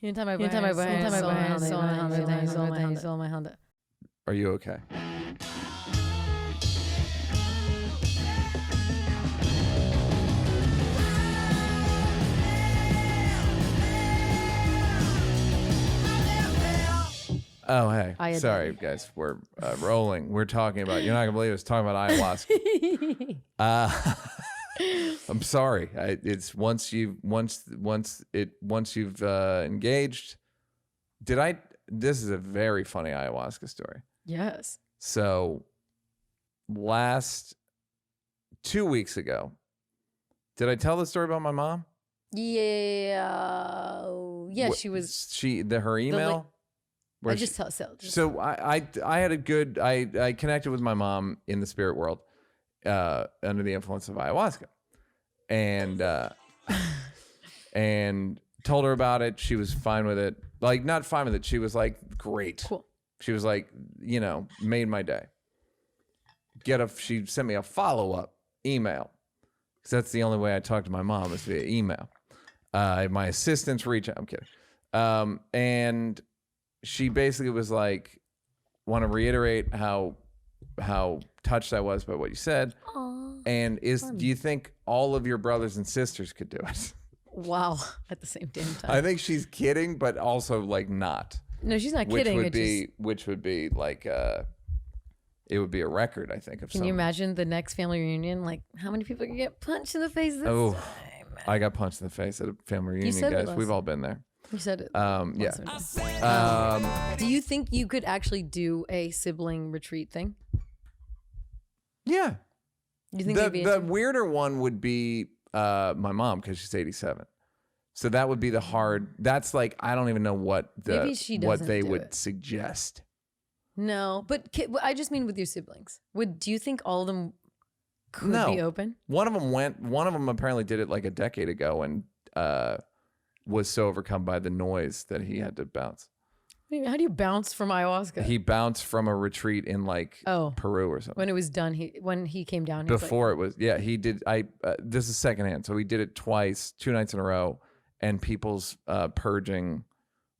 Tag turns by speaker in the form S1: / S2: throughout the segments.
S1: Are you okay? Oh, hey. Sorry, guys. We're rolling. We're talking about, you're not going to believe us, talking about ayahuasca. I'm sorry. It's once you've engaged. This is a very funny ayahuasca story.
S2: Yes.
S1: So 2 weeks ago, did I tell the story about my mom?
S2: Yeah. Yeah, she was.
S1: Her email?
S2: I just tell so.
S1: So I had a good, I connected with my mom in the spirit world under the influence of ayahuasca. And told her about it. She was fine with it. Like, not fine with it. She was like, great.
S2: Cool.
S1: She was like, made my day. She sent me a follow-up email. Because that's the only way I talk to my mom is via email. My assistants reach out. I'm kidding. And she basically was like, want to reiterate how touched I was by what you said.
S2: Aww,
S1: and do you think all of your brothers and sisters could do it?
S2: Wow, at the same damn time.
S1: I think she's kidding, but also like not.
S2: No, she's not kidding.
S1: Which would be like it would be a record, I think.
S2: Can you imagine the next family reunion? Like, how many people can get punched in the face this time?
S1: I got punched in the face at a family reunion, guys. We've all been there.
S2: You said it.
S1: Yeah.
S2: Do you think you could actually do a sibling retreat thing?
S1: Yeah.
S2: You think
S1: the weirder one would be my mom, because she's 87. So that would be the hard. That's like, I don't even know what they would suggest.
S2: No, but I just mean with your siblings. Do you think all of them could be open?
S1: One of them apparently did it like a decade ago and was so overcome by the noise that he had to bounce.
S2: How do you bounce from ayahuasca?
S1: He bounced from a retreat in like Peru or something.
S2: When it was done, when he came down.
S1: Before it was, he did. This is secondhand. So he did it twice, 2 nights in a row, and people's purging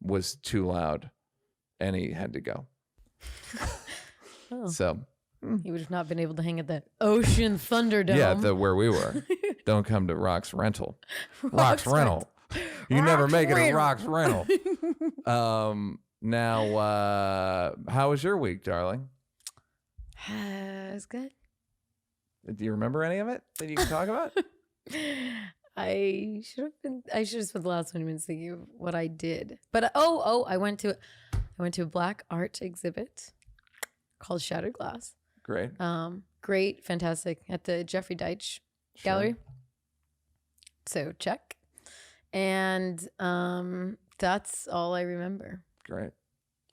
S1: was too loud, and he had to go. So
S2: he would have not been able to hang at the Ocean Thunderdome.
S1: Yeah, where we were. Don't come to Rock's Rental. Rock's Rental. You never make it at Rock's Rental. Now, how was your week, darling?
S2: It was good.
S1: Do you remember any of it that you can talk about?
S2: I should have spent the last 20 minutes thinking of what I did. But I went to a black art exhibit called Shattered Glass.
S1: Great.
S2: Great, fantastic, at the Jeffrey Deitch Gallery. So check. And that's all I remember.
S1: Great.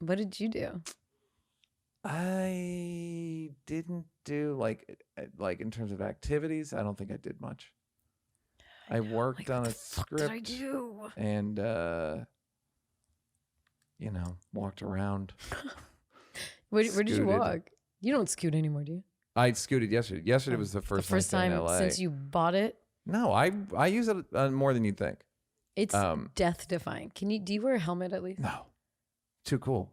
S2: What did you do?
S1: I didn't do like in terms of activities. I don't think I did much. I worked on a script.
S2: What did I do?
S1: And walked around.
S2: Where did you walk? You don't scoot anymore, do you?
S1: I scooted yesterday. Yesterday was the first time in LA.
S2: Since you bought it?
S1: No, I use it more than you'd think.
S2: It's death defying. Do you wear a helmet at least?
S1: No. Too cool.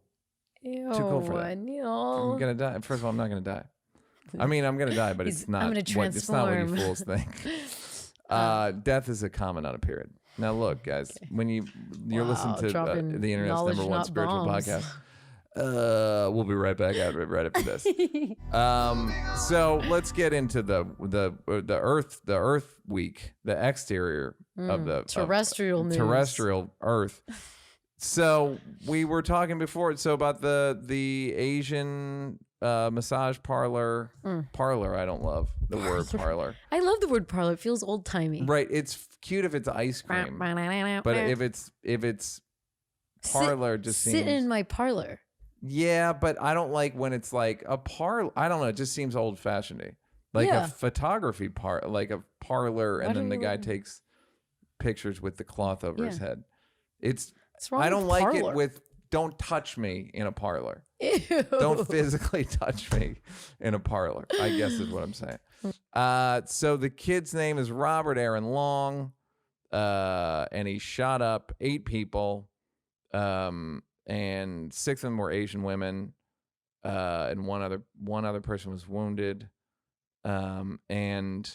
S2: Ew,
S1: too cool for that.
S2: Neal.
S1: I'm gonna die. First of all, I'm not gonna die. I mean, I'm gonna die, but it's not. It's not what you fools think. Death is a comment on a period. Now, look, guys, when you're listening to the internet's #1 spiritual podcast. We'll be right back out right after this. So let's get into the Earth week, the exterior of the
S2: terrestrial news.
S1: Terrestrial Earth. So we were talking before, about the Asian massage parlor. Parlor, I don't love the word parlor.
S2: I love the word parlor. It feels old timey.
S1: Right. It's cute if it's ice cream, but if it's parlor, just seems.
S2: Sit in my parlor.
S1: Yeah, but I don't like when it's like a parlor. I don't know. It just seems old fashioned. Like a photography like a parlor, and then the guy takes pictures with the cloth over his head. I don't like it with don't touch me in a parlor.
S2: Ew.
S1: Don't physically touch me in a parlor, I guess is what I'm saying. So the kid's name is Robert Aaron Long, and he shot up 8 people and 6 of them were Asian women, and one other person was wounded. And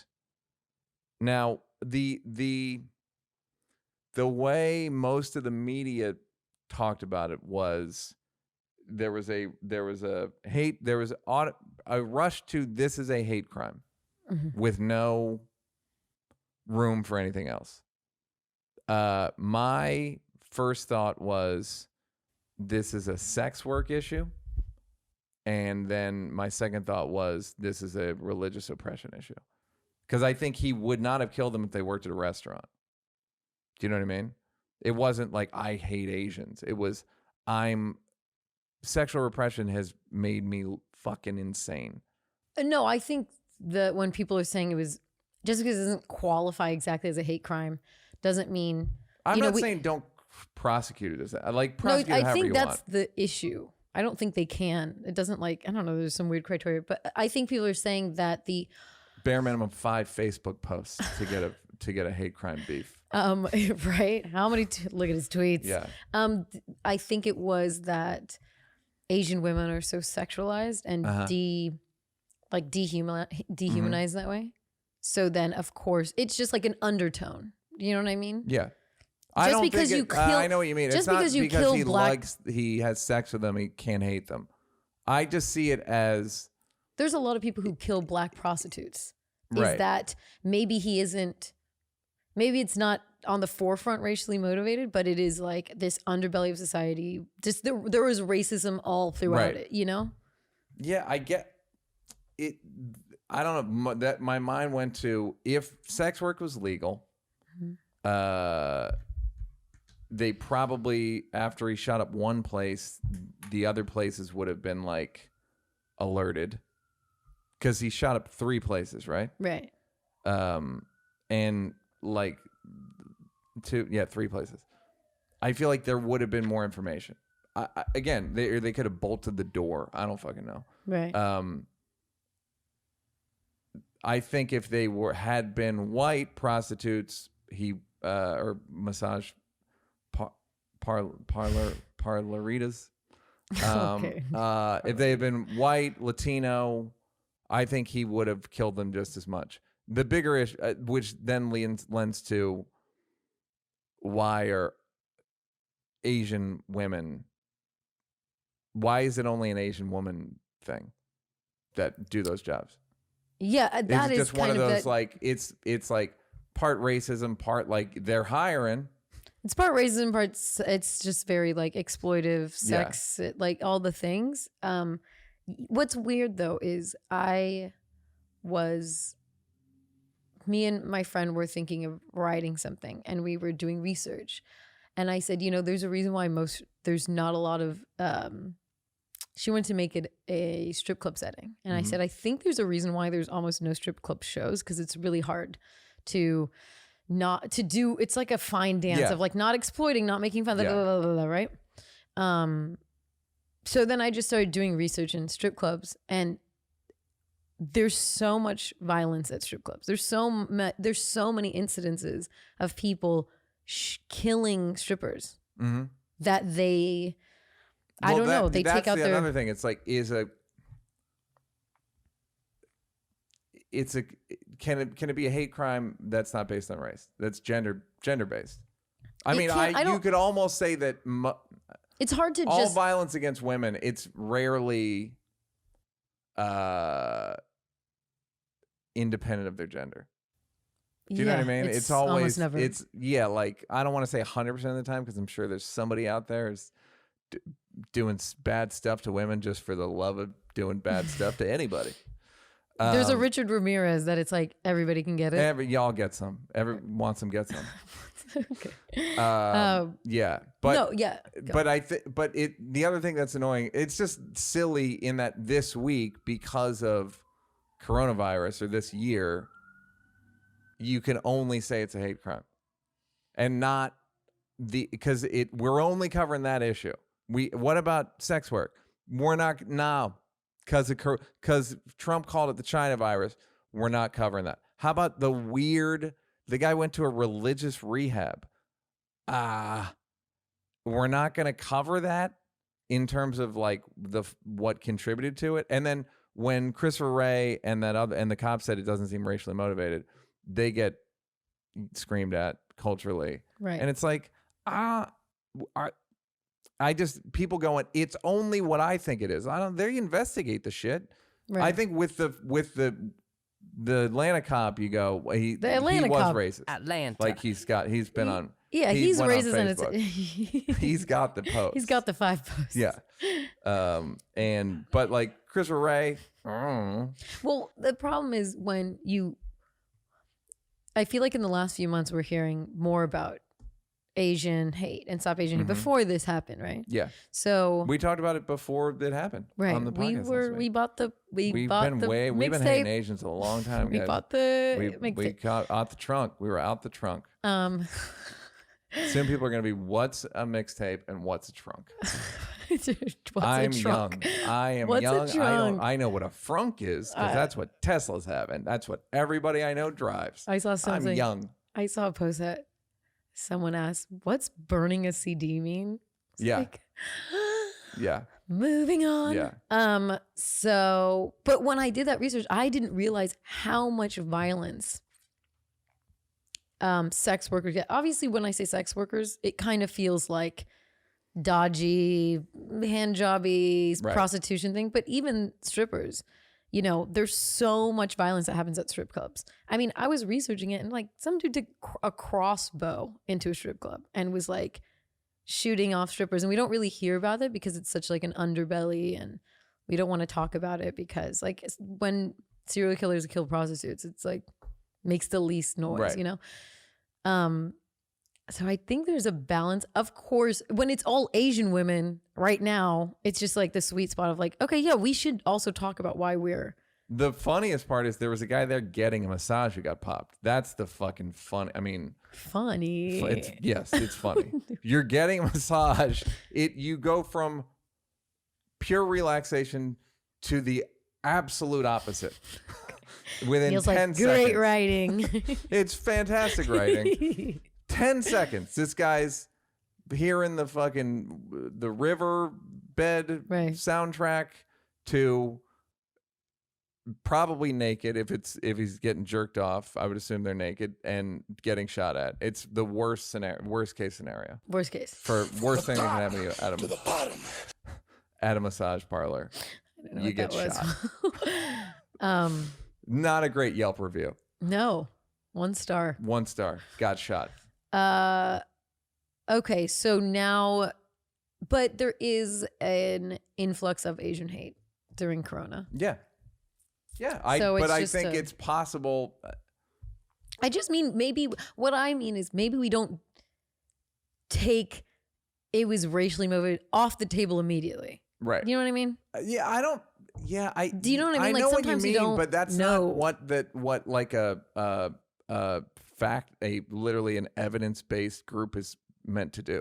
S1: now the way most of the media talked about it was there was a rush to this is a hate crime with no room for anything else. My first thought was this is a sex work issue. And then my second thought was this is a religious oppression issue. Because I think he would not have killed them if they worked at a restaurant. Do you know what I mean? It wasn't like I hate Asians. It was sexual repression has made me fucking insane.
S2: No, I think that when people are saying it was just because it doesn't qualify exactly as a hate crime doesn't mean
S1: I'm not saying don't prosecute it as that. Prosecute it however you want.
S2: I think that's the issue. I don't think they can. It doesn't I don't know, there's some weird criteria, but I think people are saying that the
S1: bare minimum 5 Facebook posts to get a hate crime beef.
S2: Right? How many look at his tweets.
S1: Yeah.
S2: I think it was that Asian women are so sexualized and dehumanized that way. So then of course it's just like an undertone. You know what I mean?
S1: Yeah.
S2: I know what
S1: you mean.
S2: Just
S1: it's not
S2: because you
S1: because
S2: kill
S1: he
S2: black,
S1: he has sex with them, he can't hate them. I just see it as
S2: there's a lot of people who kill black prostitutes.
S1: Right.
S2: Is that maybe he isn't? Maybe it's not on the forefront racially motivated, but it is like this underbelly of society. Just there was racism all throughout it. You know?
S1: Yeah, I get it. I don't know. That my mind went to if sex work was legal. They probably, after he shot up one place, the other places would have been like alerted because he shot up 3 places, right?
S2: Right.
S1: And like 3 places. I feel like there would have been more information. Again, they could have bolted the door. I don't fucking know.
S2: Right.
S1: I think if they had been white prostitutes, or massage parloritas.
S2: Okay.
S1: If they had been white, Latino, I think he would have killed them just as much. The bigger issue, which then lends to why are Asian women? Why is it only an Asian woman thing that do those jobs?
S2: Yeah, that is
S1: just one of those like it's like part racism, part like they're hiring.
S2: It's part racism, part it's just very like exploitive sex, like all the things. What's weird though is me and my friend were thinking of writing something and we were doing research. And I said, there's a reason why there's not a lot of, she wanted to make it a strip club setting. And I said, I think there's a reason why there's almost no strip club shows because it's really hard to do. It's like a fine dance of like not exploiting, not making fun, right? So then I just started doing research in strip clubs and there's so much violence at strip clubs. There's so many incidences of people killing strippers that they, I don't know. They take out their.
S1: Another thing. It's like can it be a hate crime that's not based on race? That's gender based. I mean, you could almost say that
S2: it's hard to
S1: all violence against women. It's rarely independent of their gender. Do you know what I mean? It's always never. Like I don't want to say 100% of the time because I'm sure there's somebody out there who's doing bad stuff to women just for the love of doing bad stuff to anybody.
S2: There's a Richard Ramirez that it's like everybody can get it.
S1: Y'all get some. Wants some, get some.
S2: Okay.
S1: Yeah, but no, yeah. But the other thing that's annoying, it's just silly in that this week because of coronavirus or this year, you can only say it's a hate crime, and not because we're only covering that issue. What about sex work? We're not now. Because Trump called it the China virus, we're not covering that. How about the guy went to a religious rehab. we're not going to cover that in terms of like what contributed to it. And then when Christopher Wray and the cop said it doesn't seem racially motivated, they get screamed at culturally.
S2: Right.
S1: And it's like, people going, it's only what I think it is. They investigate the shit. Right. I think with the Atlanta cop, you go, he was racist.
S3: Atlanta.
S1: Like he's been on.
S2: Yeah, he's racist, and
S1: he's got the post.
S2: He's got the 5 posts.
S1: Yeah. But like Christopher Wray.
S2: Well, the problem is I feel like in the last few months we're hearing more about Asian hate and Stop Asian Hate before this happened, right?
S1: Yeah.
S2: So
S1: we talked about it before it happened.
S2: Right.
S1: On the podcast
S2: We've
S1: been hating Asians a long time.
S2: We bought the
S1: we got out the trunk. We were out the trunk. Soon people are gonna be, what's a mixtape and what's a trunk? I'm young. I am young. I know what a frunk is because that's what Teslas have, and that's what everybody I know drives.
S2: I saw something.
S1: I'm young.
S2: I saw a post that someone asked, "What's burning a CD mean?"
S1: Yeah. Yeah.
S2: Moving on.
S1: Yeah.
S2: So, but when I did that research, I didn't realize how much violence sex workers get. Obviously, when I say sex workers, it kind of feels like dodgy, hand jobby, prostitution thing. But even strippers, there's so much violence that happens at strip clubs. I mean, I was researching it, and like some dude took a crossbow into a strip club and was like shooting off strippers, and we don't really hear about it because it's such like an underbelly, and we don't want to talk about it because like when serial killers kill prostitutes, it's like makes the least noise, So I think there's a balance. Of course, when it's all Asian women right now, it's just like the sweet spot of like, okay, yeah, we should also talk about why we're.
S1: The funniest part is there was a guy there getting a massage who got popped. That's the fucking fun. I mean,
S2: funny.
S1: It's funny. You're getting a massage. You go from pure relaxation to the absolute opposite within
S2: Feels
S1: 10
S2: like
S1: seconds.
S2: Great writing.
S1: It's fantastic writing. 10 seconds. This guy's hearing the river bed soundtrack to probably naked if he's getting jerked off. I would assume they're naked and getting shot at. It's the worst case scenario.
S2: Worst case.
S1: For worst thing that can happen to you at a massage parlor. You get shot. Not a great Yelp review.
S2: No. 1 star.
S1: 1 star. Got shot.
S2: Okay, so now, but there is an influx of Asian hate during Corona.
S1: Yeah. I think it's possible.
S2: I just mean what I mean is maybe we don't take it was racially motivated off the table immediately.
S1: Right.
S2: You know what I mean?
S1: I don't. Yeah,
S2: do you know what I mean?
S1: I
S2: like
S1: know
S2: sometimes
S1: what you mean,
S2: don't
S1: but that's
S2: know.
S1: not what like a fact, literally an evidence-based group is meant to do.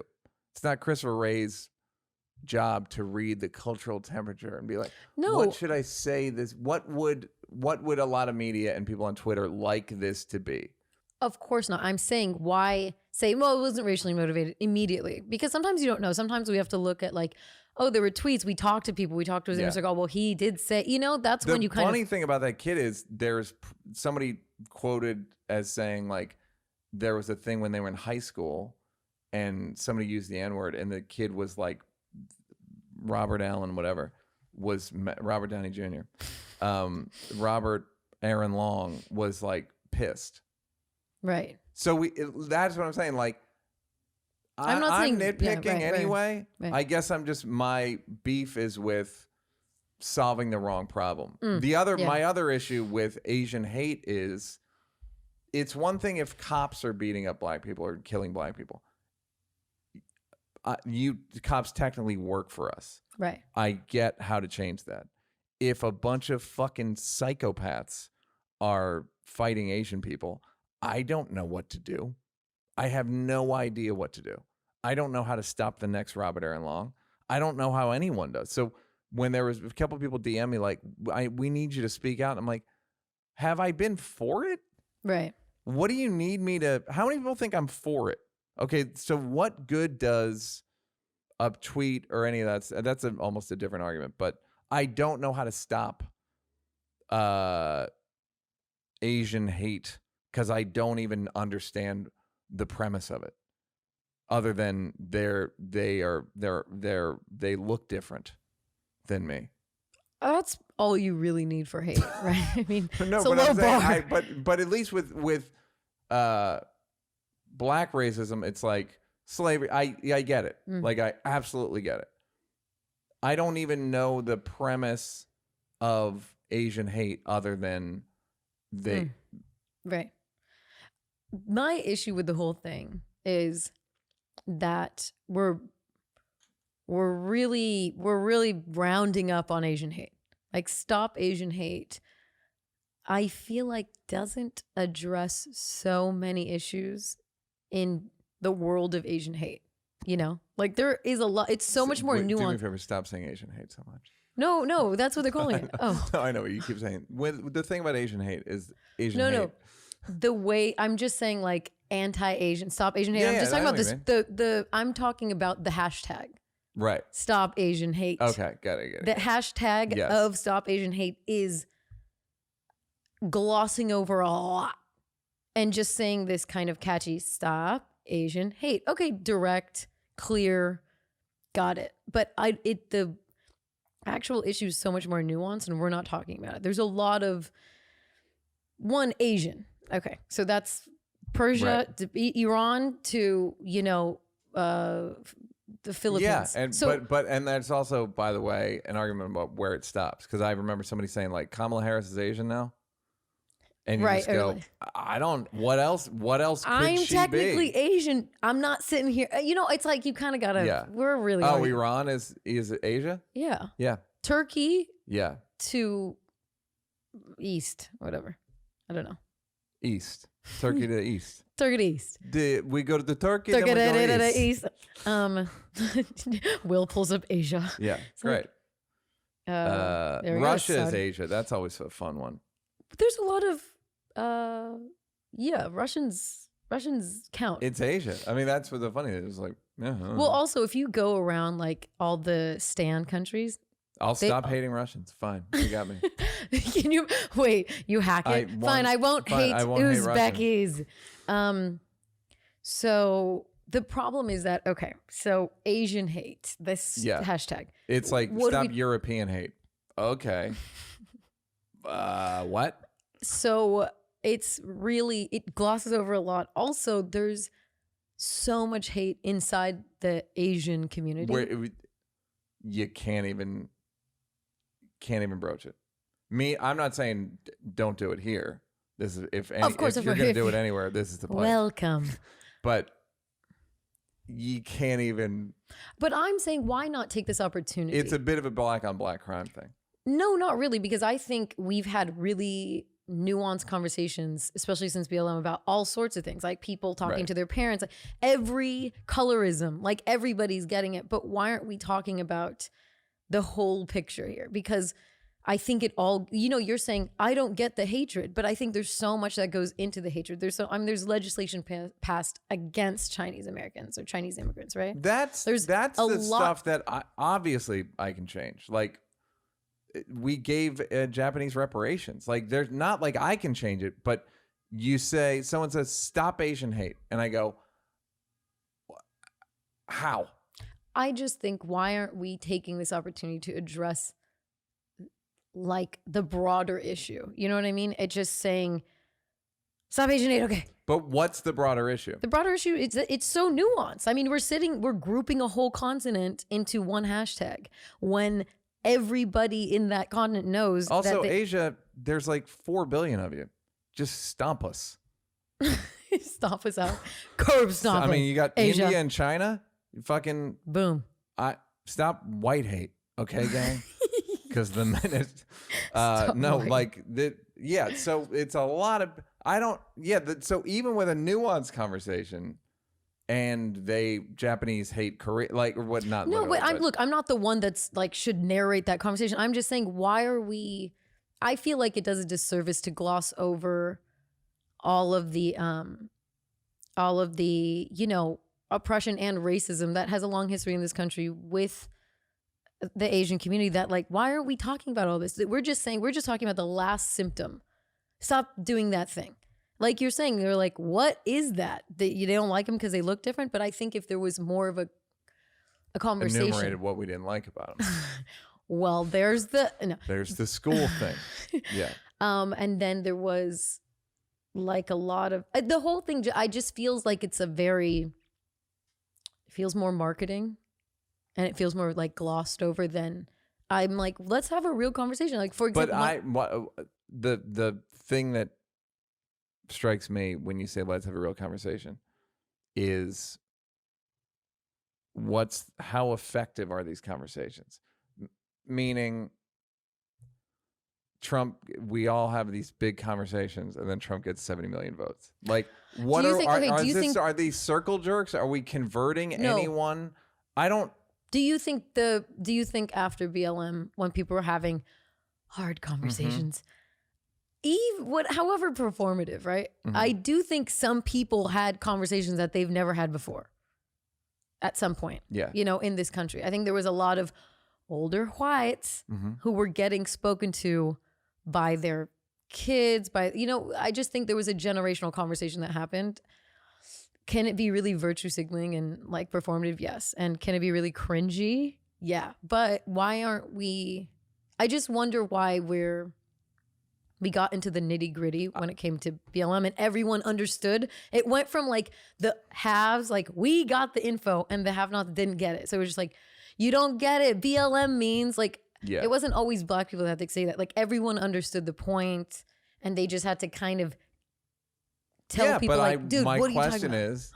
S1: It's not Christopher Wray's job to read the cultural temperature and be like, what should I say what would a lot of media and people on Twitter like this to be?
S2: Of course not. I'm saying why say, well, it wasn't racially motivated immediately, because sometimes you don't know. Sometimes we have to look at like, oh, there were tweets. We talked to people. We talked to his like, oh, well, he did say, that's when you kind of.
S1: The funny thing about that kid is there's somebody quoted as saying like there was a thing when they were in high school and somebody used the N-word and the kid was like Robert Allen, whatever, was Robert Downey Jr. Robert Aaron Long was like pissed.
S2: Right.
S1: So that's what I'm saying. Like, I'm nitpicking anyway. Right. I guess my beef is with solving the wrong problem. My other issue with Asian hate is it's one thing if cops are beating up black people or killing black people. Cops technically work for us.
S2: Right.
S1: I get how to change that. If a bunch of fucking psychopaths are fighting Asian people, I don't know what to do. I have no idea what to do. I don't know how to stop the next Robert Aaron Long. I don't know how anyone does. So when there was a couple of people DM me like, we need you to speak out. I'm like, have I been for it?
S2: Right.
S1: What do you need me to? How many people think I'm for it? Okay, so what good does a tweet or any of that. That's almost a different argument. But I don't know how to stop Asian hate because I don't even understand the premise of it. Other than they look different than me.
S2: That's all you really need for hate, right? I mean,
S1: no,
S2: it's a low bar.
S1: But at least with black racism, it's like slavery. I get it. Like I absolutely get it. I don't even know the premise of Asian hate other than they.
S2: Right. My issue with the whole thing is that we're really rounding up on Asian hate. Like, stop Asian hate, I feel like doesn't address so many issues in the world of Asian hate. You know, like there is a lot. It's so much more nuanced.
S1: Do me a favor, stop saying Asian hate so much.
S2: No, that's what they're calling it. Oh,
S1: no, I know what you keep saying. The thing about Asian hate is Asian hate.
S2: No. The way I'm just saying, like, anti-Asian, stop Asian hate. Yeah, I'm just talking about this. I'm talking about the hashtag.
S1: Right.
S2: Stop Asian hate.
S1: Okay, got it.
S2: The hashtag of stop Asian hate is glossing over a lot and just saying this kind of catchy stop Asian hate. Okay, direct, clear, got it. But the actual issue is so much more nuanced, and we're not talking about it. There's a lot of Asian. Okay, so that's Persia, right, to Iran, to the Philippines.
S1: Yeah, and and that's also, by the way, an argument about where it stops. Because I remember somebody saying, like, Kamala Harris is Asian now, and you just go, I don't. What else? Could
S2: I'm
S1: she
S2: technically
S1: be?
S2: Asian. I'm not sitting here. It's like you kind of gotta.
S1: Yeah.
S2: We're really.
S1: Iran is Asia?
S2: Yeah.
S1: Yeah.
S2: Turkey.
S1: Yeah.
S2: To east, whatever. I don't know.
S1: East. Turkey to east.
S2: Turkey to east.
S1: We go to the Turkey, then we go to
S2: east. Will pulls up Asia.
S1: Yeah, it's great. Russia is Asia. That's always a fun one.
S2: But there's a lot of, Russians count.
S1: It's Asia. I mean, that's what the funny is. Like,
S2: well, also, if you go around like all the Stan countries,
S1: I'll stop hating Russians. Fine, you got me.
S2: Can you wait? You hack it. Fine, I won't hate Uzbekis. So the problem is that so Asian hate, this hashtag.
S1: It's like stop European hate. Okay. What? So
S2: it glosses over a lot. Also, there's so much hate inside the Asian community.
S1: Where you can't even broach it. I'm not saying don't do it here. This is if you're going to do it anywhere, this is the place.
S2: Welcome.
S1: But you can't even.
S2: But I'm saying, why not take this opportunity?
S1: It's a bit of a black on black crime thing.
S2: No, not really, because I think we've had really nuanced conversations, especially since BLM, about all sorts of things, like people talking to their parents, like every colorism, like everybody's getting it. But why aren't we talking about the whole picture here? Because I think it all, you're saying, I don't get the hatred, but I think there's so much that goes into the hatred. There's legislation passed against Chinese Americans or Chinese immigrants, right?
S1: That's the stuff that obviously I can change. Like, we gave Japanese reparations. Like, there's not like I can change it, but someone says, stop Asian hate. And I go, how? I
S2: just think, why aren't we taking this opportunity to address like the broader issue? You know what I mean? It's just saying, stop Asian hate. Okay.
S1: But what's the broader issue?
S2: The broader issue, it's so nuanced. I mean, we're grouping a whole continent into one hashtag when everybody in that continent knows.
S1: Also, Asia, there's like 4 billion of you. Just stomp us.
S2: Stomp us out. Curb stomp.
S1: I mean, you got Asia. India and China. You fucking
S2: boom.
S1: Stop white hate, okay, gang? Because the minute, so it's a lot of, so even with a nuanced conversation, and Japanese hate Korea, like, or what not.
S2: No, but I'm not the one that's like should narrate that conversation. I'm just saying, why are we, I feel like it does a disservice to gloss over all of the oppression and racism that has a long history in this country with the Asian community, that like, why aren't we talking about all this? We're just talking about the last symptom. Stop doing that thing. Like you're saying, you're like, what is that? They don't like them because they look different. But I think if there was more of a conversation.
S1: Enumerated what we didn't like about them.
S2: Well, there's the
S1: school thing. Yeah.
S2: And then there was like a lot of the whole thing. I just feels like it feels more marketing, and it feels more like glossed over than I'm like, let's have a real conversation. Like, for example,
S1: the thing that strikes me when you say let's have a real conversation is how effective are these conversations? Meaning, Trump, we all have these big conversations, and then Trump gets 70 million votes. Like, what are these circle jerks? Are we converting anyone? I don't.
S2: Do you think after BLM, when people were having hard conversations, however performative, right? Mm-hmm. I do think some people had conversations that they've never had before. At some point, in this country, I think there was a lot of older whites who were getting spoken to by their kids, I just think there was a generational conversation that happened. Can it be really virtue signaling and like performative? Yes. And can it be really cringy? Yeah. But why aren't we, I just wonder why we got into the nitty gritty when it came to BLM, and everyone understood. It went from like the haves, like we got the info, and the have-nots didn't get it. So it was just like, you don't get it. BLM means like, it wasn't always black people that had to say that. Like everyone understood the point, and they just had to kind of tell people like, dude, what are you talking about?
S1: My question is,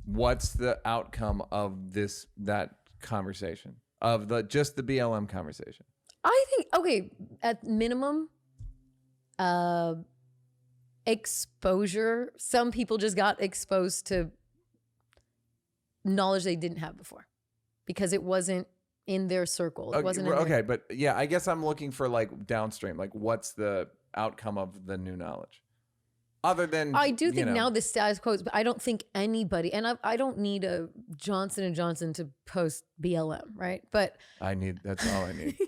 S1: what's the outcome of that conversation, of just the BLM conversation?
S2: I think, okay, at minimum, exposure. Some people just got exposed to knowledge they didn't have before because it wasn't in their circle. It wasn't
S1: but yeah, I guess I'm looking for like downstream, like what's the outcome of the new knowledge? Other than,
S2: I do think now the status quo, but I don't think anybody, and I don't need a Johnson & Johnson to post BLM, right? But
S1: that's all I need.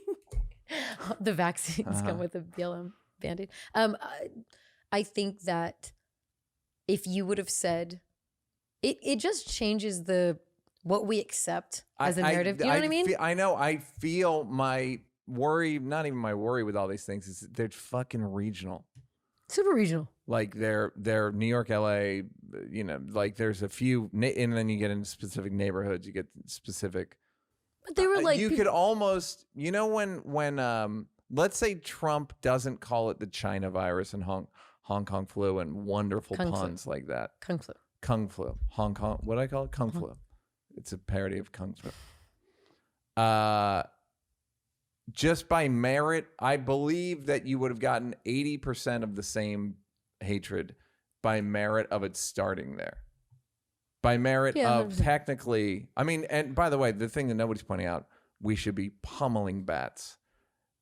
S2: The vaccines come with a BLM Band-Aid. I think that if you would have said, it just changes what we accept as a narrative. Do you know what I mean?
S1: I know. I feel my worry, not even my worry with all these things, is they're fucking regional.
S2: Super regional.
S1: Like they're New York, LA, like there's a few, and then you get into specific neighborhoods, you get specific.
S2: But they were like,
S1: you could almost, when let's say Trump doesn't call it the China virus and Hong Kong flu and wonderful puns like that. Kung flu. Hong Kong. What do I call it? Kung flu. It's a parody of Kung flu. Just by merit, I believe that you would have gotten 80% of the same hatred by merit of it starting there. By merit of technically, and by the way, the thing that nobody's pointing out, we should be pummeling bats.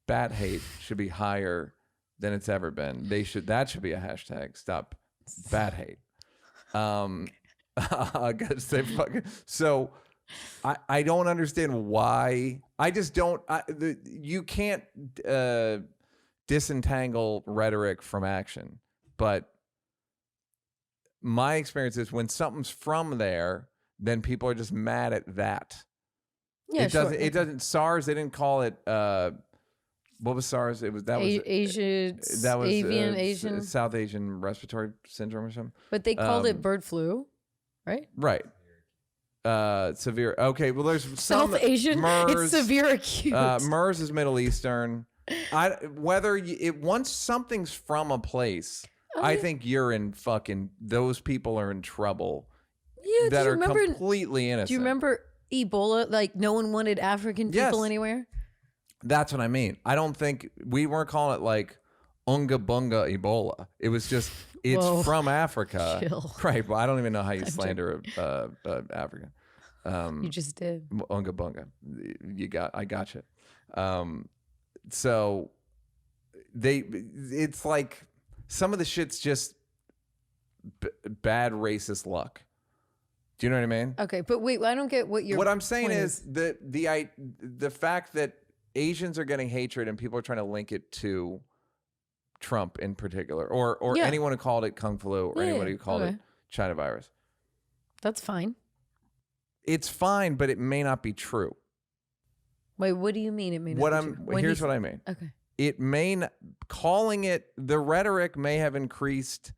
S1: Bat hate should be higher than it's ever been. That should be a hashtag. Stop bat hate. So I don't understand why. I just don't. You can't disentangle rhetoric from action. But my experience is when something's from there, then people are just mad at that.
S2: Yeah,
S1: it doesn't. SARS. They didn't call it. What was SARS?
S2: Asian
S1: South Asian respiratory syndrome or something.
S2: But they called it bird flu, right?
S1: Right. Severe. Okay. Well, there's some
S2: South Asian.
S1: MERS,
S2: it's severe acute.
S1: MERS is Middle Eastern. Once something's from a place, I think you're in fucking. Those people are in trouble.
S2: Yeah.
S1: That are completely innocent.
S2: Do you remember Ebola? Like no one wanted African people anywhere.
S1: That's what I mean. I don't think we weren't calling it like Unga Bunga Ebola. It was just from Africa.
S2: Chill.
S1: Right. Well, I don't even know how you slander African.
S2: You just did.
S1: Unga Bunga. I got you. So it's like some of the shit's just bad racist luck. Do you know what I mean?
S2: Okay, but wait, I don't get what you're.
S1: What I'm saying is the fact that Asians are getting hatred and people are trying to link it to Trump in particular, or anyone who called it Kung Flu, or anyone who called it China virus.
S2: That's fine.
S1: It's fine, but it may not be true.
S2: Wait, what do you mean it may not be true?
S1: Here's what I mean.
S2: Okay.
S1: It may calling it, the rhetoric may have increased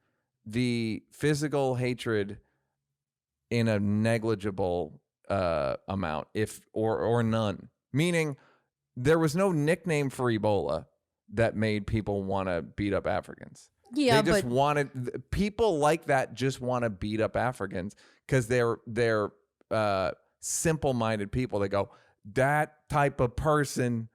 S1: the physical hatred in a negligible amount, or none. Meaning, there was no nickname for Ebola that made people want to beat up Africans.
S2: Yeah,
S1: they just wanted people like that just want to beat up Africans because they're simple-minded people. They go, that type of person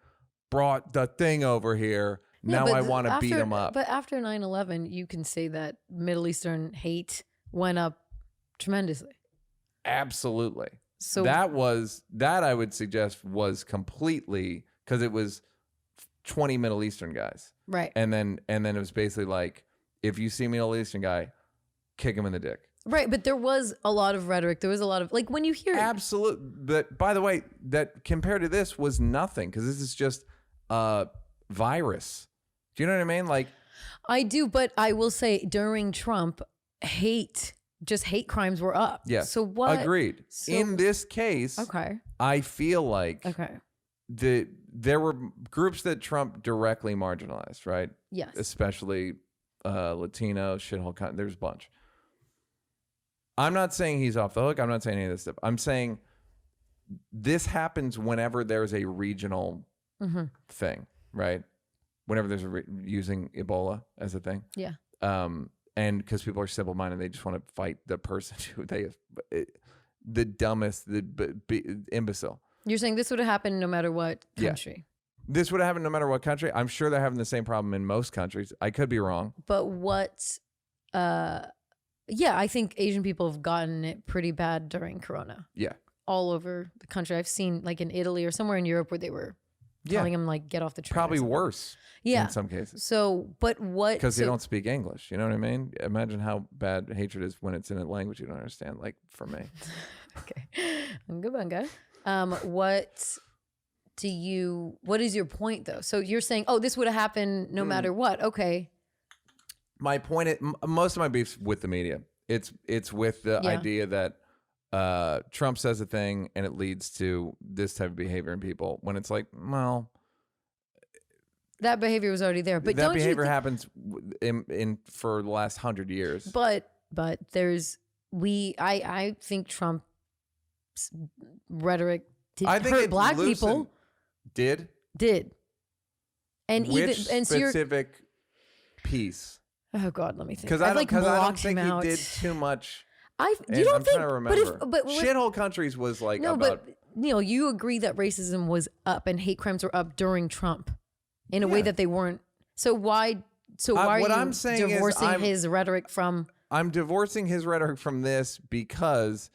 S1: brought the thing over here. Now I want to beat them up.
S2: But after 9/11, you can say that Middle Eastern hate went up tremendously.
S1: Absolutely.
S2: So
S1: that I would suggest was completely because it was 20 Middle Eastern guys.
S2: Right.
S1: And then it was basically like, if you see a Middle Eastern guy, kick him in the dick.
S2: Right, but there was a lot of rhetoric. There was a lot of, like, when you hear...
S1: Absolutely. But, by the way, that compared to this was nothing, because this is just a virus. Do you know what I mean? Like,
S2: I do, but I will say, during Trump, hate crimes were up.
S1: Yeah.
S2: So what...
S1: Agreed.
S2: So,
S1: in this case, I feel like there were groups that Trump directly marginalized, right?
S2: Yes.
S1: Especially Latino, shithole, there's a bunch. I'm not saying he's off the hook. I'm not saying any of this stuff. I'm saying this happens whenever there's a regional thing, right? Whenever there's using Ebola as a thing.
S2: Yeah.
S1: And because people are simple-minded, they just want to fight the person who the dumbest, the imbecile.
S2: You're saying this would have happened no matter what country.
S1: Yeah. This would have happened no matter what country. I'm sure they're having the same problem in most countries. I could be wrong.
S2: But yeah, I think Asian people have gotten it pretty bad during Corona.
S1: Yeah.
S2: All over the country. I've seen, like, in Italy or somewhere in Europe where they were telling them, like, get off the train.
S1: Probably worse.
S2: Yeah.
S1: In some cases.
S2: So, but what...
S1: Because they don't speak English. You know what I mean? Imagine how bad hatred is when it's in a language you don't understand, like for me.
S2: Okay. Good one, guy. What is your point, though? So you're saying, oh, this would have happened no matter what. Okay.
S1: My point is, most of my beef's with the media. It's with the idea that Trump says a thing and it leads to this type of behavior in people, when it's like, well,
S2: that behavior was already there. But
S1: that behavior happens in for the last 100 years.
S2: But I think Trump's rhetoric hurt black people.
S1: Did.
S2: And
S1: which
S2: even
S1: specific piece?
S2: Oh God, let me think.
S1: Because I don't think he did too much.
S2: You don't think?
S1: Trying to remember.
S2: But
S1: shithole countries was like
S2: no.
S1: About,
S2: but Neal, you agree that racism was up and hate crimes were up during Trump, in a way that they weren't. So why? So why are you divorcing his rhetoric from?
S1: I'm divorcing his rhetoric from this because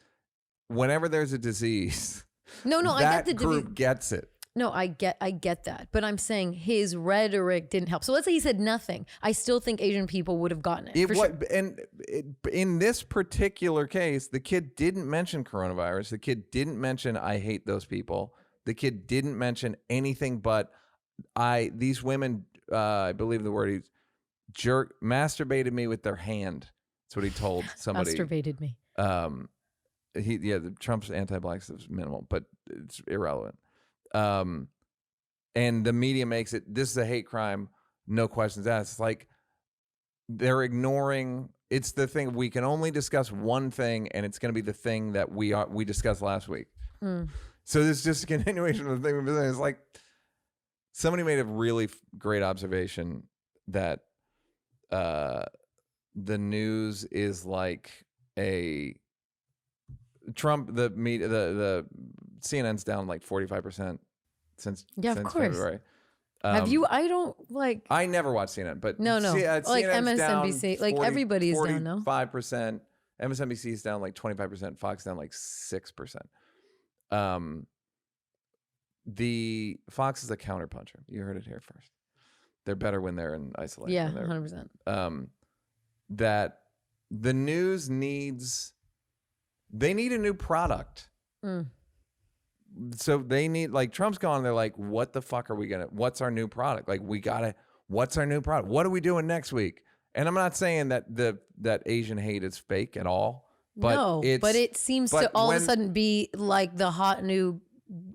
S1: whenever there's a disease,
S2: I get the
S1: group gets it.
S2: No, I get that. But I'm saying his rhetoric didn't help. So let's say he said nothing. I still think Asian people would have gotten it. Sure.
S1: And in this particular case, the kid didn't mention coronavirus. The kid didn't mention, I hate those people. The kid didn't mention anything but these women, I believe the word masturbated me with their hand. That's what he told somebody.
S2: Masturbated me.
S1: Trump's anti-black stuff is minimal, but it's irrelevant. And the media makes it, this is a hate crime, no questions asked. It's like they're ignoring, it's the thing, we can only discuss one thing, and it's going to be the thing that we discussed last week. So this is just a continuation of the thing we've been saying. It's like somebody made a really great observation that the news is like Trump, the media, the CNN's down like 45% since February.
S2: Have you? I don't like.
S1: I never watch CNN, but
S2: no, like MSNBC, like everybody's down now.
S1: 5%. MSNBC is down like 25%. Fox down like 6%. The Fox is a counterpuncher. You heard it here first. They're better when they're in isolation.
S2: Yeah, 100%.
S1: That the news needs They need a new product. So they need, like, Trump's gone. They're like, what the fuck are we going to, what's our new product? Like, what's our new product? What are we doing next week? And I'm not saying that that Asian hate is fake at all. But
S2: no, but it seems to all of a sudden be like the hot new,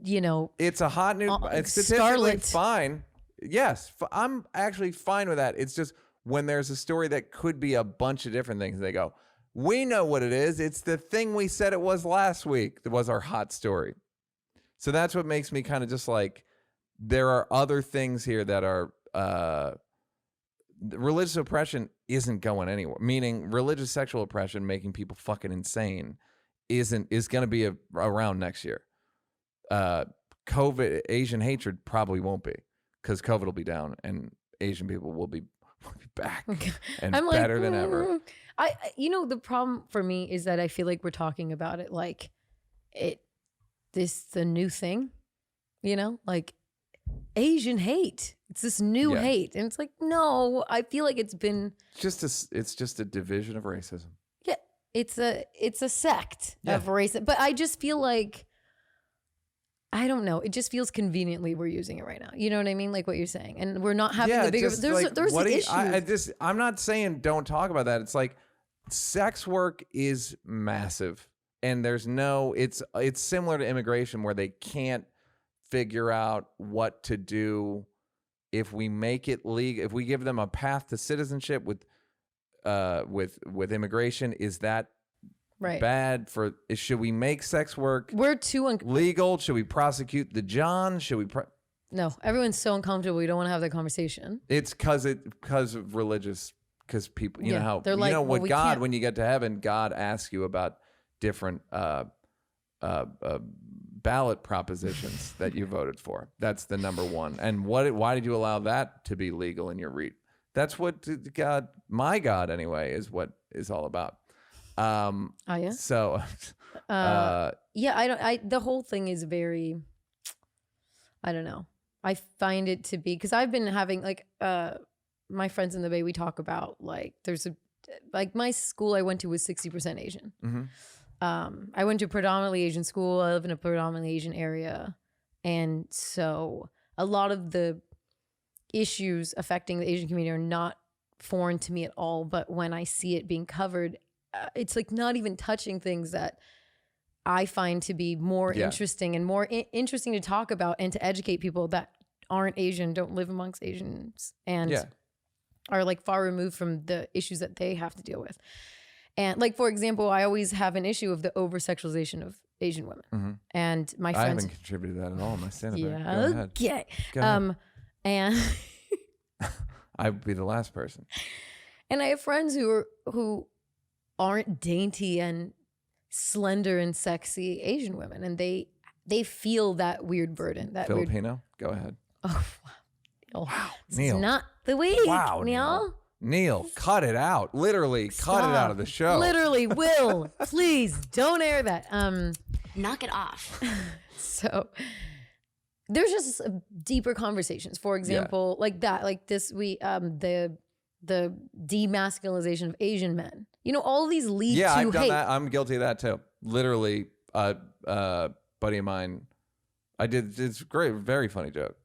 S1: It's a hot new, it's statistically fine. Yes, I'm actually fine with that. It's just when there's a story that could be a bunch of different things, they go, we know what it is. It's the thing we said it was last week that was our hot story. So that's what makes me kind of just like, there are other things here that are, religious oppression isn't going anywhere. Meaning religious sexual oppression making people fucking insane is going to be around next year. COVID, Asian hatred probably won't be, because COVID will be down and Asian people will be back and better than ever.
S2: The problem for me is that I feel like we're talking about it like the new thing, like Asian hate. It's this new hate. And it's like, no, I feel like it's just a division of racism. Yeah. It's a sect of racism. But I just feel like, I don't know. It just feels conveniently we're using it right now. You know what I mean? Like what you're saying. And we're not having the bigger, there's issues.
S1: I'm not saying don't talk about that. It's like sex work is massive. And it's similar to immigration where they can't figure out what to do if we make it legal, if we give them a path to citizenship with immigration. Is that bad for? Should we make sex work?
S2: We're too
S1: legal. Should we prosecute the John? Should we?
S2: No, everyone's so uncomfortable. We don't want to have that conversation.
S1: It's because of religious. Because people, you know how they're like, with God, when you get to heaven, God asks you about different ballot propositions that you voted for. That's the number one. And why did you allow that to be legal in your REIT? That's what God, my God anyway, is what is all about.
S2: Yeah.
S1: So,
S2: the whole thing is very, I don't know. I find it to be, because I've been having my friends in the Bay, we talk about my school I went to was 60% Asian.
S1: Mm-hmm.
S2: I went to a predominantly Asian school. I live in a predominantly Asian area. And so a lot of the issues affecting the Asian community are not foreign to me at all. But when I see it being covered, it's like not even touching things that I find to be more interesting and more interesting to talk about and to educate people that aren't Asian, don't live amongst Asians, and are like far removed from the issues that they have to deal with. And like, for example, I always have an issue of the over-sexualization of Asian women. Mm-hmm. And my friends...
S1: I haven't contributed to that at all in my stand-up.
S2: Yeah, okay. Go ahead. And...
S1: I would be the last person.
S2: And I have friends who aren't dainty and slender and sexy Asian women. And they feel that weird burden. That
S1: Filipino? Go ahead.
S2: Oh, wow.
S1: Wow.
S2: It's
S1: Neal.
S2: not the week.
S1: Wow,
S2: Neal.
S1: Neal, cut it out. Literally, cut it out of the show.
S2: Literally, Will, please don't air that.
S3: Knock it off.
S2: So there's just deeper conversations. For example, like that, like this, the demasculinization of Asian men. All of these lead to
S1: I've done
S2: hate.
S1: that. I'm guilty of that too. Literally, buddy of mine, it's great, very funny joke.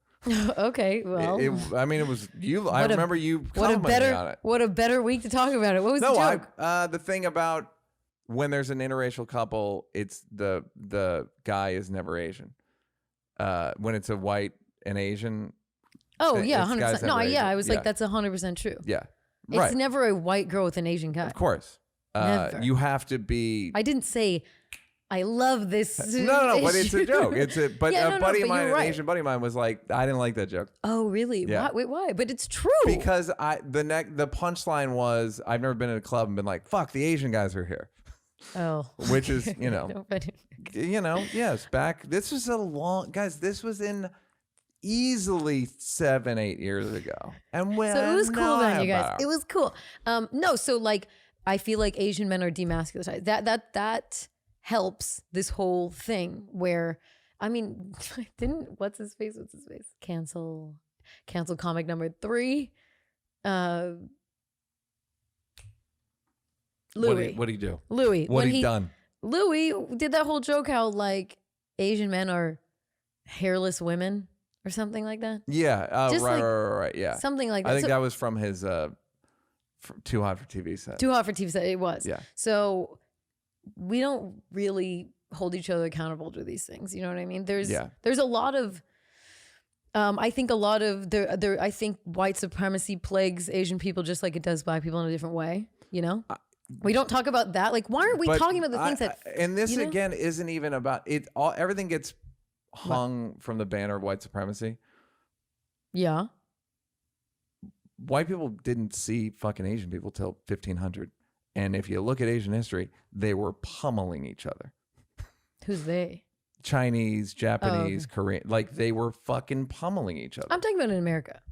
S2: Okay, well,
S1: it was you. I remember you commenting on it.
S2: What a better week to talk about it. What was the joke?
S1: The thing about when there's an interracial couple, it's the guy is never Asian. When it's a white and Asian.
S2: Oh yeah, 100%. No, I was like, that's 100% true.
S1: Yeah,
S2: it's never a white girl with an Asian guy.
S1: Of course,
S2: never.
S1: You have to be.
S2: I didn't say. I love this.
S1: No, but it's a joke. A buddy of mine, an Asian buddy of mine, was like, I didn't like that joke.
S2: Oh, really?
S1: Yeah.
S2: Why? But it's true.
S1: Because the punchline was, I've never been in a club and been like, fuck, the Asian guys are here.
S2: Oh.
S1: Which is, yes, back. This was this was in easily 7-8 years ago. And
S2: so it was cool then, you guys. It was cool. So like, I feel like Asian men are demasculized. That helps this whole thing where, what's his face? Cancel comic number 3. Louis.
S1: What'd he do?
S2: Louis.
S1: What'd he done?
S2: Louis did that whole joke how like Asian men are hairless women or something like that.
S1: Yeah.
S2: Just
S1: Right. Yeah.
S2: Something like that.
S1: I think that was from his Too Hot for TV set.
S2: Too Hot for TV set. It was.
S1: Yeah.
S2: So we don't really hold each other accountable to these things. You know what I mean? There's a lot of I think I think white supremacy plagues Asian people just like it does black people in a different way, you know? We don't talk about that. Like, why aren't we talking about the things that...
S1: And this, again, isn't even about... Everything gets hung from the banner of white supremacy.
S2: Yeah.
S1: White people didn't see fucking Asian people till 1500. And if you look at Asian history, they were pummeling each other.
S2: Who's they?
S1: Chinese, Japanese, Korean. Like, they were fucking pummeling each other.
S2: I'm talking about in America.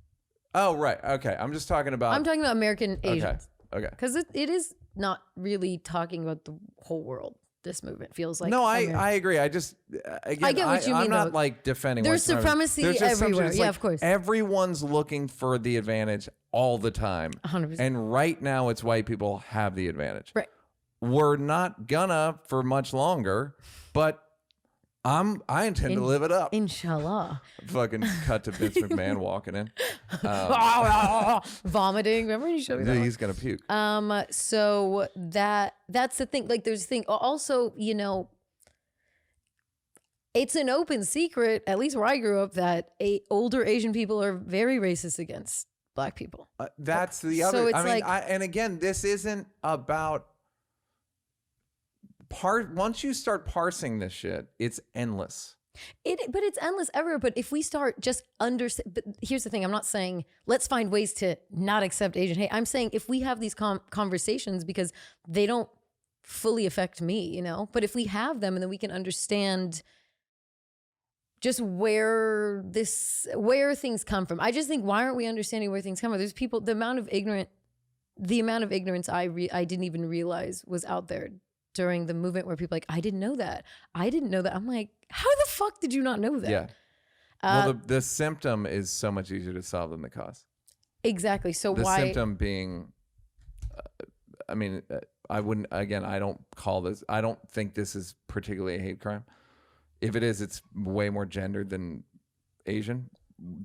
S1: Oh, right. Okay. I'm just talking about...
S2: I'm talking about American Asians.
S1: Okay.
S2: Because it is not really talking about the whole world. This movement feels like...
S1: No, I agree. I just... Again,
S2: I get what you mean,
S1: I'm not
S2: though.
S1: like defending
S2: There's supremacy everywhere. Yeah, of course.
S1: Everyone's looking for the advantage all the time.
S2: 100%.
S1: And right now, it's white people have the advantage.
S2: Right.
S1: We're not gonna for much longer, but I intend to live it up.
S2: Inshallah.
S1: Fucking cut to Vince McMahon walking in.
S2: Vomiting. Remember you showed me that?
S1: He's gonna puke.
S2: So that's the thing. Like there's a thing. Also, you know, it's an open secret, at least where I grew up, that older Asian people are very racist against black people.
S1: That's the other.
S2: So it's
S1: and again, this isn't about. Once you start parsing this shit, it's endless.
S2: But it's endless everywhere. But if we start just but here's the thing: I'm not saying let's find ways to not accept Asian hate. I'm saying if we have these conversations, because they don't fully affect me, you know. But if we have them, and then we can understand just where things come from. I just think, why aren't we understanding where things come from? There's people. The amount of ignorance I didn't even realize was out there during the movement, where people are like, I didn't know that. I'm like, how the fuck did you not know that?
S1: Yeah. Well, the symptom is so much easier to solve than the cause.
S2: Exactly. So
S1: the symptom being, I don't think this is particularly a hate crime. If it is, it's way more gendered than Asian.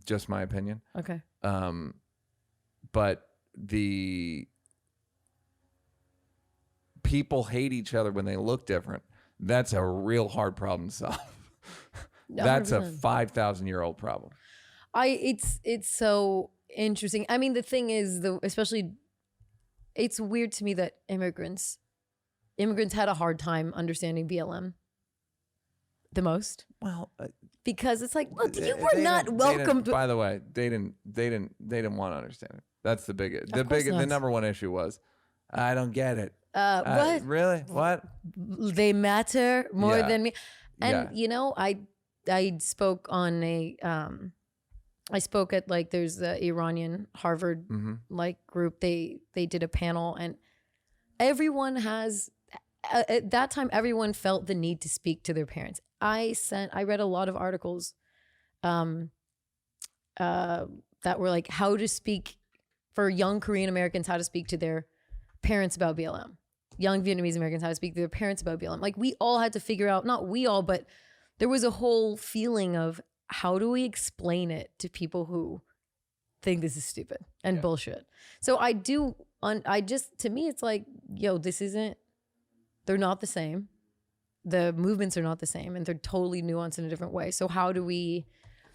S1: Just my opinion.
S2: Okay.
S1: But the people hate each other when they look different. That's a real hard problem to solve. That's 100%. A 5,000-year-old problem.
S2: It's so interesting. I mean, the thing is, especially, it's weird to me that immigrants had a hard time understanding BLM the most.
S1: Well,
S2: because it's like, well, you were not welcome.
S1: By the way, they didn't want to understand it. That's the number one issue was, I don't get it.
S2: What?
S1: Really? What?
S2: They matter more than me. And you know, I spoke on I spoke at, like, there's the Iranian Harvard like group. They did a panel, and everyone has at that time everyone felt the need to speak to their parents. I read a lot of articles that were like how to speak for young Korean Americans, how to speak to their parents about BLM. Young Vietnamese Americans, how to speak to their parents about BLM. Like, we all had to figure out, not we all, but there was a whole feeling of, how do we explain it to people who think this is stupid and bullshit? So to me, it's like, yo, they're not the same. The movements are not the same, and they're totally nuanced in a different way. So how do we...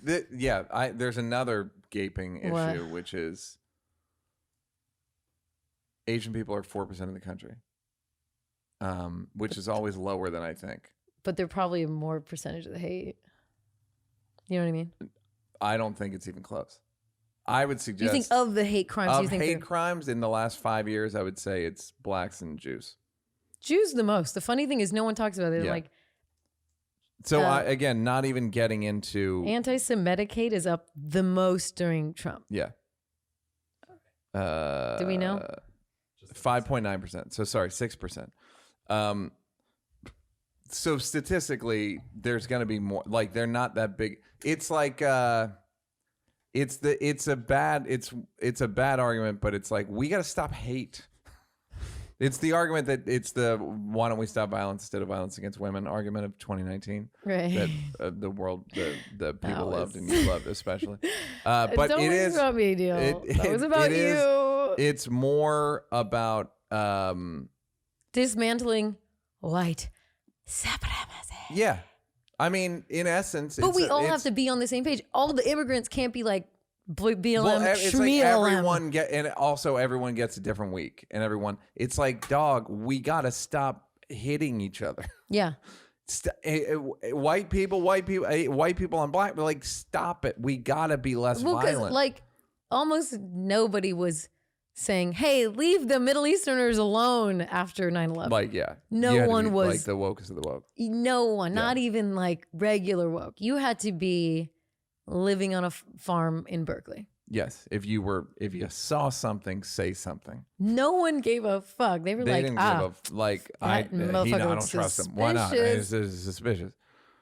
S1: there's another gaping issue, which is Asian people are 4% of the country, which is always lower than I think.
S2: But they're probably a more percentage of the hate. You know what I mean?
S1: I don't think it's even close. I would suggest...
S2: You think of the hate crimes?
S1: Crimes in the last 5 years, I would say it's blacks and Jews.
S2: Jews the most. The funny thing is no one talks about it. Like,
S1: so again, not even getting into...
S2: Anti-Semitic hate is up the most during Trump.
S1: Yeah.
S2: Do we know?
S1: 5.9%. So sorry, 6%. So statistically, there's going to be more. Like, they're not that big. It's like it's a bad argument, but it's like, we got to stop hate. It's the argument that it's the why don't we stop violence instead of violence against women argument of 2019.
S2: Right.
S1: That the world, the people loved and you loved especially. But
S2: Don't
S1: it is
S2: about me, Neal. That was about you.
S1: It's more about
S2: dismantling white supremacy.
S1: Yeah. I mean, in essence,
S2: but we all have to be on the same page. All the immigrants can't be like BLM,
S1: well, it's like
S2: everyone
S1: and also everyone gets a different week, and everyone. It's like, dog, we gotta stop hitting each other.
S2: Yeah.
S1: White people on black, but like, stop it. We gotta be less violent.
S2: Like, almost nobody was saying, "Hey, leave the Middle Easterners alone" after 9/11.
S1: Like, yeah,
S2: no one was
S1: like the wokest of the woke.
S2: No one, not even like regular woke. You had to be living on a farm in Berkeley.
S1: Yes, if you saw something, say something.
S2: No one gave a fuck. They were like,
S1: didn't give I don't trust him. Why not? It's suspicious.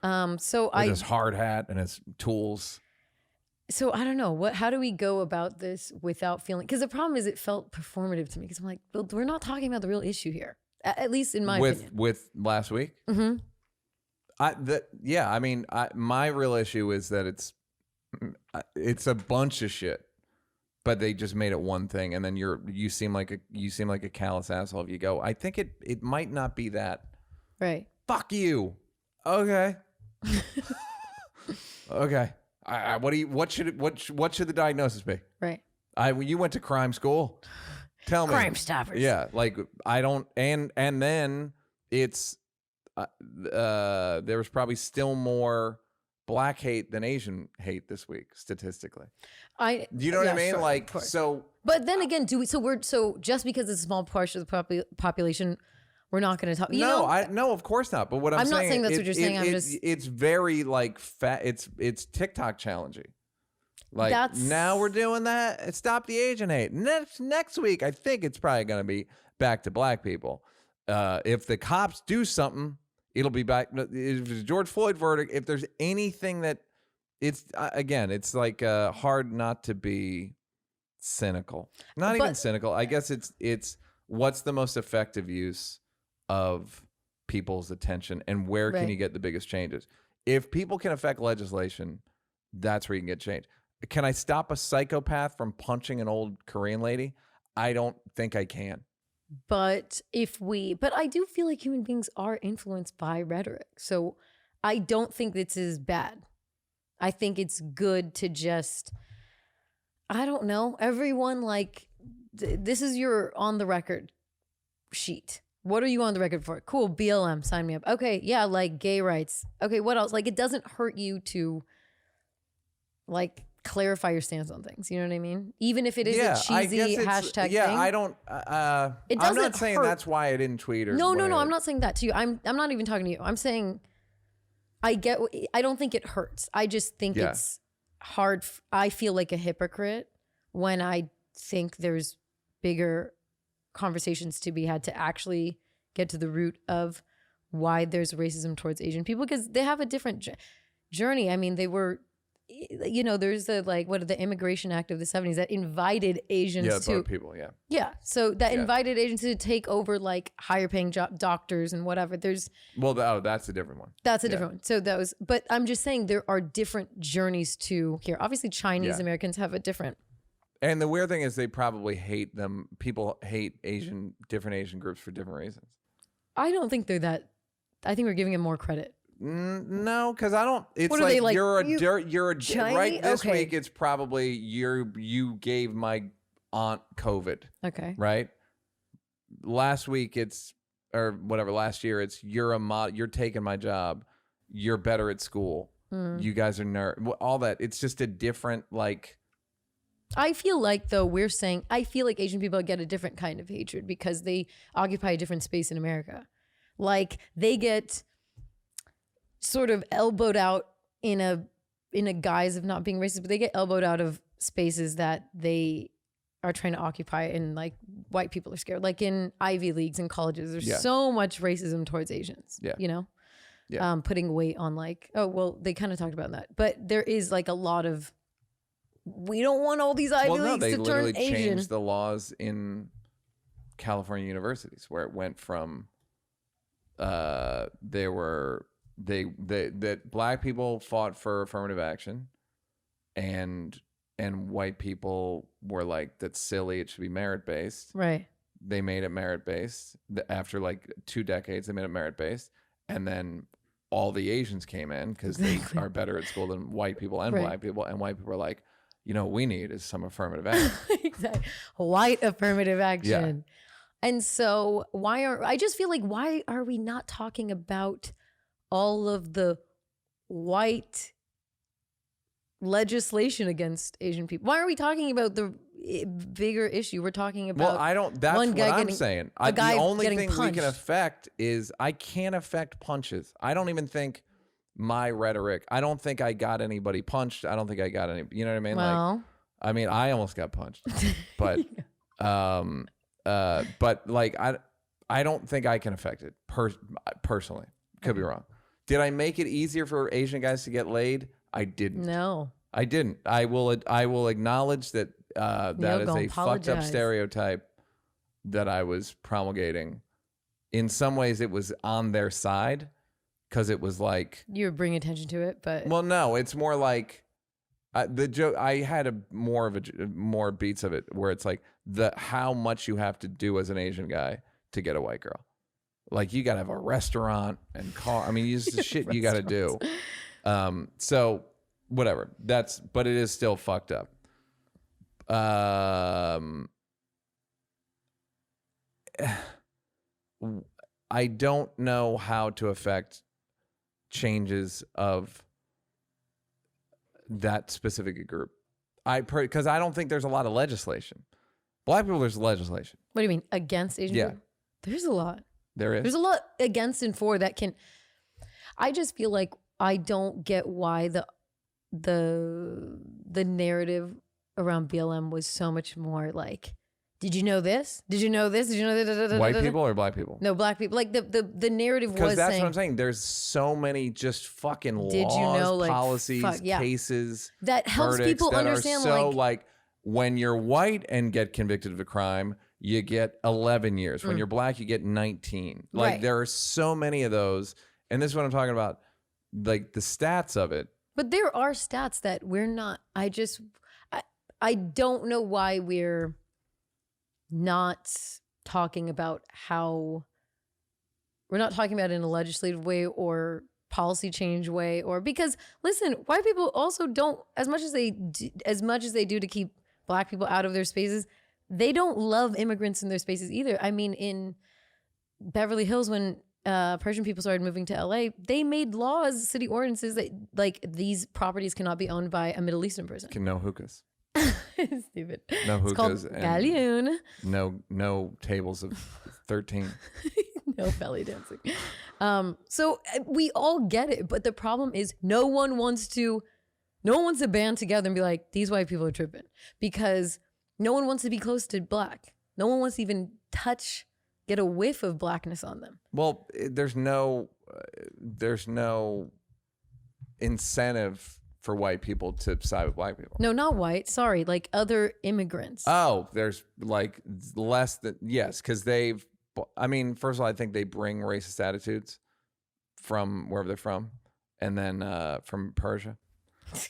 S2: So
S1: with his hard hat and his tools.
S2: So I don't know how do we go about this without feeling? Because the problem is it felt performative to me. Because I'm like, well, we're not talking about the real issue here, at least in my opinion.
S1: With last week.
S2: Mm-hmm.
S1: My real issue is that it's a bunch of shit, but they just made it one thing, and then you seem like a callous asshole if you go, I think it might not be that.
S2: Right.
S1: Fuck you. Okay. Okay. What should the diagnosis be?
S2: Right.
S1: You went to crime school. Tell me.
S2: Crime Stoppers.
S1: Yeah, like I don't, and then it's there was probably still more black hate than Asian hate this week statistically. Do you know what I mean?
S2: Sure,
S1: like so.
S2: But then again, so just because it's a small portion of the population, we're not going to talk.
S1: No, of course not. But what I'm saying,
S2: not saying that's what you're saying.
S1: It's very like fat. It's TikTok challenging. Like now we're doing that. Stop the Asian hate. Next week, I think it's probably going to be back to black people. If the cops do something, it'll be back. If it's George Floyd verdict, if there's anything that it's it's like hard not to be cynical. Not even cynical. I guess it's what's the most effective use of people's attention and where can you get the biggest changes? If people can affect legislation, that's where you can get change. Can I stop a psychopath from punching an old Korean lady? I don't think I can.
S2: But I do feel like human beings are influenced by rhetoric. So I don't think this is bad. I think it's good to just, I don't know, everyone this is your on the record sheet. What are you on the record for? Cool, BLM, sign me up. Okay, yeah, like gay rights. Okay, what else? Like, it doesn't hurt you to clarify your stance on things. You know what I mean? Even if it is a cheesy hashtag thing.
S1: I don't. I'm not saying that's why I didn't tweet or.
S2: No. I'm not saying that to you. I'm not even talking to you. I'm saying I don't think it hurts. I just think it's hard. I feel like a hypocrite when I think there's bigger conversations to be had to actually get to the root of why there's racism towards Asian people, because they have a different journey. I mean, they were. There's the Immigration Act of the 70s that invited Asians to
S1: people,
S2: so that invited Asians to take over higher paying doctors and whatever. That's
S1: a different one.
S2: That's a different one. So but I'm just saying there are different journeys to here. Obviously Chinese Americans have a different.
S1: And the weird thing is they probably hate them. People hate different Asian groups for different reasons. I
S2: don't think they're that. I think we're giving them more credit.
S1: No, because I don't. It's
S2: what are
S1: you're a
S2: Chinese?
S1: Right this week. It's probably you gave my aunt COVID.
S2: Okay.
S1: Right. Last week last year it's you're taking my job. You're better at school. You guys are all that. It's just a different
S2: I feel like I feel like Asian people get a different kind of hatred because they occupy a different space in America. They get sort of elbowed out in a guise of not being racist, but they get elbowed out of spaces that they are trying to occupy, and white people are scared. In Ivy Leagues and colleges, there's so much racism towards Asians. Yeah. Putting weight on they kind of talked about that, but there is a lot of, we don't want all these Ivy Leagues to turn Asian.
S1: They literally changed the laws in California universities, where it went from that black people fought for affirmative action, and white people were like, that's silly, it should be merit based.
S2: Right.
S1: They made it merit based. After like 2 decades, they made it merit based, and then all the Asians came in because they are better at school than white people and black people, and white people were like, you know what we need is some affirmative action.
S2: Exactly. White affirmative action. Yeah. And so I just feel like, why are we not talking about all of the white legislation against Asian people? Why are we talking about the bigger issue? We're talking about,
S1: well, that's what I'm saying. The only thing
S2: punched.
S1: we can affect is, I can't affect punches. I don't even think my rhetoric, I don't think I got anybody punched. I don't think I got any, you know what I mean?
S2: Well,
S1: like, I mean, I almost got punched, but, but like, I don't think I can affect it personally. Could be wrong. Did I make it easier for Asian guys to get laid? I didn't.
S2: No,
S1: I didn't. I will acknowledge that that is a fucked up stereotype that I was promulgating. In some ways, it was on their side because it was like,
S2: you were bringing attention to it, but
S1: well, no, it's more like the joke. I had more beats of it where it's like how much you have to do as an Asian guy to get a white girl. Like, you got to have a restaurant and car. I mean, it's the shit you got to do. So whatever, but it is still fucked up. I don't know how to affect changes of that specific group. Because I don't think there's a lot of legislation. Black people, there's legislation.
S2: What do you mean, against Asian people? There's a lot.
S1: There is.
S2: There's a lot against and for that can. I just feel like I don't get why the narrative around BLM was so much more like, did you know this? Did you know this? Did you know that?
S1: White people or black people?
S2: No, black people. Like the narrative was
S1: because that's
S2: saying,
S1: what I'm saying. There's so many just fucking laws,
S2: you know, like,
S1: policies, cases
S2: that helps people
S1: that
S2: understand.
S1: Are so like when you're white and get convicted of a crime, you get 11 years. When you're black, you get 19. Like there are so many of those, and this is what I'm talking about. Like the stats of it.
S2: But there are stats that we're not. I don't know why we're not talking about how we're not talking about it in a legislative way or policy change way, or because listen, white people also don't, as much as they do to keep black people out of their spaces, they don't love immigrants in their spaces either. I mean, in Beverly Hills, when Persian people started moving to LA, they made laws, city ordinances that like these properties cannot be owned by a Middle Eastern person.
S1: No hookahs.
S2: Stupid.
S1: No hookahs.
S2: It's called galleon.
S1: No tables of 13.
S2: No belly dancing. So we all get it, but the problem is no one wants to band together and be like, these white people are tripping, because no one wants to be close to black. No one wants to even get a whiff of blackness on them.
S1: Well, there's no incentive for white people to side with black people.
S2: No, not white. Sorry, like other immigrants.
S1: Oh, there's like less than, yes, because first of all, I think they bring racist attitudes from wherever they're from, and then from Persia.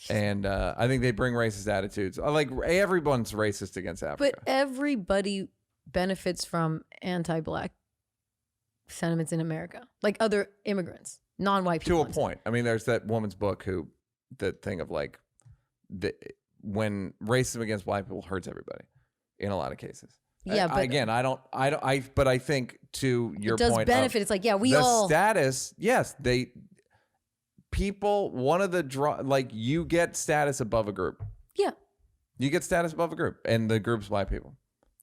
S1: And I think they bring racist attitudes. Like everyone's racist against Africa.
S2: But everybody benefits from anti-black sentiments in America, like other immigrants, non-white people.
S1: To a point. I mean, there's that woman's book that thing of like, when racism against black people hurts everybody in a lot of cases.
S2: Yeah, but
S1: but I think to your point,
S2: it does benefit. It's like, yeah,
S1: the status. Yes, one of the you get status above a group.
S2: Yeah,
S1: you get status above a group, and the group's black people.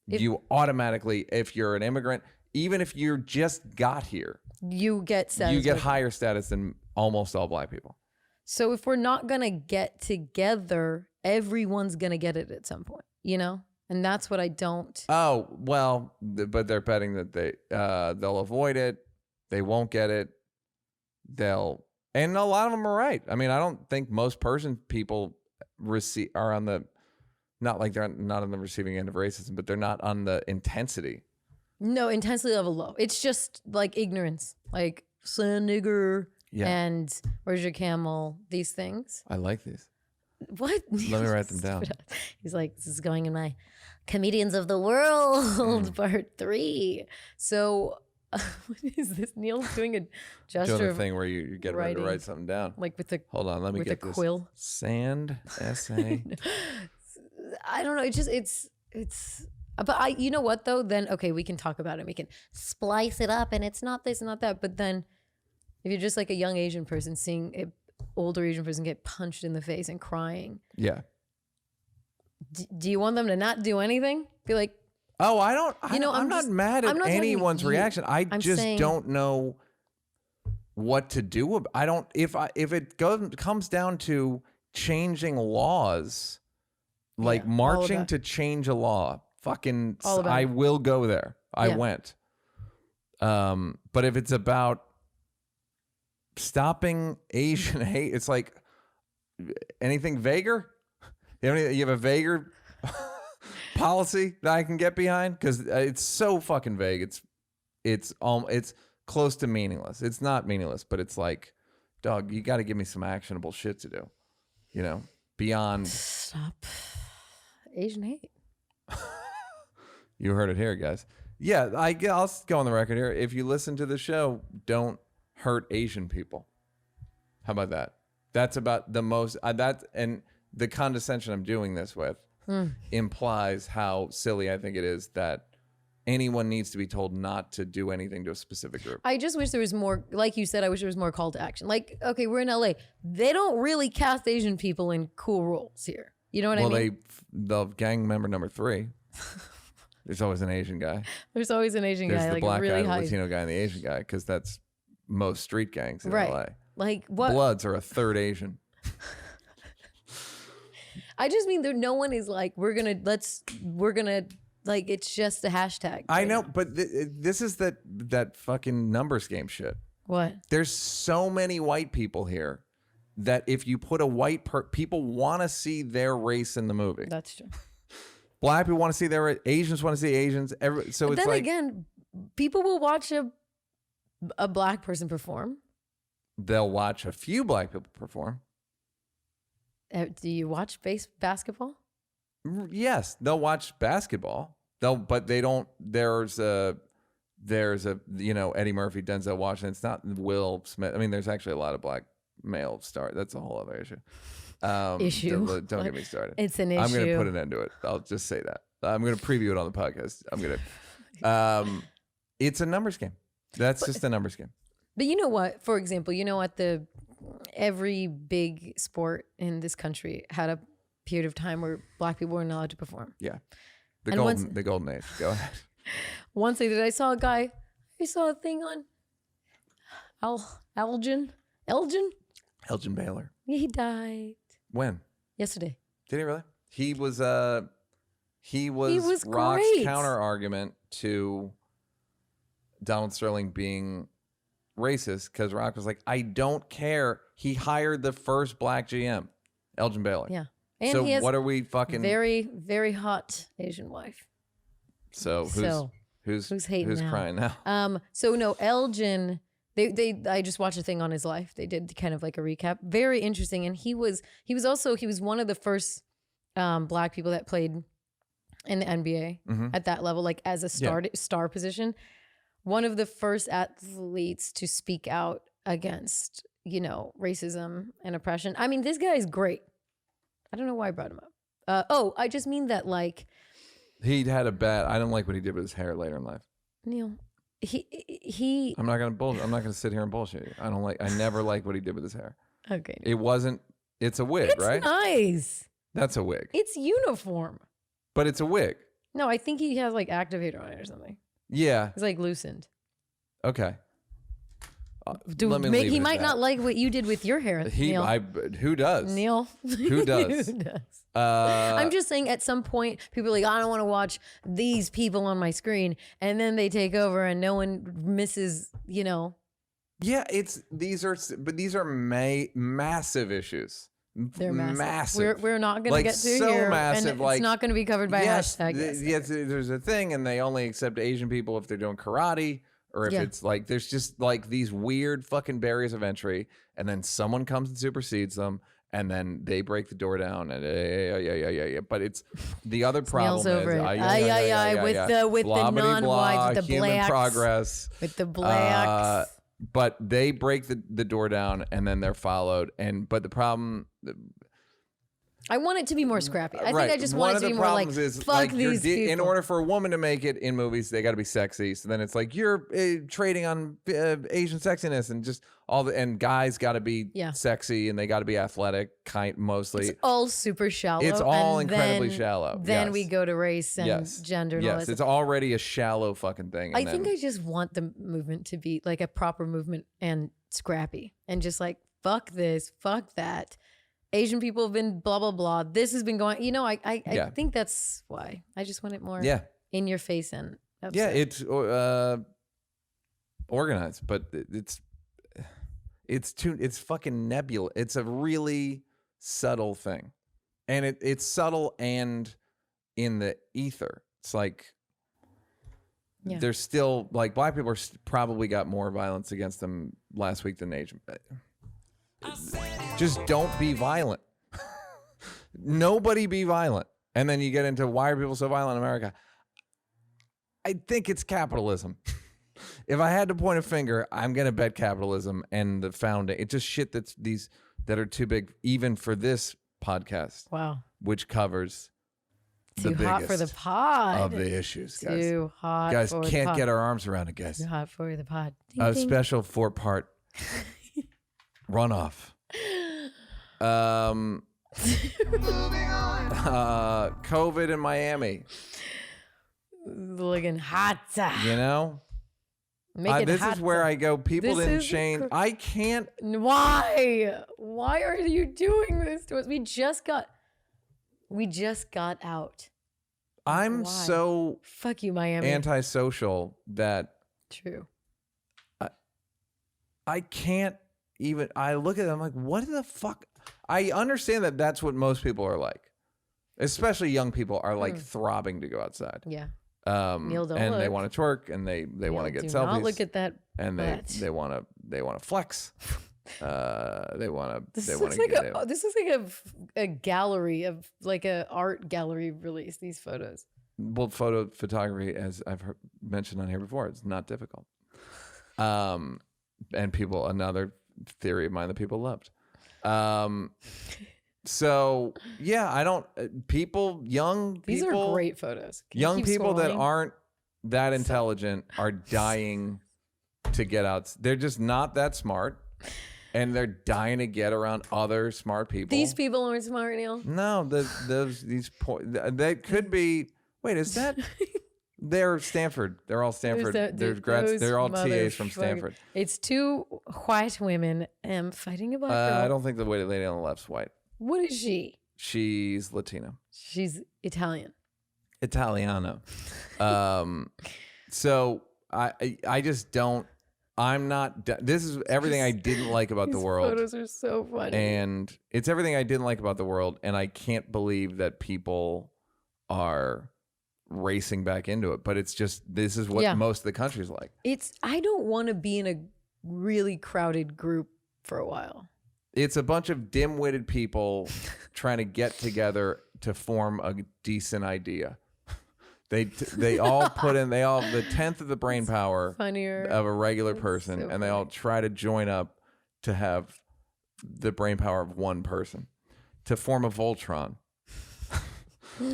S1: You automatically, if you're an immigrant, even if you just got here,
S2: you get status.
S1: You get higher status than almost all black people.
S2: So if we're not gonna get together, everyone's gonna get it at some point, you know? And that's what I don't.
S1: Oh, well, but they're betting that they'll avoid it. They won't get it. And a lot of them are right. I mean, I don't think most Persian people are on the, not like they're not on the receiving end of racism, but they're not on the intensity
S2: No, intensely level low. It's just like ignorance, like son nigger and where's your camel? These things.
S1: I like these.
S2: What?
S1: Let me write them down.
S2: He's like, this is going in my Comedians of the World part 3. So what is this? Neal's doing a gesture.
S1: Doing the thing where you get ready to write something down.
S2: Like with a
S1: hold on, let me get
S2: a
S1: this.
S2: quill.
S1: Sand SA.
S2: I don't know. It's. But you know what though? Then okay, we can talk about it. We can splice it up, and it's not this, not that. But then, if you're just like a young Asian person seeing an older Asian person get punched in the face and crying,
S1: yeah.
S2: Do you want them to not do anything? Be like,
S1: oh, I'm not mad at anyone's reaction. I'm just don't know what to do. I don't. If it comes down to changing laws, like marching to change a law. Fucking, I will go there. I went. But if it's about stopping Asian hate, it's like anything vaguer. You have a vaguer policy that I can get behind because it's so fucking vague. It's close to meaningless. It's not meaningless, but it's like, dog, you got to give me some actionable shit to do. You know, beyond
S2: stop Asian hate.
S1: You heard it here, guys. Yeah, I'll go on the record here. If you listen to the show, don't hurt Asian people. How about that? That's about the most. And the condescension I'm doing this with implies how silly I think it is that anyone needs to be told not to do anything to a specific group. I
S2: just wish there was more, like you said, I wish there was more call to action. Like, okay, we're in LA. They don't really cast Asian people in cool roles here. You know what I mean?
S1: Well, the gang member number 3. There's always an Asian guy.
S2: There's always an Asian guy.
S1: There's the
S2: like
S1: black
S2: really
S1: guy,
S2: high.
S1: the Latino guy, and the Asian guy, because that's most street gangs in LA.
S2: Like what?
S1: Bloods are a third Asian.
S2: I just mean no one is like, we're gonna like, it's just a hashtag.
S1: I know, but this is that fucking numbers game shit.
S2: What?
S1: There's so many white people here that if you put a white people want to see their race in the movie.
S2: That's true.
S1: Black people want to see their Asians want to see Asians. So it's
S2: then
S1: like,
S2: again, people will watch a black person perform.
S1: They'll watch a few black people perform.
S2: Do you watch basketball?
S1: Yes, they'll watch basketball. But they don't. There's a Eddie Murphy, Denzel Washington. It's not Will Smith. I mean, there's actually a lot of black male stars. That's a whole other issue. Don't get me started.
S2: It's an issue.
S1: I'm going to put an end to it. I'll just say that. I'm going to preview it on the podcast. I'm going to. It's a numbers game. That's just a numbers game.
S2: But you know what? For example, every big sport in this country had a period of time where black people were not allowed to perform.
S1: Yeah, the golden age. Go ahead.
S2: Once I saw a thing on Elgin
S1: Baylor.
S2: He died.
S1: When?
S2: Yesterday.
S1: Did he really? He was Rock's
S2: great.
S1: counter argument to Donald Sterling being racist, because Rock was like, I don't care. He hired the first black GM, Elgin Baylor.
S2: Yeah. And
S1: so
S2: he has
S1: what are we fucking
S2: very, very hot Asian wife.
S1: So who's hating who's
S2: now?
S1: Crying now?
S2: So no, Elgin. I just watched a thing on his life. They did kind of like a recap. Very interesting. And he was one of the first black people that played in the NBA at that level, like as a star position. One of the first athletes to speak out against, racism and oppression. I mean, this guy is great. I don't know why I brought him up. I just mean that like
S1: he had I don't like what he did with his hair later in life.
S2: Neal. He
S1: I'm not gonna sit here and bullshit you. I never liked what he did with his hair.
S2: Okay.
S1: It's a wig, right?
S2: It's nice.
S1: That's a wig.
S2: It's uniform.
S1: But it's a wig.
S2: No, I think he has like activator on it or something.
S1: Yeah.
S2: It's like loosened.
S1: Okay.
S2: He might not like what you did with your hair, Neal.
S1: Who does?
S2: Neal.
S1: Who does?
S2: Who does? I'm just saying at some point, people are like, I don't want to watch these people on my screen. And then they take over and no one misses,
S1: Yeah, these are massive issues.
S2: They're
S1: massive.
S2: We're not going
S1: like,
S2: to get to
S1: so
S2: here.
S1: massive,
S2: And
S1: like,
S2: it's not going to be covered by
S1: yes,
S2: hashtag.
S1: Yes, there's a thing, and they only accept Asian people if they're doing karate, or if it's like, there's just like these weird fucking barriers of entry, and then someone comes and supersedes them, and then they break the door down, and yeah. But it's the other problem is
S2: with the non-whites, with the
S1: human
S2: blacks,
S1: progress,
S2: with the blacks.
S1: But they break the door down, and then they're followed. But the problem,
S2: I want it to be more scrappy. I think I just
S1: one
S2: want it to be more like,
S1: is,
S2: fuck these people.
S1: In order for a woman to make it in movies, they got to be sexy. So then it's like, you're trading on Asian sexiness, and just and guys got to be sexy, and they got to be athletic, mostly.
S2: It's all super shallow.
S1: It's all incredibly shallow.
S2: Then we go to race and gender. And all
S1: yes,
S2: that
S1: it's already a shallow fucking thing.
S2: I think I just want the movement to be like a proper movement and scrappy, and just like, fuck this, fuck that. Asian people have been blah, blah, blah. This has been going, I think that's why. I just want it more in your face and upset.
S1: Yeah, it's organized, but it's fucking nebulous. It's a really subtle thing. And it's subtle and in the ether. It's like, there's still, like, black people probably got more violence against them last week than Asian. Just don't be violent. Nobody be violent. And then you get into, why are people so violent in America? I think it's capitalism. If I had to point a finger, I'm going to bet capitalism and the founding. It's just shit that are too big, even for this podcast.
S2: Wow.
S1: Which covers
S2: too
S1: the
S2: hot for the pod
S1: of the issues, guys.
S2: Too hot.
S1: Guys
S2: for
S1: can't
S2: the pod.
S1: get our arms around it, guys.
S2: Too hot for the pod. Ding,
S1: A
S2: ding.
S1: special 4-part runoff. COVID in Miami.
S2: Looking hot.
S1: You know?
S2: Make it
S1: this
S2: hot.
S1: is where I go. People
S2: This
S1: didn't
S2: is
S1: change. I can't.
S2: Why? Why are you doing this to us? We just got out.
S1: I'm
S2: Why?
S1: so
S2: Fuck you, Miami.
S1: antisocial that
S2: True.
S1: I can't even. I look at them like, what the fuck? I understand that that's what most people are like, especially young people are like throbbing to go outside.
S2: Yeah.
S1: Neal, and
S2: look.
S1: they want to twerk, and they want to get selfies.
S2: Not look at that.
S1: And they want to flex.
S2: This looks like a gallery of like a art gallery release. These photos.
S1: Well, photography, as I've mentioned on here before, it's not difficult. And another theory of mine that people loved. So yeah, I don't. Young
S2: These
S1: people.
S2: are great photos.
S1: Young people that aren't that intelligent are dying to get out. They're just not that smart, and they're dying to get around other smart people.
S2: These people aren't smart, Neal.
S1: No, that could be. Wait, is that? They're Stanford. They're all Stanford. They're all TAs from Stanford.
S2: It's two white women fighting a black girl.
S1: I don't think the lady on the left's white.
S2: What is she?
S1: She's Latino.
S2: She's Italian.
S1: Italiano. So I just don't. I'm not. This is everything I didn't like about the world.
S2: Photos are so funny.
S1: And it's everything I didn't like about the world, and I can't believe that people are racing back into it. But it's just, this is what most of the country's like.
S2: I don't want to be in a really crowded group for a while.
S1: It's a bunch of dim-witted people trying to get together to form a decent idea. They all put in the 10th of the brain power of a regular person, and they all try to join up to have the brain power of one person to form a Voltron,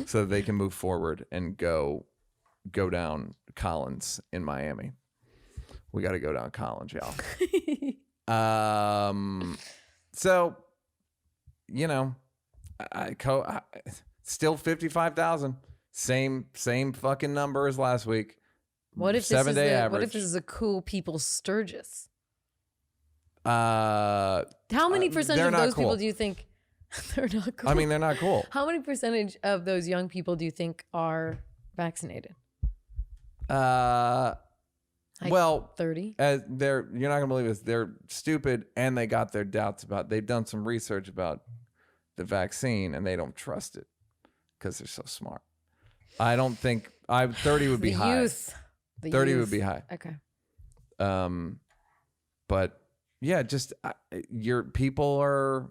S1: so that they can move forward and go down Collins in Miami. We got to go down Collins, y'all. So, you know, still 55,000. Same fucking number as last week.
S2: What if
S1: 7-day average?
S2: What if this is a cool People's Sturgis?
S1: How
S2: many percentage of those people do you think they're not cool?
S1: I mean, they're not cool.
S2: How many percentage of those young people do you think are vaccinated?
S1: Well,
S2: 30.
S1: You're not gonna believe this. They're stupid, and they got their doubts about. They've done some research about the vaccine and they don't trust it because they're so smart. I don't think 30 would be high.
S2: Youth.
S1: 30 would be high.
S2: Okay.
S1: But yeah, just your people are.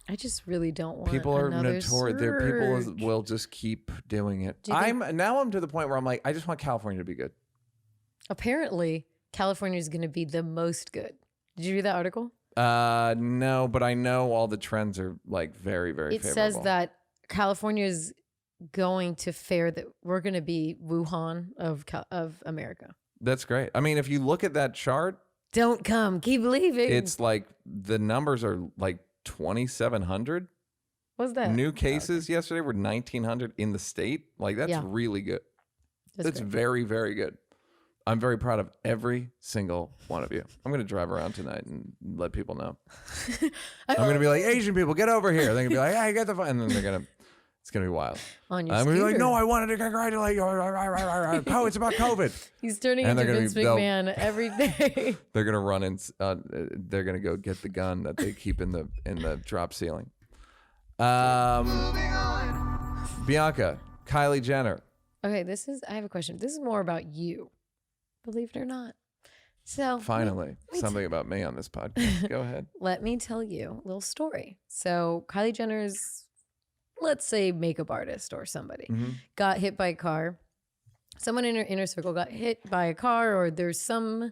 S2: I just really don't want.
S1: People are notorious. People
S2: surge.
S1: will just keep doing it. I'm to the point where I'm like, I just want California to be good.
S2: Apparently, California is going to be the most good. Did you read that article?
S1: No, but I know all the trends are like very, very favorable.
S2: It says that California is going to fare that we're going to be Wuhan of America.
S1: That's great. I mean, if you look at that chart,
S2: don't come, keep leaving.
S1: It's like the numbers are like 2,700.
S2: What's that?
S1: New cases yesterday were 1,900 in the state. Like that's really good. That's very, very good. I'm very proud of every single one of you. I'm going to drive around tonight and let people know. I'm going to be like, Asian people, get over here. They're going to be like, hey, get the phone. And then they're going to, it's going to be wild.
S2: On your
S1: I'm going to be like, no, I wanted to congratulate you. Oh, it's about COVID.
S2: He's turning into Vince McMahon every day.
S1: They're going to run in, they're going to go get the gun that they keep in the drop ceiling. Bianca, Kylie Jenner.
S2: Okay, I have a question. This is more about you. Believe it or not. So
S1: finally, something about me on this podcast. Go ahead.
S2: Let me tell you a little story. So Kylie Jenner's, let's say, makeup artist or somebody got hit by a car. Someone in her inner circle got hit by a car, or there's some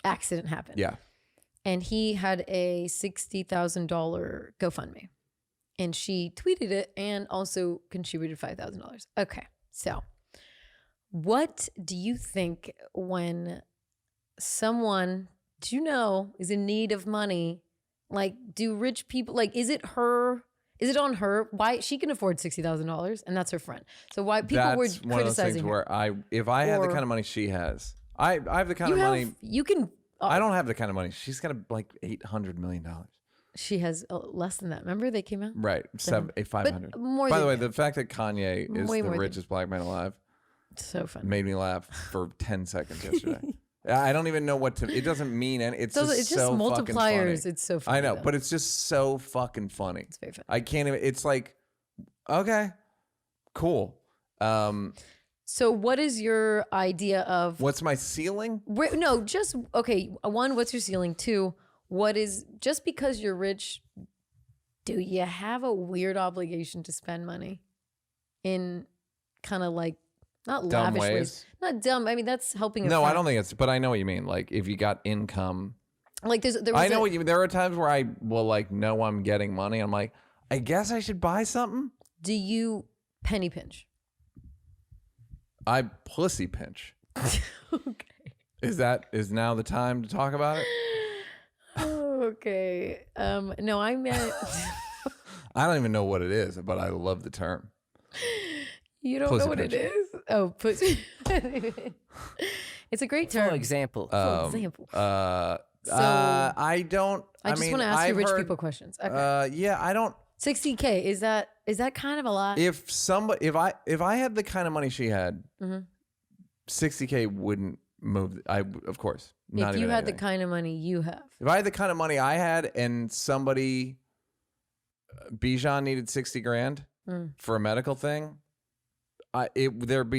S2: accident happened.
S1: Yeah.
S2: And he had a $60,000 GoFundMe. And she tweeted it and also contributed $5,000. Okay, so what do you think when someone, is in need of money? Like, do rich people, like, is it on her? Why she can afford $60,000 and that's her friend. So why people were criticizing
S1: one of those things
S2: her.
S1: Where if I had the kind of money she has, I have the kind of money.
S2: You can.
S1: I don't have the kind of money. She's got like $800 million.
S2: She has less than that. Remember they came out?
S1: Right. 500. By the way, the fact that Kanye is the richest black man alive.
S2: So funny.
S1: Made me laugh for 10 seconds yesterday. I don't even know it doesn't mean anything. It's just so fucking funny.
S2: Multipliers. It's so funny.
S1: I know, but it's just so fucking funny.
S2: It's very funny.
S1: I can't even, it's like, okay, cool.
S2: So what is your idea of...
S1: What's my ceiling?
S2: No, just, okay, one, what's your ceiling? Two, just because you're rich, do you have a weird obligation to spend money in kind of like, not
S1: dumb
S2: lavish
S1: ways?
S2: Not dumb. I mean, that's helping.
S1: No, I don't think it's, but I know what you mean. Like if you got income.
S2: Like
S1: I know what you mean. There are times where I will like know I'm getting money. I'm like, I guess I should buy something.
S2: Do you penny pinch?
S1: I pussy pinch.
S2: Okay.
S1: Is now the time to talk about it?
S2: Okay. No, I meant.
S1: I don't even know what it is, but I love the term.
S2: You don't know what it is? Oh, pussy. It's a great term.
S4: For example.
S1: I don't.
S2: I just want to ask you rich people questions. Okay.
S1: Yeah, I don't.
S2: 60K, is that kind of a lot?
S1: If I had the kind of money she had, 60K wouldn't move. Of course.
S2: If you had the kind of money you have.
S1: If I had the kind of money I had, and somebody, Bijan needed 60 grand for a medical thing, it would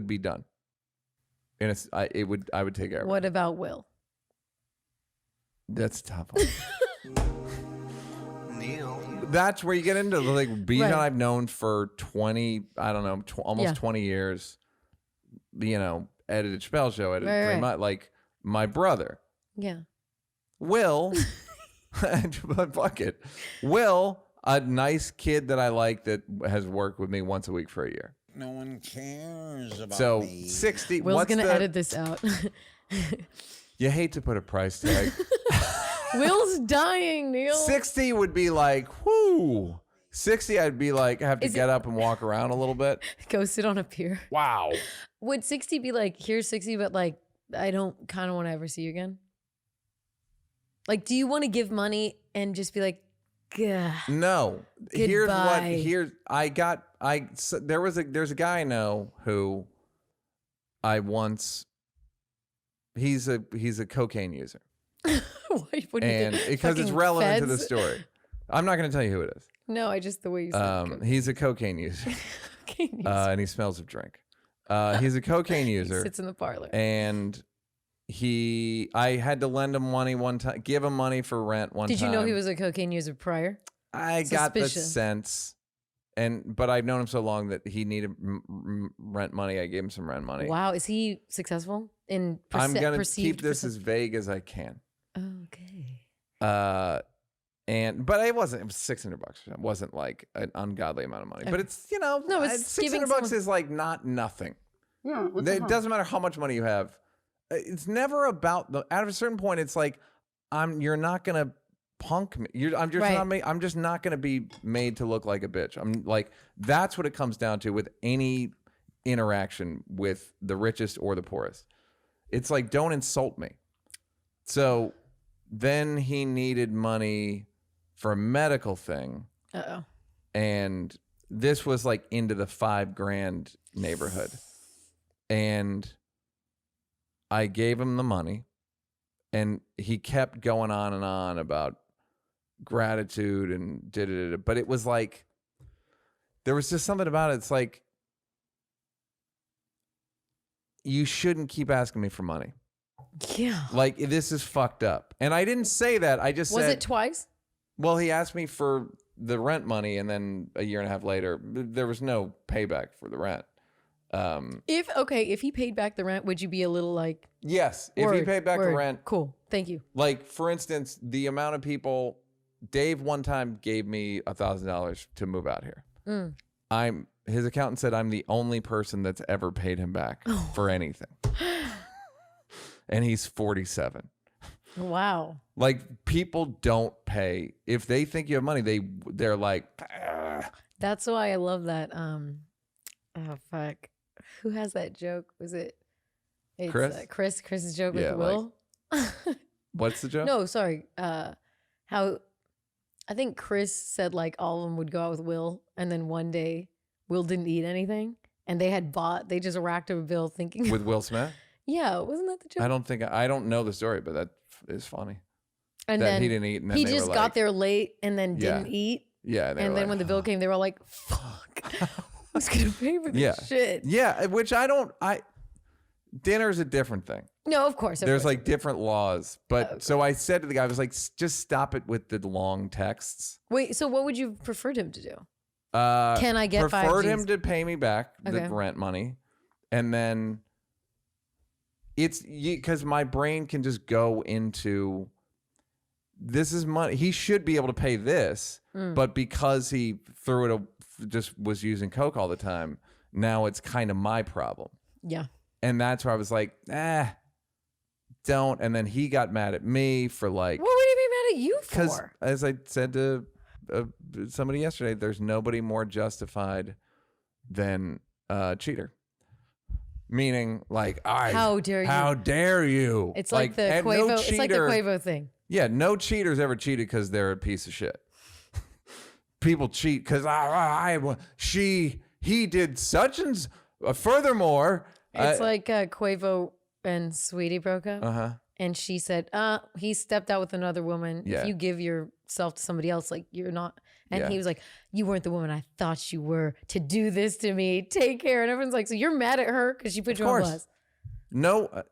S1: be done. And I would take care of it.
S2: What about Will?
S1: That's a tough one. That's where you get into like Bijan. I've known for 20, I don't know, almost 20 years. You know, edited Chappelle Show, edited 3 months. Like my brother.
S2: Yeah.
S1: Will, fuck it. Will, a nice kid that I like that has worked with me once a week for a year.
S5: No one cares about me.
S1: So 60.
S2: Will's gonna edit this out.
S1: You hate to put a price tag.
S2: Will's dying, Neal.
S1: 60 would be like, whoo. 60, I'd be like, I have to get up and walk around a little bit.
S2: Go sit on a pier.
S1: Wow.
S2: Would 60 be like, here's 60, but like, I don't kind of want to ever see you again? Like, do you want to give money and just be like, gah?
S1: No.
S2: Goodbye.
S1: There's a guy I know who he's a cocaine user.
S2: What do you
S1: and
S2: think?
S1: because it's relevant to the story. I'm not going to tell you who it is.
S2: No, I just the way you said
S1: he's a cocaine user. And he smells of drink. He's a cocaine user.
S2: He sits in the parlor.
S1: And I had to lend him money one time, give him money for rent one time.
S2: Did you know he was a cocaine user prior?
S1: I got the sense. But I've known him so long that he needed rent money. I gave him some rent money.
S2: Wow. Is he successful in
S1: I'm going to keep this as vague as I can.
S2: Okay.
S1: But it was $600. It wasn't like an ungodly amount of money. Okay. But it's, no, it's $600 is like not nothing. Yeah. It doesn't matter how much money you have. It's never about at a certain point, it's like, you're not going to punk me. I'm just not going to be made to look like a bitch. I'm like, that's what it comes down to with any interaction with the richest or the poorest. It's like, don't insult me. So then he needed money for a medical thing. Uh-oh. And this was like into the $5,000 neighborhood. And I gave him the money, and he kept going on and on about gratitude and did. But it was like, there was just something about it. It's like, you shouldn't keep asking me for money.
S2: Yeah.
S1: Like, this is fucked up. And I didn't say that. I just said.
S2: Was it twice?
S1: Well, he asked me for the rent money, and then a year and a half later, there was no payback for the rent.
S2: If he paid back the rent, would you be a little like?
S1: Yes. If he paid back the rent.
S2: Cool. Thank you.
S1: Like, for instance, the amount of people, Dave one time gave me $1,000 to move out here. His accountant said I'm the only person that's ever paid him back for anything. And he's 47.
S2: Wow.
S1: Like, people don't pay. If they think you have money, they're like, ugh.
S2: That's why I love that. Oh, fuck. Who has that joke? Was it
S1: Chris?
S2: Chris's joke with Will?
S1: Like, what's the joke?
S2: No, sorry. How I think Chris said like all of them would go out with Will, and then one day Will didn't eat anything, and they just racked up a bill thinking
S1: with Will Smith.
S2: Yeah, wasn't that the joke?
S1: I don't know the story, but that is funny.
S2: And
S1: that
S2: then
S1: he didn't eat, and then
S2: he
S1: they
S2: just
S1: were
S2: got
S1: like,
S2: there late and then didn't eat.
S1: Yeah,
S2: and then
S1: like,
S2: when the bill came, they were like, "Fuck, who's gonna pay for this shit?"
S1: Yeah, which dinner's a different thing.
S2: No, of course.
S1: There's like different laws, but so I said to the guy, I was like, just stop it with the long texts.
S2: Wait, so what would you preferred him to do? Can I get
S1: preferred him to pay me back the rent money, and then it's because my brain can just go into this is money. He should be able to pay this, but because he just was using coke all the time, now it's kind of my problem.
S2: Yeah.
S1: And that's where I was like, don't. And then he got mad at me for like.
S2: What would he be mad at you for?
S1: Because as I said to somebody yesterday, there's nobody more justified than a cheater. Meaning, like,
S2: how dare you?
S1: How dare you?
S2: It's like the Quavo. It's like the Quavo thing.
S1: Yeah, no cheaters ever cheated because they're a piece of shit. People cheat because he did such and furthermore.
S2: It's like Quavo and Sweetie broke up. And she said, he stepped out with another woman.
S1: Yeah.
S2: If you give yourself to somebody else, like you're not. And he was like, you weren't the woman I thought you were to do this to me. Take care. And everyone's like, so you're mad at her because she put you on blast.
S1: No,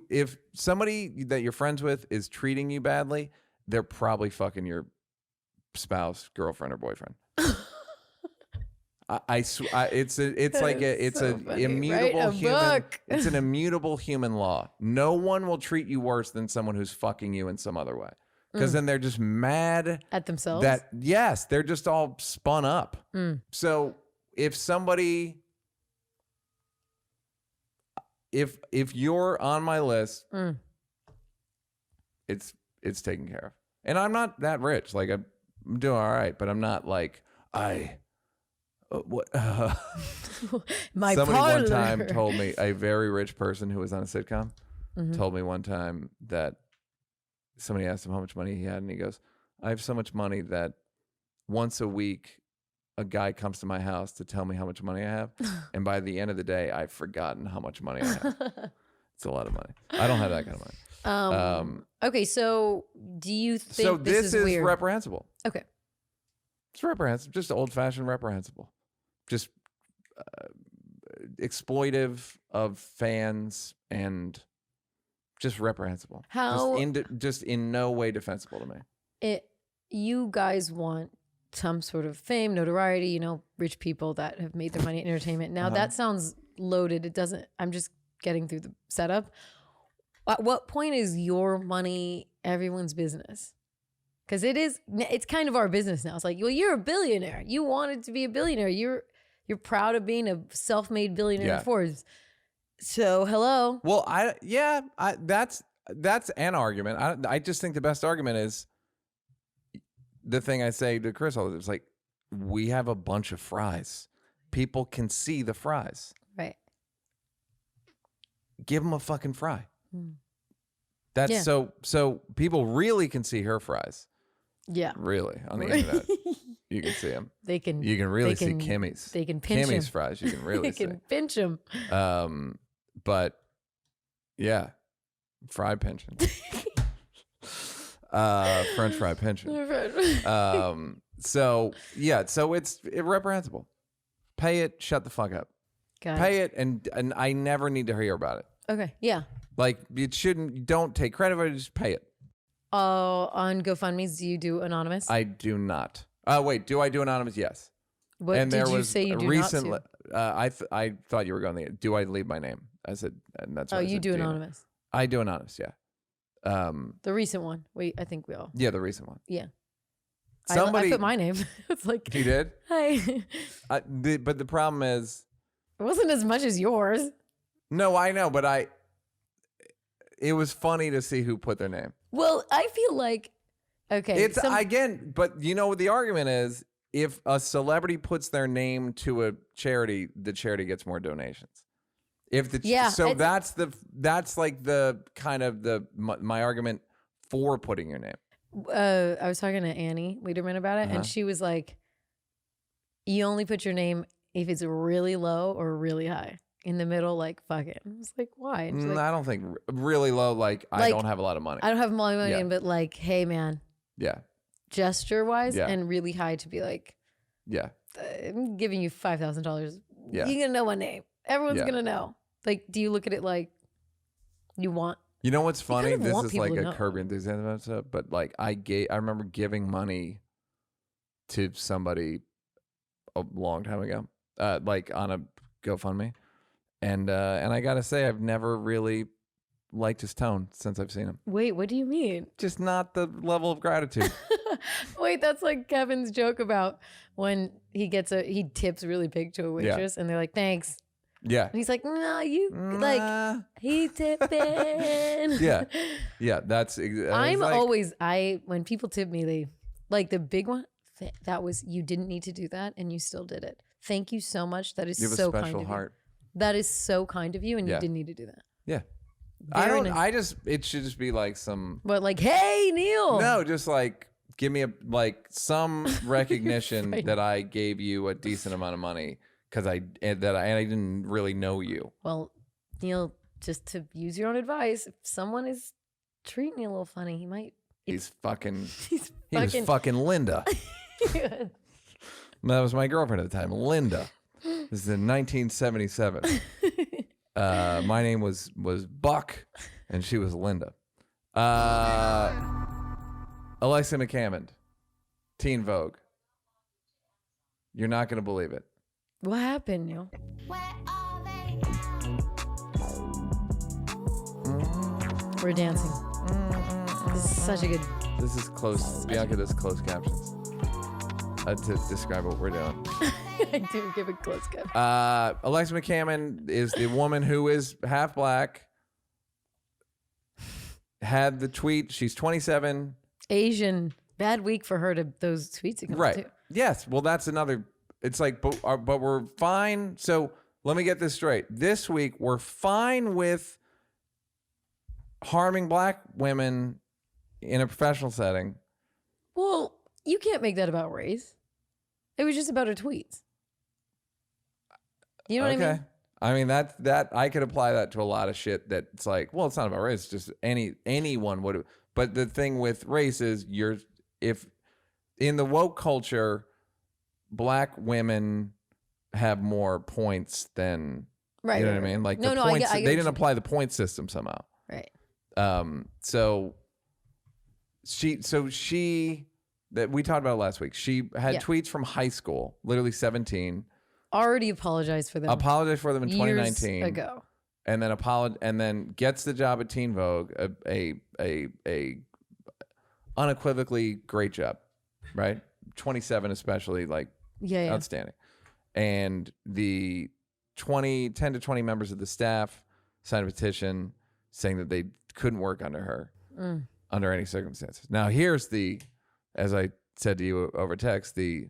S1: if somebody that you're friends with is treating you badly, they're probably fucking your spouse, girlfriend, or boyfriend. It's an immutable human. It's an immutable human law. No one will treat you worse than someone who's fucking you in some other way, because then they're just mad
S2: at themselves.
S1: They're just all spun up. So if somebody, if you're on my list, it's taken care of. And I'm not that rich. Like, I'm doing all right, but I'm not like
S2: my
S1: somebody
S2: parlor.
S1: one time told me, a very rich person who was on a sitcom told me one time that somebody asked him how much money he had, and he goes, I have so much money that once a week a guy comes to my house to tell me how much money I have, and by the end of the day I've forgotten how much money I have. It's a lot of money. I don't have that kind of money.
S2: Okay, so do you think
S1: so
S2: this is weird?
S1: reprehensible?
S2: Okay.
S1: It's reprehensible. Just old-fashioned reprehensible. Just exploitive of fans and just reprehensible.
S2: How
S1: just in no way defensible to me.
S2: You guys want some sort of fame, notoriety, you know, rich people that have made their money in entertainment. Now that sounds loaded. It doesn't. I'm just getting through the setup. At what point is your money everyone's business? Because it's kind of our business now. It's like, well, you're a billionaire. You wanted to be a billionaire. You're proud of being a self-made billionaire in Forbes. So hello.
S1: Well, that's an argument. I just think the best argument is the thing I say to Chris all the time. It's like, we have a bunch of fries. People can see the fries.
S2: Right.
S1: Give them a fucking fry. That's so people really can see her fries.
S2: Yeah.
S1: Really, on the internet. You can see them.
S2: You
S1: can really see Kimmy's.
S2: They can pinch
S1: Kimmy's
S2: him.
S1: fries. You can really see.
S2: They can pinch them.
S1: But yeah, fry pinching. French fry pinching. So it's reprehensible. Pay it. Shut the fuck up. Pay it, and I never need to hear about it.
S2: Okay. Yeah.
S1: Like, it shouldn't. Don't take credit for it. Just pay it.
S2: On GoFundMe, do you do anonymous?
S1: I do not. Wait, do I do anonymous? Yes.
S2: What and did you say you do
S1: recently,
S2: not to?
S1: I thought you were going to. Do I leave my name? I said, and that's.
S2: Oh, you do anonymous.
S1: I do anonymous. Yeah.
S2: The recent one. Wait, I think we all.
S1: Yeah, the recent one.
S2: Yeah.
S1: Somebody
S2: I put my name. It's like
S1: you did.
S2: Hi.
S1: But the problem is,
S2: it wasn't as much as yours.
S1: No, I know, but it was funny to see who put their name.
S2: Well, I feel like, okay.
S1: It's again, but you know what the argument is? If a celebrity puts their name to a charity, the charity gets more donations. If the so that's like the kind of my argument for putting your name.
S2: I was talking to Annie Lederman about it, and she was like, "You only put your name if it's really low or really high. In the middle, like, fuck it." I was like, "Why?" And like,
S1: I don't think really low. Like, I don't have a lot of money.
S2: I don't have a lot of money, but like, hey, man.
S1: Yeah.
S2: Gesture wise, and really high to be like,
S1: yeah,
S2: I'm giving you $5,000.
S1: Yeah,
S2: you're gonna know my name. Everyone's gonna know. Like, do you look at it like you want?
S1: You know what's funny?
S2: Kind of
S1: this is like a Curb Your Enthusiasm episode, but like I remember giving money to somebody a long time ago, like on a GoFundMe, and I gotta say I've never really liked his tone since I've seen him.
S2: Wait, what do you mean?
S1: Just not the level of gratitude.
S2: Wait, that's like Kevin's joke about when he tips really big to a waitress, and they're like, "Thanks."
S1: Yeah.
S2: And he's like, "No, like he tipping."
S1: Yeah. That's.
S2: When people tip me, they like the big one. That was, you didn't need to do that, and you still did it. Thank you so much. That is so kind of you. You have a special heart. That is so kind of you, and you didn't need to do that.
S1: Yeah. It should just be like some.
S2: But like, hey, Neal.
S1: No, just like give me some recognition that I gave you a decent amount of money because I didn't really know you.
S2: Well, Neal, just to use your own advice, if someone is treating you a little funny, he might.
S1: He was fucking Linda. That was my girlfriend at the time, Linda. This is in 1977. My name was Buck, and she was Linda. Alexi McCammond, Teen Vogue. You're not going to believe it.
S2: What happened, Neal? We're dancing. This is such a good...
S1: This is close. Bianca does closed captions to describe what we're doing.
S2: I do give it close captions.
S1: Alexi McCammond is the woman who is half black. Had the tweet. She's 27.
S2: Asian. Bad week for her to those tweets.
S1: Right.
S2: Too.
S1: Yes. Well, that's another. It's like, but we're fine. So let me get this straight. This week, we're fine with harming black women in a professional setting.
S2: Well, you can't make that about race. It was just about her tweets. You know what I mean?
S1: I mean, that I could apply that to a lot of shit that's like, well, it's not about race. It's just anyone would have. But the thing with race is if in the woke culture, black women have more points than,
S2: right,
S1: you know what I mean? Like the points, they didn't apply the point system somehow.
S2: Right.
S1: So she that we talked about last week. She had tweets from high school, literally 17.
S2: Already apologized for them.
S1: Apologized for them in 2019
S2: years ago.
S1: And then gets the job at Teen Vogue, a unequivocally great job, right? 27 especially, like outstanding. And the 10 to 20 members of the staff signed a petition saying that they couldn't work under her under any circumstances. Now here's as I said to you over text, the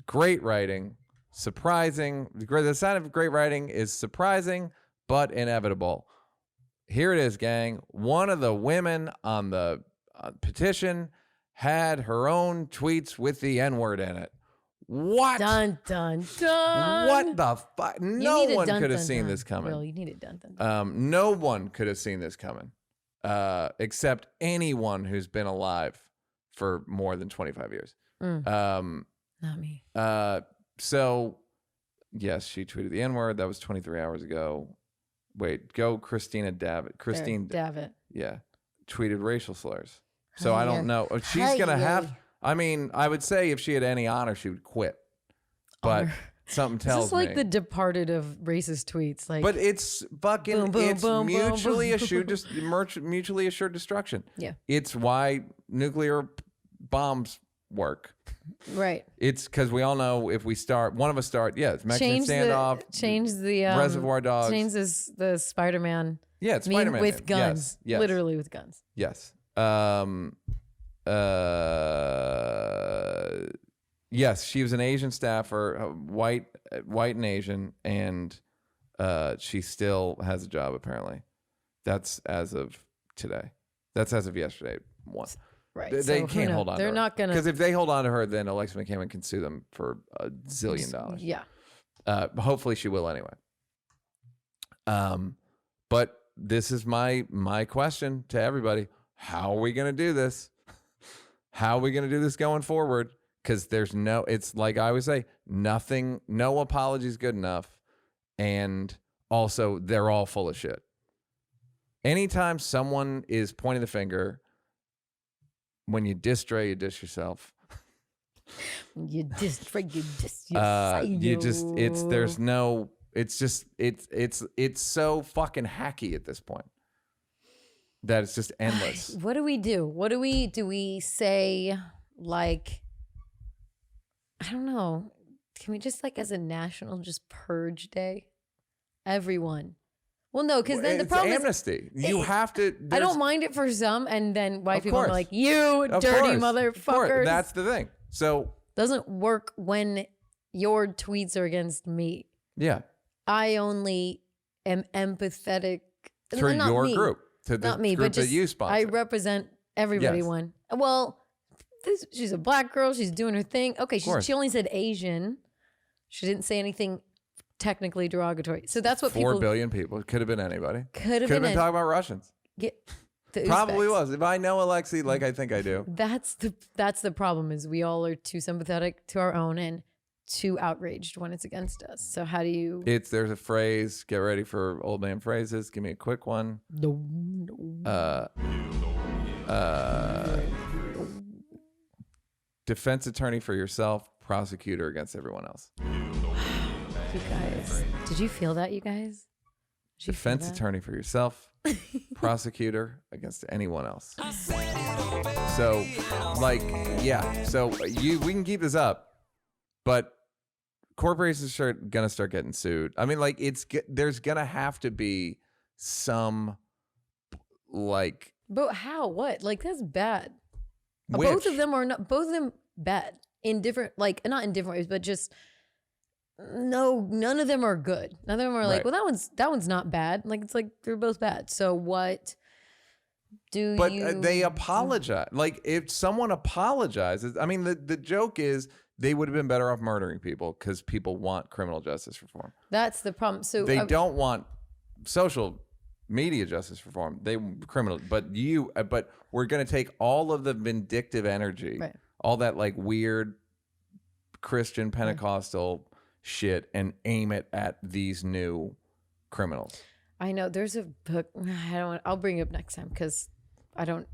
S1: great writing, surprising. The sign of great writing is surprising but inevitable. Here it is, gang. One of the women on the petition had her own tweets with the N-word in it. What?
S2: Dun, dun, dun.
S1: What the fuck? No one could have seen this coming.
S2: Really, you need it dun, dun, dun.
S1: No one could have seen this coming, except anyone who's been alive for more than 25 years.
S2: Not me.
S1: So, yes, she tweeted the N-word. That was 23 hours ago. Wait, go Christina Davitt. Christine
S2: Davitt.
S1: Yeah. Tweeted racial slurs. So I don't know. She's going to have, I mean, I would say if she had any honor, she would quit. But something tells me.
S2: This is like The Departed of racist tweets. Like,
S1: but it's fucking,
S2: boom, boom,
S1: it's
S2: boom,
S1: mutually
S2: boom.
S1: mutually assured destruction.
S2: Yeah.
S1: It's why nuclear bombs work.
S2: Right.
S1: It's because we all know if we start, one of us start, it's Mexican standoff.
S2: Change the
S1: Reservoir Dogs.
S2: Change the Spider-Man.
S1: Yeah, it's Spider-Man
S2: with guns.
S1: Yes.
S2: Literally with guns.
S1: Yes. Yes, she was an Asian staffer, white and Asian, and she still has a job apparently. That's as of today. That's as of yesterday.
S2: Right.
S1: They can't hold on to her.
S2: They're not going to.
S1: Because if they hold on to her, then Alexi McCammond can sue them for $1 zillion.
S2: Yeah.
S1: Hopefully she will anyway. But this is my question to everybody. How are we going to do this? How are we going to do this going forward? Because it's like I always say, no apology is good enough. And also, they're all full of shit. Anytime someone is pointing the finger, when you diss Dre, you diss yourself.
S2: You diss Dre, you diss yourself.
S1: It's so fucking hacky at this point that it's just endless.
S2: What do we do? Do we say, like, I don't know. Can we just, like, as a national, just purge day? Everyone. Well, no, because then the problem
S1: amnesty. You have to.
S2: I don't mind it for some, and then white people are like, you dirty motherfuckers.
S1: That's the thing. So
S2: doesn't work when your tweets are against me.
S1: Yeah.
S2: I only am empathetic
S1: for your group, to the
S2: not me,
S1: group
S2: but just
S1: that you sponsor.
S2: I represent everybody.
S1: Yes.
S2: One. Well, she's a black girl. She's doing her thing. Okay, she only said Asian. She didn't say anything technically derogatory. So that's what
S1: 4 billion people. It could have been anybody.
S2: Could have
S1: been talking about Russians. Probably was. If I know Alexi like I think I do.
S2: That's the problem, is we all are too sympathetic to our own and too outraged when it's against us. So how do you? There's
S1: a phrase. Get ready for old man phrases. Give me a quick one.
S2: No.
S1: Defense attorney for yourself, prosecutor against everyone else.
S2: You guys, did you feel that, you guys?
S1: Defense attorney for yourself, prosecutor against anyone else. So, like, yeah. So we can keep this up, but corporations are gonna start getting sued. I mean, like, there's gonna have to be some, like.
S2: But how? What? Like, that's bad. Both of them bad in different, like, not in different ways, but just. No, none of them are good. None of them are like, well, that one's not bad. Like, it's like they're both bad. So what do
S1: but
S2: you?
S1: They apologize. Like, if someone apologizes, I mean, the joke is they would have been better off murdering people because people want criminal justice reform.
S2: That's the problem. So
S1: they don't want social media justice reform. They criminal, but we're going to take all of the vindictive energy,
S2: right.
S1: all that like weird Christian Pentecostal shit, and aim it at these new criminals.
S2: I know there's a book. I'll bring it up next time because I don't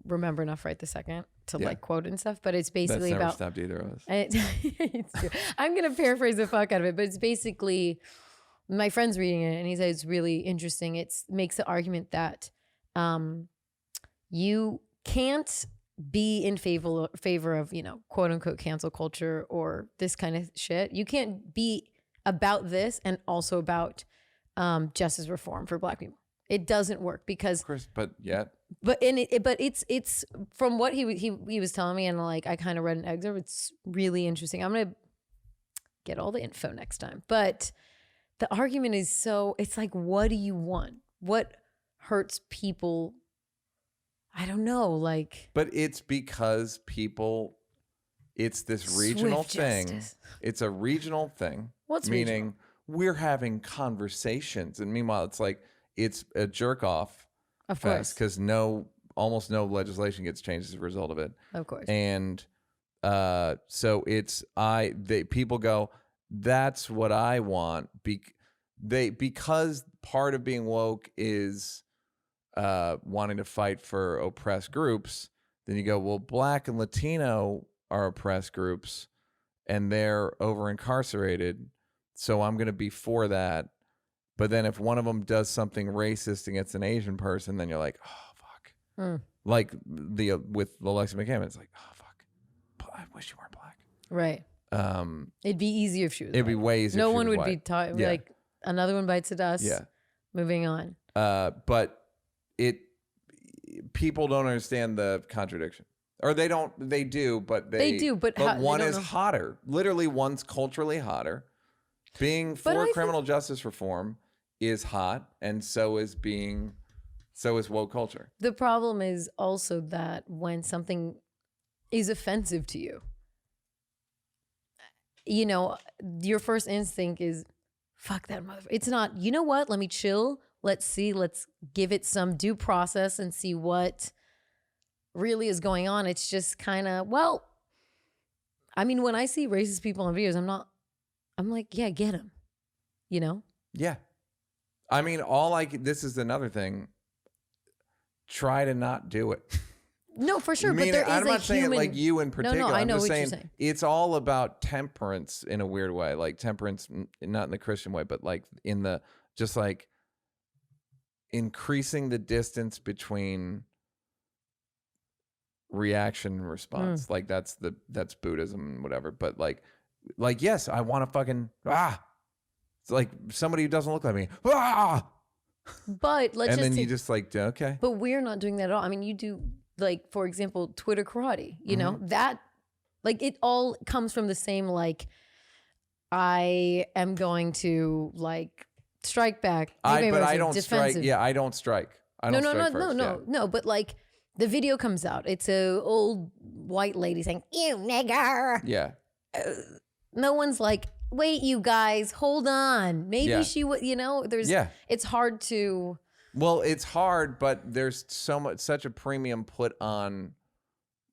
S2: remember enough right this second to like quote and stuff. But it's basically
S1: That's never
S2: about
S1: stopped either of us.
S2: It's true. I'm gonna paraphrase the fuck out of it, but it's basically my friend's reading it and he says it's really interesting. It makes the argument that you can't be in favor of, you know, quote unquote cancel culture or this kind of shit. You can't be about this and also about justice reform for Black people. It doesn't work because
S1: of course, but
S2: it's from what he was telling me, and like I kind of read an excerpt. It's really interesting. I'm gonna get all the info next time. But the argument is it's like, what do you want? What hurts people? I don't know, like.
S1: But it's because people, it's this regional thing.
S2: Justice.
S1: It's a regional thing.
S2: What's
S1: meaning
S2: regional?
S1: We're having conversations, and meanwhile, it's like it's a jerk off fest because almost no legislation gets changed as a result of it.
S2: Of course.
S1: And so people go, that's what I want. Because part of being woke is wanting to fight for oppressed groups. Then you go, well, Black and Latino are oppressed groups, and they're over incarcerated. So I'm going to be for that. But then if one of them does something racist against an Asian person, then you're like, oh, fuck. Like with Alexi McCammond, it's like, oh, fuck. I wish you weren't Black.
S2: Right. It'd be easier if she was
S1: It'd be way easier.
S2: No
S1: if she
S2: one
S1: was
S2: would
S1: white.
S2: be like, another one bites the dust.
S1: Yeah.
S2: Moving on.
S1: But people don't understand the contradiction. Or they do, but one is hotter. Literally, one's culturally hotter. Being for criminal justice reform is hot, and so is woke culture.
S2: The problem is also that when something is offensive to you, you know, your first instinct is, fuck that motherfucker. It's not, you know what? Let me chill. Let's give it some due process and see what really is going on. It's just kind of, well, I mean, when I see racist people on videos, I'm like, yeah, get them, you know?
S1: Yeah. I mean, this is another thing. Try to not do it.
S2: No, for sure. But there is
S1: I'm not saying it like you in particular.
S2: No, I know
S1: I'm just
S2: what
S1: saying
S2: you're saying.
S1: It's all about temperance in a weird way. Like temperance, not in the Christian way, but like just like increasing the distance between reaction and response. Like that's Buddhism and whatever. But like, yes, I want to fucking, it's like somebody who doesn't look like me.
S2: But
S1: you just like, okay.
S2: But we're not doing that at all. I mean, you do, like, for example, Twitter karate, you know, that, like, it all comes from the same, like, I am going to, like, strike back.
S1: I don't strike. Yeah, I don't strike.
S2: No. But, like, the video comes out. It's a old white lady saying, "You nigger."
S1: Yeah.
S2: No one's like, wait, you guys, hold on. Maybe she would, you know, it's hard to.
S1: Well, it's hard, but there's such a premium put on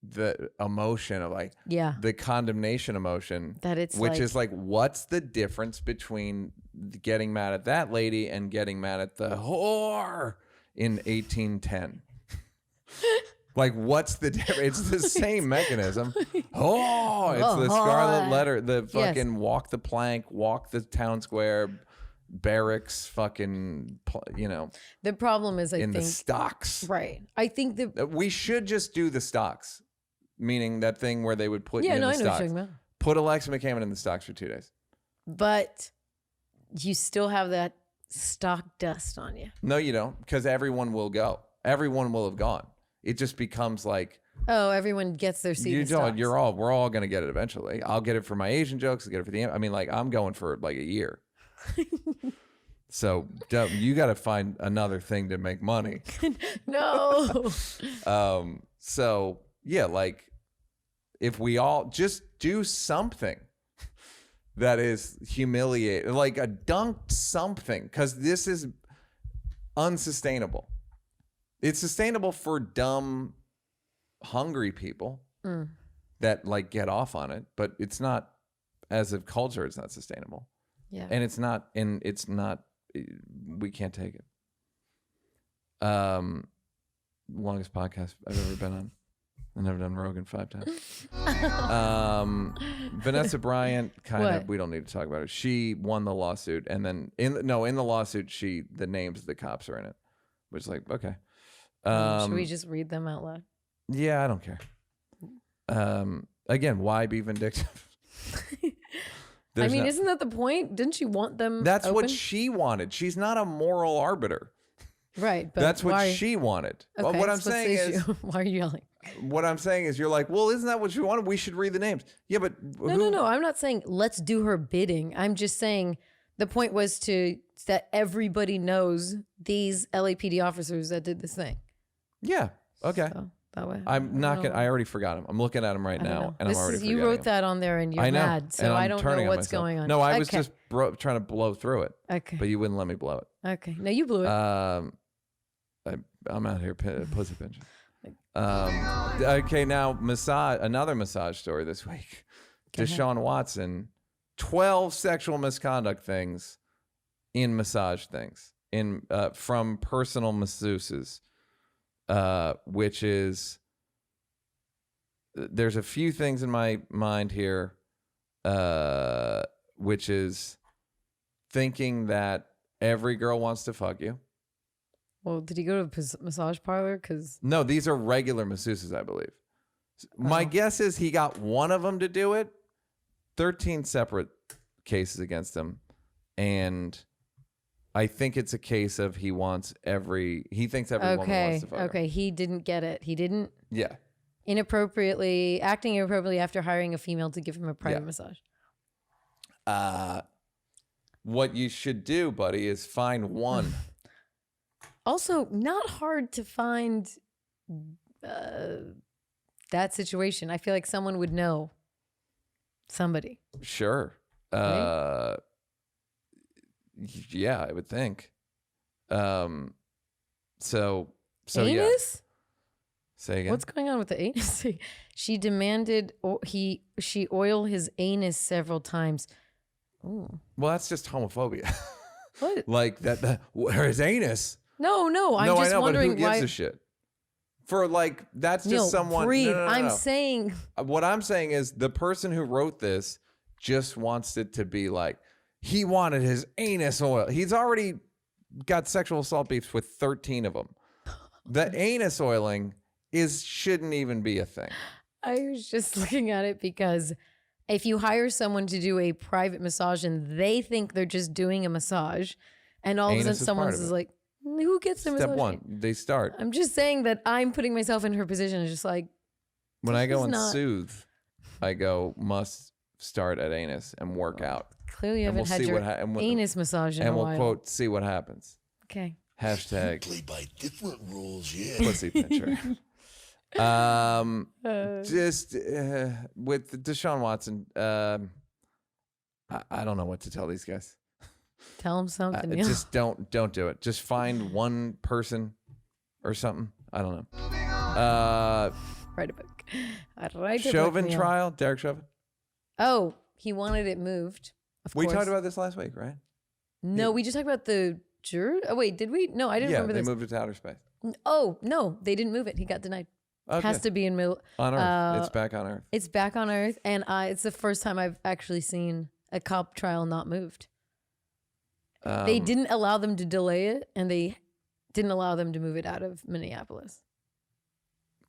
S1: the emotion of like, the condemnation emotion
S2: that
S1: which is like, what's the difference between getting mad at that lady and getting mad at the whore in 1810? Like, what's the difference? It's the same mechanism. Oh, it's the scarlet letter, the fucking walk the plank, walk the town square, barracks, fucking, you know.
S2: The problem is, I think.
S1: The stocks.
S2: Right. I think
S1: we should just do the stocks, meaning that thing where they would put you in the stocks.
S2: What you're talking about.
S1: Put Alexi McCammond in the stocks for 2 days.
S2: But you still have that stock dust on you.
S1: No, you don't, because everyone will go. Everyone will have gone. It just becomes like,
S2: oh, everyone gets their seat.
S1: We're all gonna get it eventually. I'll get it for my Asian jokes. I'll get it for I mean, like, I'm going for like a year. So you got to find another thing to make money.
S2: No.
S1: So yeah, like, if we all just do something that is humiliating, like a dunked something, because this is unsustainable. It's sustainable for dumb, hungry people that like get off on it, but it's not, as a culture, it's not sustainable.
S2: Yeah.
S1: And it's not, we can't take it. Longest podcast I've ever been on. I've never done Rogan 5 times. Vanessa Bryant, we don't need to talk about it. She won the lawsuit, and then in the lawsuit, the names of the cops are in it, which is like, okay.
S2: Should we just read them out loud?
S1: Yeah, I don't care. Again, why be vindictive?
S2: I mean, isn't that the point? Didn't she want them?
S1: That's
S2: open?
S1: what she wanted. She's not a moral arbiter.
S2: Right. But
S1: that's what she wanted.
S2: Okay,
S1: what I'm saying is,
S2: why are you yelling?
S1: What I'm saying is, you're like, well, isn't that what you wanted? We should read the names. Yeah, but
S2: no. I'm not saying let's do her bidding. I'm just saying the point was that everybody knows these LAPD officers that did this thing.
S1: Yeah. Okay.
S2: So, that way.
S1: I'm not gonna. I already forgot him. I'm looking at him right now, and I'm already forgetting
S2: You wrote
S1: him.
S2: that on there, and you're mad. So I don't know what's going on.
S1: No, I was just trying to blow through it.
S2: Okay.
S1: But you wouldn't let me blow it.
S2: Okay. No, you blew it.
S1: I'm out here pussy pinching. Okay, now another massage story this week. Deshaun Watson, 12 sexual misconduct things in massage things from personal masseuses, which is, there's a few things in my mind here, which is thinking that every girl wants to fuck you.
S2: Well, did he go to a massage parlor?
S1: No, these are regular masseuses, I believe. My guess is he got one of them to do it. 13 separate cases against him. And I think it's a case of he thinks every woman wants to fuck him.
S2: Okay, he didn't get it. He didn't?
S1: Yeah.
S2: Acting inappropriately after hiring a female to give him a private massage.
S1: What you should do, buddy, is find one.
S2: Also, not hard to find that situation. I feel like someone would know somebody.
S1: Sure.
S2: Right?
S1: Yeah, I would think. So
S2: anus?
S1: Yeah. Say again.
S2: What's going on with the anus? She demanded she oil his anus several times. Ooh.
S1: Well, that's just homophobia.
S2: What?
S1: Like that his anus.
S2: No. I'm just wondering
S1: but who gives a shit? For like, that's just someone.
S2: Breathe.
S1: No.
S2: I'm saying.
S1: What I'm saying is the person who wrote this just wants it to be like, he wanted his anus oil. He's already got sexual assault beefs with 13 of them. The anus oiling shouldn't even be a thing.
S2: I was just looking at it because if you hire someone to do a private massage and they think they're just doing a massage, and all of a sudden someone is like, who gets the massage?
S1: Step one, they start.
S2: I'm just saying that I'm putting myself in her position. It's just like,
S1: when I go and soothe, I go, must start at anus and work out.
S2: Clearly, you haven't had your anus massage in a while.
S1: And we'll quote, see what happens.
S2: Okay.
S5: Hashtag. Play by different rules, yeah.
S1: Pussy pincher. Just with Deshaun Watson, I don't know what to tell these guys.
S2: Tell them something.
S1: Just don't do it. Just find one person or something. I don't know.
S2: Write a book.
S1: Chauvin Trial, Derek Chauvin.
S2: Oh, he wanted it moved.
S1: We talked about this last week, right?
S2: No, we just talked about the juror. Oh, wait, did we? No, I didn't remember this.
S1: Yeah, they moved it to outer space.
S2: Oh, no, they didn't move it. He got denied.
S1: Okay.
S2: Has to be in middle.
S1: On Earth. It's back on Earth.
S2: It's back on Earth. And it's the first time I've actually seen a cop trial not moved. They didn't allow them to delay it, and they didn't allow them to move it out of Minneapolis.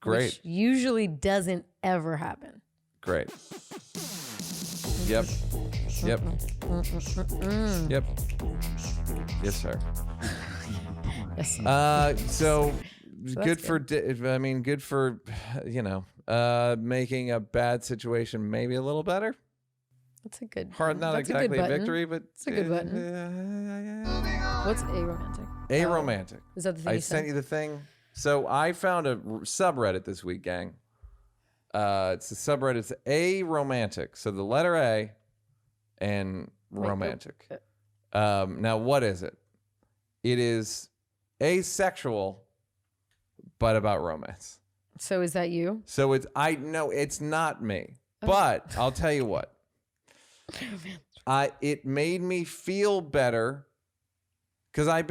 S1: Great.
S2: Which usually doesn't ever happen.
S1: Great. Yep. Yep. Yep. Yes, sir.
S2: Yes.
S1: So good for, good for, making a bad situation maybe a little better.
S2: That's a good.
S1: Not exactly a victory, but
S2: it's a good button. What's aromantic?
S1: Aromantic.
S2: Is that the thing?
S1: I sent you the thing. So I found a subreddit this week, gang. It's a subreddit. It's Aromantic. So the letter A and romantic. Now, what is it? It is asexual, but about romance.
S2: So is that you?
S1: So it's not me. But I'll tell you what. It made me feel better because I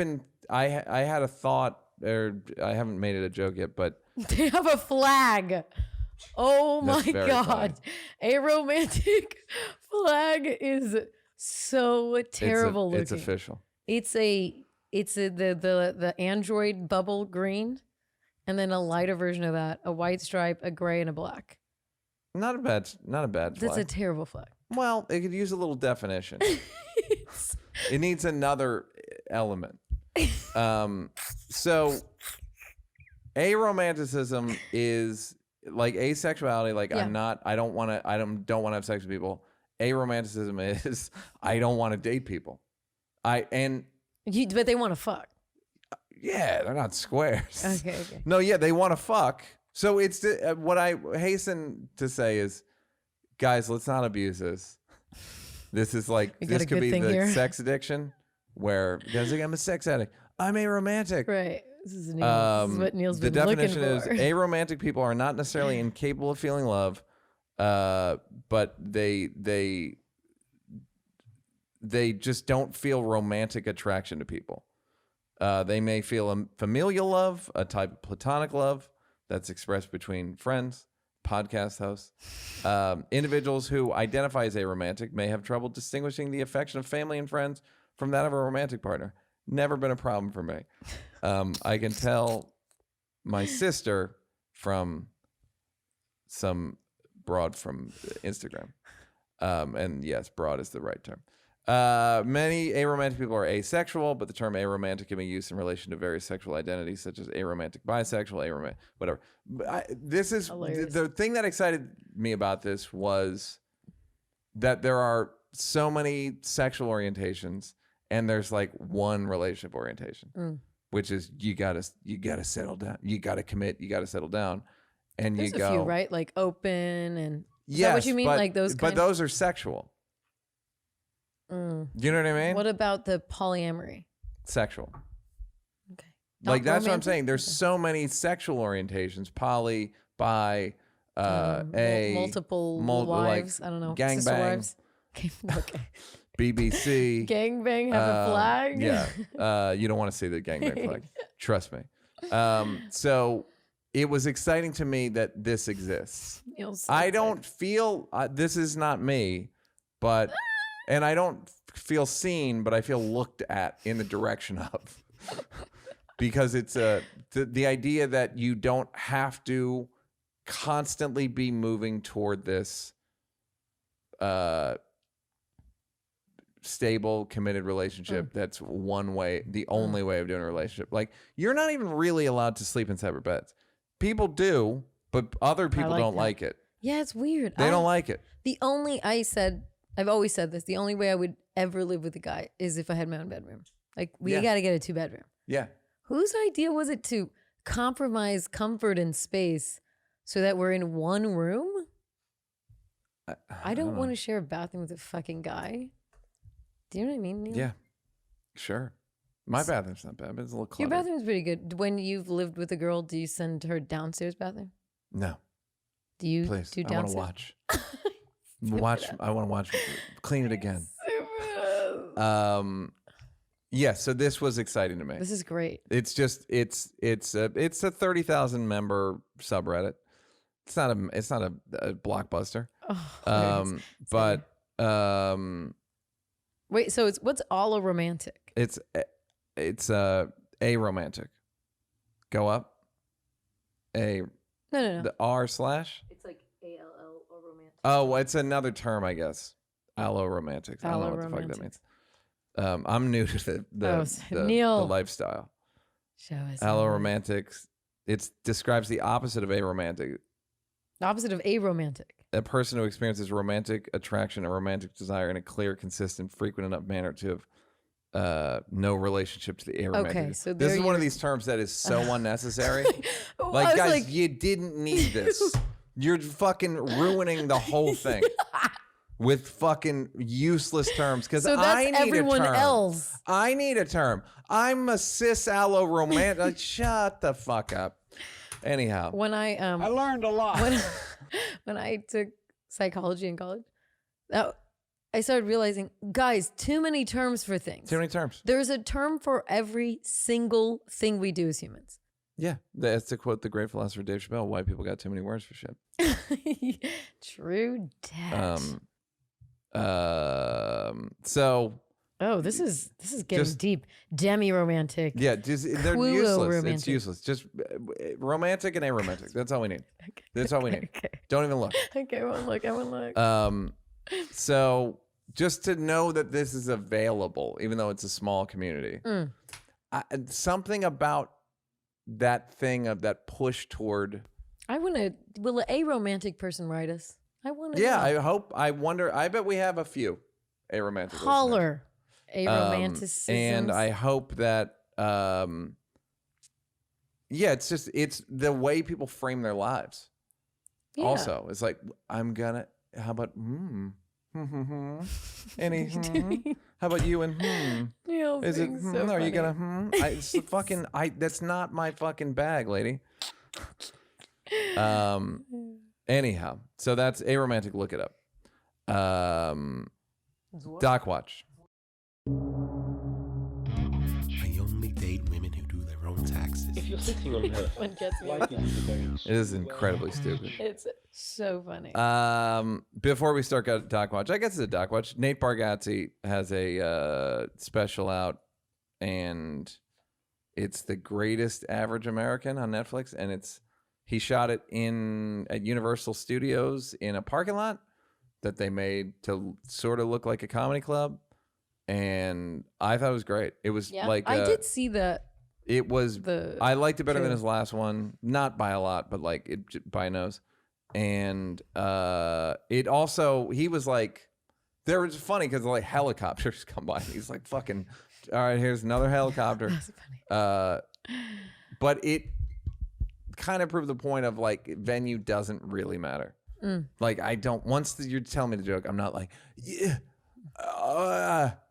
S1: had a thought, or I haven't made it a joke yet, but
S2: they have a flag. Oh my God.
S1: Funny.
S2: A romantic flag is so terrible looking.
S1: It's official.
S2: It's the Android bubble green, and then a lighter version of that, a white stripe, a gray, and a black. Not a bad flag. That's a terrible flag.
S1: Well, it could use a little definition. It needs another element. So aromanticism is like asexuality. Like I don't want to have sex with people. Aromanticism is I don't want to date people. But they want to fuck. Yeah, they're not squares.
S2: Okay.
S1: No, yeah, they want to fuck. So it's what I hasten to say is, guys, let's not abuse this. This is like this could be the sex addiction where guys like I'm a sex addict. I'm aromantic.
S2: Right. This is Neal. This is what Neal's been looking for. The definition is
S1: aromantic people are not necessarily incapable of feeling love, but they just don't feel romantic attraction to people. They may feel a familial love, a type of platonic love that's expressed between friends, podcast hosts. Individuals who identify as aromantic may have trouble distinguishing the affection of family and friends from that of a romantic partner. Never been a problem for me. I can tell my sister from some broad from Instagram. And yes, broad is the right term. Many aromantic people are asexual, but the term aromantic can be used in relation to various sexual identities, such as aromantic, bisexual, aromantic, whatever. This is the thing that excited me about this was that there are so many sexual orientations, and there's like one relationship orientation, which is you gotta settle down, you gotta commit, you gotta settle down, and
S2: there's
S1: you go
S2: a few, right? Like open and is that what you mean? Like those,
S1: but those are sexual. You know what I mean?
S2: What about the polyamory?
S1: Sexual.
S2: Okay.
S1: Like that's what I'm saying. There's so many sexual orientations: poly, bi,
S2: multiple wives.
S1: Like,
S2: I don't know.
S1: Gangbang.
S2: Okay.
S1: BBC.
S2: Gangbang have a flag.
S1: Yeah. You don't want to see the gangbang flag. Trust me. So it was exciting to me that this exists. I don't feel this is not me, but. And I don't feel seen, but I feel looked at in the direction of. Because it's the idea that you don't have to constantly be moving toward this stable, committed relationship that's one way, the only way of doing a relationship. Like, you're not even really allowed to sleep in separate beds. People do, but other people don't like it.
S2: Yeah, it's weird.
S1: They don't like it.
S2: I've always said this. The only way I would ever live with a guy is if I had my own bedroom. Like, we got to get a 2-bedroom.
S1: Yeah.
S2: Whose idea was it to compromise comfort and space so that we're in one room? I don't want to share a bathroom with a fucking guy. Do you know what I mean, Neal?
S1: Yeah. Sure. My bathroom's not bad, but it's a little cluttered.
S2: Your bathroom's pretty good. When you've lived with a girl, do you send her downstairs bathroom?
S1: No.
S2: Do you
S1: Please,
S2: do downstairs?
S1: I want to watch. Clean it again. Yeah. So this was exciting to me.
S2: This is great.
S1: It's just it's a 30,000 member subreddit. It's not a blockbuster.
S2: Wait. So what's all aromantic?
S1: It's aromantic. Go up.
S2: No.
S1: The r/.
S2: It's like ALL or romantic.
S1: Oh, well, it's another term, I guess. Alloromantics. I don't know what the fuck that means. I'm new to the lifestyle.
S2: Show us.
S1: Alloromantics. It describes the opposite of aromantic.
S2: The opposite of aromantic.
S1: A person who experiences romantic attraction or romantic desire in a clear, consistent, frequent enough manner to have no relationship to the aromantic.
S2: Okay, so
S1: this is one of these terms that is so unnecessary. Like, guys, you didn't need this. You're fucking ruining the whole thing with fucking useless terms. Because
S2: so that's
S1: I need
S2: everyone
S1: a term.
S2: else.
S1: I need a term. I'm a cis allo romantic. Shut the fuck up. Anyhow,
S2: when I
S4: learned a lot.
S2: When I took psychology in college, I started realizing, guys, too many terms for things.
S1: Too many terms.
S2: There's a term for every single thing we do as humans.
S1: Yeah, that's to quote the great philosopher Dave Chappelle: "White people got too many words for shit."
S2: True dat.
S1: So.
S2: Oh, this is getting deep. Demi-romantic.
S1: Yeah, they're useless. It's useless. Just romantic and aromantic. That's all we need.
S2: Okay.
S1: That's all we need.
S2: Okay.
S1: Don't even look.
S2: Okay, I won't look.
S1: So just to know that this is available, even though it's a small community, something about that thing of that push toward.
S2: Will a romantic person write us? I want to.
S1: Yeah, I wonder. I bet we have a few aromantic.
S2: Holler. Aromanticism.
S1: And I hope that, it's the way people frame their lives. Yeah. Also, it's like, how about, any, how about you and,
S2: Neal
S1: is it,
S2: so
S1: are
S2: funny.
S1: you gonna, it's fucking, that's not my fucking bag, lady. Anyhow, so that's aromantic, look it up. Doc Watch.
S5: I only date women who do their own taxes.
S4: If you're sitting on her,
S2: One gets me.
S4: why did you go?
S1: It is incredibly stupid.
S2: It's so funny.
S1: Before we start Doc Watch, I guess it's a Doc Watch. Nate Bargatze has a special out, and it's The Greatest Average American on Netflix, and he shot it at Universal Studios in a parking lot that they made to sort of look like a comedy club. And I thought it was great. It was like
S2: I did see that.
S1: It was. I liked it better than his last one, not by a lot, but like by a nose. And it also, he was like, there was funny because like helicopters come by. And he's like, fucking, all right, here's another helicopter.
S2: That's funny.
S1: But it kind of proved the point of like venue doesn't really matter. Like once you're telling me the joke, I'm not like, yeah.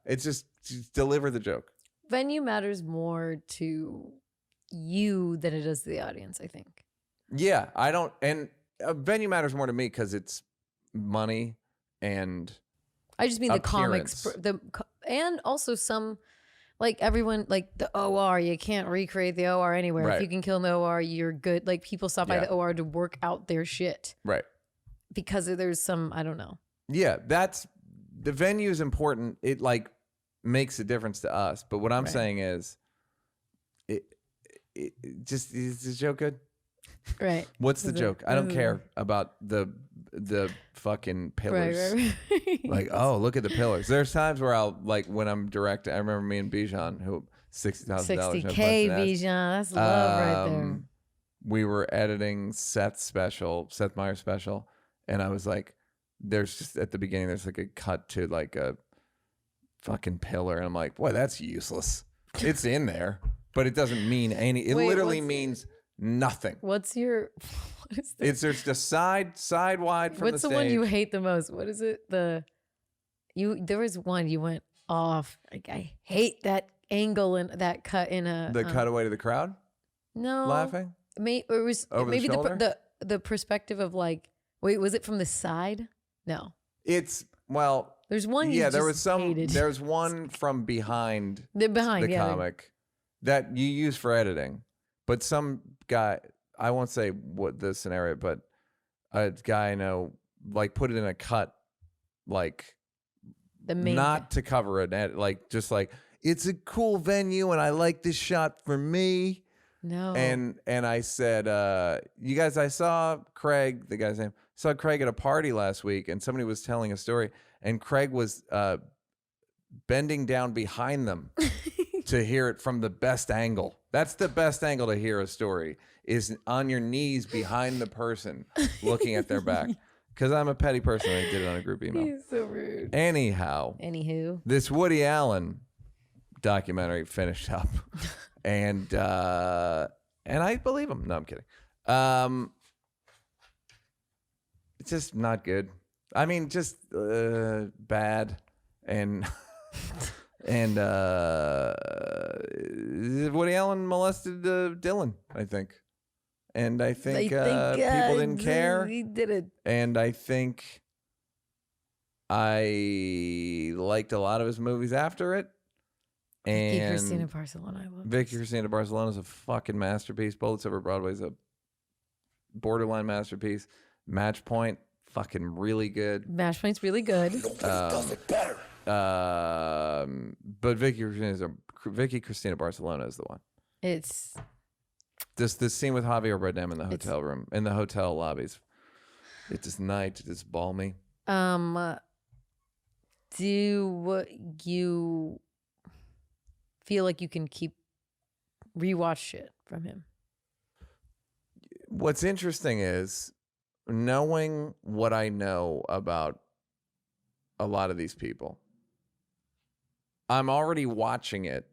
S1: It's just deliver the joke.
S2: Venue matters more to you than it does to the audience, I think.
S1: Yeah, and venue matters more to me because it's money and
S2: I just mean
S1: appearance.
S2: The comics, and also some, like everyone, like the OR, you can't recreate the OR anywhere.
S1: Right.
S2: If you can kill in the OR, you're good. Like people stop by the OR to work out their shit.
S1: Right.
S2: Because there's some, I don't know.
S1: Yeah, the venue is important. It like makes a difference to us. But what I'm saying is, is the joke good?
S2: Right.
S1: What's the joke? I don't care about the fucking pillars.
S2: Right.
S1: Like, oh, look at the pillars. There's times where I'll like when I'm directing. I remember me and Bijan, who $60,000.
S2: $60K, Bijan. That's love right there.
S1: We were editing Seth Meyers special, and I was like, there's just at the beginning, there's like a cut to like a fucking pillar. And I'm like, boy, that's useless. It's in there, but it doesn't mean it literally means nothing.
S2: What is this?
S1: It's just a side wide from
S2: What's
S1: the
S2: the one
S1: stage.
S2: you hate the most? What is it? There was one you went off. Like, I hate that angle and that cut in
S1: the cutaway to the crowd?
S2: No.
S1: Laughing?
S2: It was
S1: Over
S2: maybe
S1: the shoulder?
S2: the perspective of like, wait, was it from the side? No.
S1: There's
S2: one you just hated.
S1: There's one from behind
S2: the
S1: comic that you use for editing. But some guy, I won't say what the scenario, but a guy I know like put it in a cut, like not to cover an edit, like just like it's a cool venue and I like this shot for me.
S2: No.
S1: And I said, you guys, I saw Craig, the guy's name, saw Craig at a party last week, and somebody was telling a story, and Craig was bending down behind them to hear it from the best angle. That's the best angle to hear a story, is on your knees behind the person looking at their back. Because I'm a petty person. I did it on a group email.
S2: He's so rude.
S1: Anywho, this Woody Allen documentary finished up. And I believe him. No, I'm kidding. It's just not good. I mean, just bad and and Woody Allen molested Dylan, I think. And I think people didn't care.
S2: He did it.
S1: And I think I liked a lot of his movies after it. And
S2: Vicky Cristina Barcelona. I love
S1: Vicky Cristina Barcelona is a fucking masterpiece. Bullets Over Broadway is a borderline masterpiece. Match Point, fucking really good.
S2: Match Point's really good.
S5: Does it better.
S1: But Vicky Cristina Barcelona is the one.
S2: It's
S1: This scene with Javier Bardem in the hotel room, in the hotel lobbies. It's just night. It's balmy.
S2: Do you feel like you can keep rewatch shit from him?
S1: What's interesting is knowing what I know about a lot of these people. I'm already watching it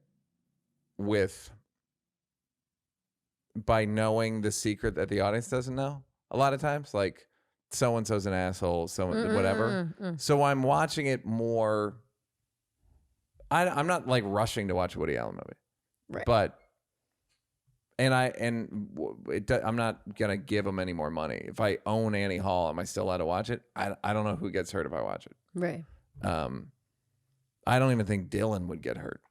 S1: by knowing the secret that the audience doesn't know. A lot of times, like so-and-so's an asshole, whatever. So I'm watching it more. I'm not like rushing to watch a Woody Allen movie,
S2: Right.
S1: but I'm not gonna give him any more money. If I own Annie Hall, am I still allowed to watch it? I don't know who gets hurt if I watch it.
S2: Right.
S1: I don't even think Dylan would get hurt.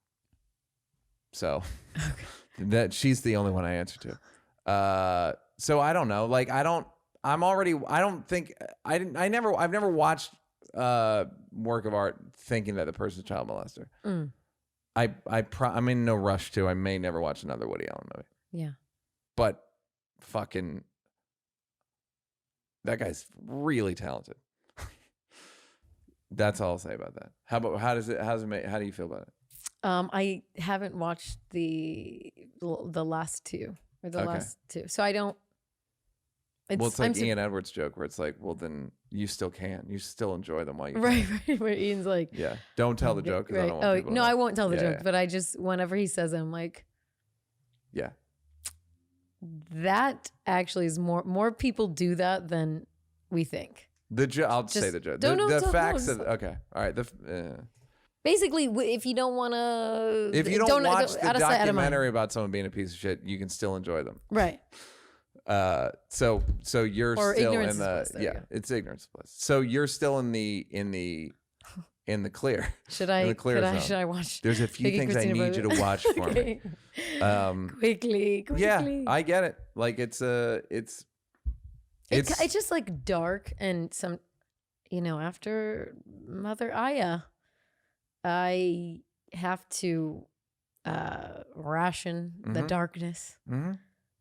S1: So that she's the only one I answer to. So I don't know. Like I've never watched work of art thinking that the person's a child molester. I'm in no rush to. I may never watch another Woody Allen movie.
S2: Yeah.
S1: But fucking that guy's really talented. That's all I'll say about that. How do you feel about it?
S2: I haven't watched the last two or the last two, so I don't.
S1: It's like Ian Edwards' joke where it's like, well, then you still enjoy them while you
S2: right,
S1: can.
S2: right. Where Ian's like,
S1: yeah, don't tell the joke.
S2: Right.
S1: I don't want people to know.
S2: I won't tell the joke, but I just whenever he says it, I'm like,
S1: yeah,
S2: that actually is more people do that than we think.
S1: I'll say the joke. The facts of okay, all right.
S2: Basically, if you don't want to,
S1: if you don't watch the documentary about someone being a piece of shit, you can still enjoy them.
S2: Right.
S1: So you're still in
S2: the
S1: it's ignorance bliss. So you're still in the clear.
S2: Should I watch?
S1: There's a few things I need you to watch for me.
S2: Quickly.
S1: Yeah, I get it. Like it's
S2: just like dark and some, after Mother Aya, I have to ration the darkness.
S1: Mm-hmm.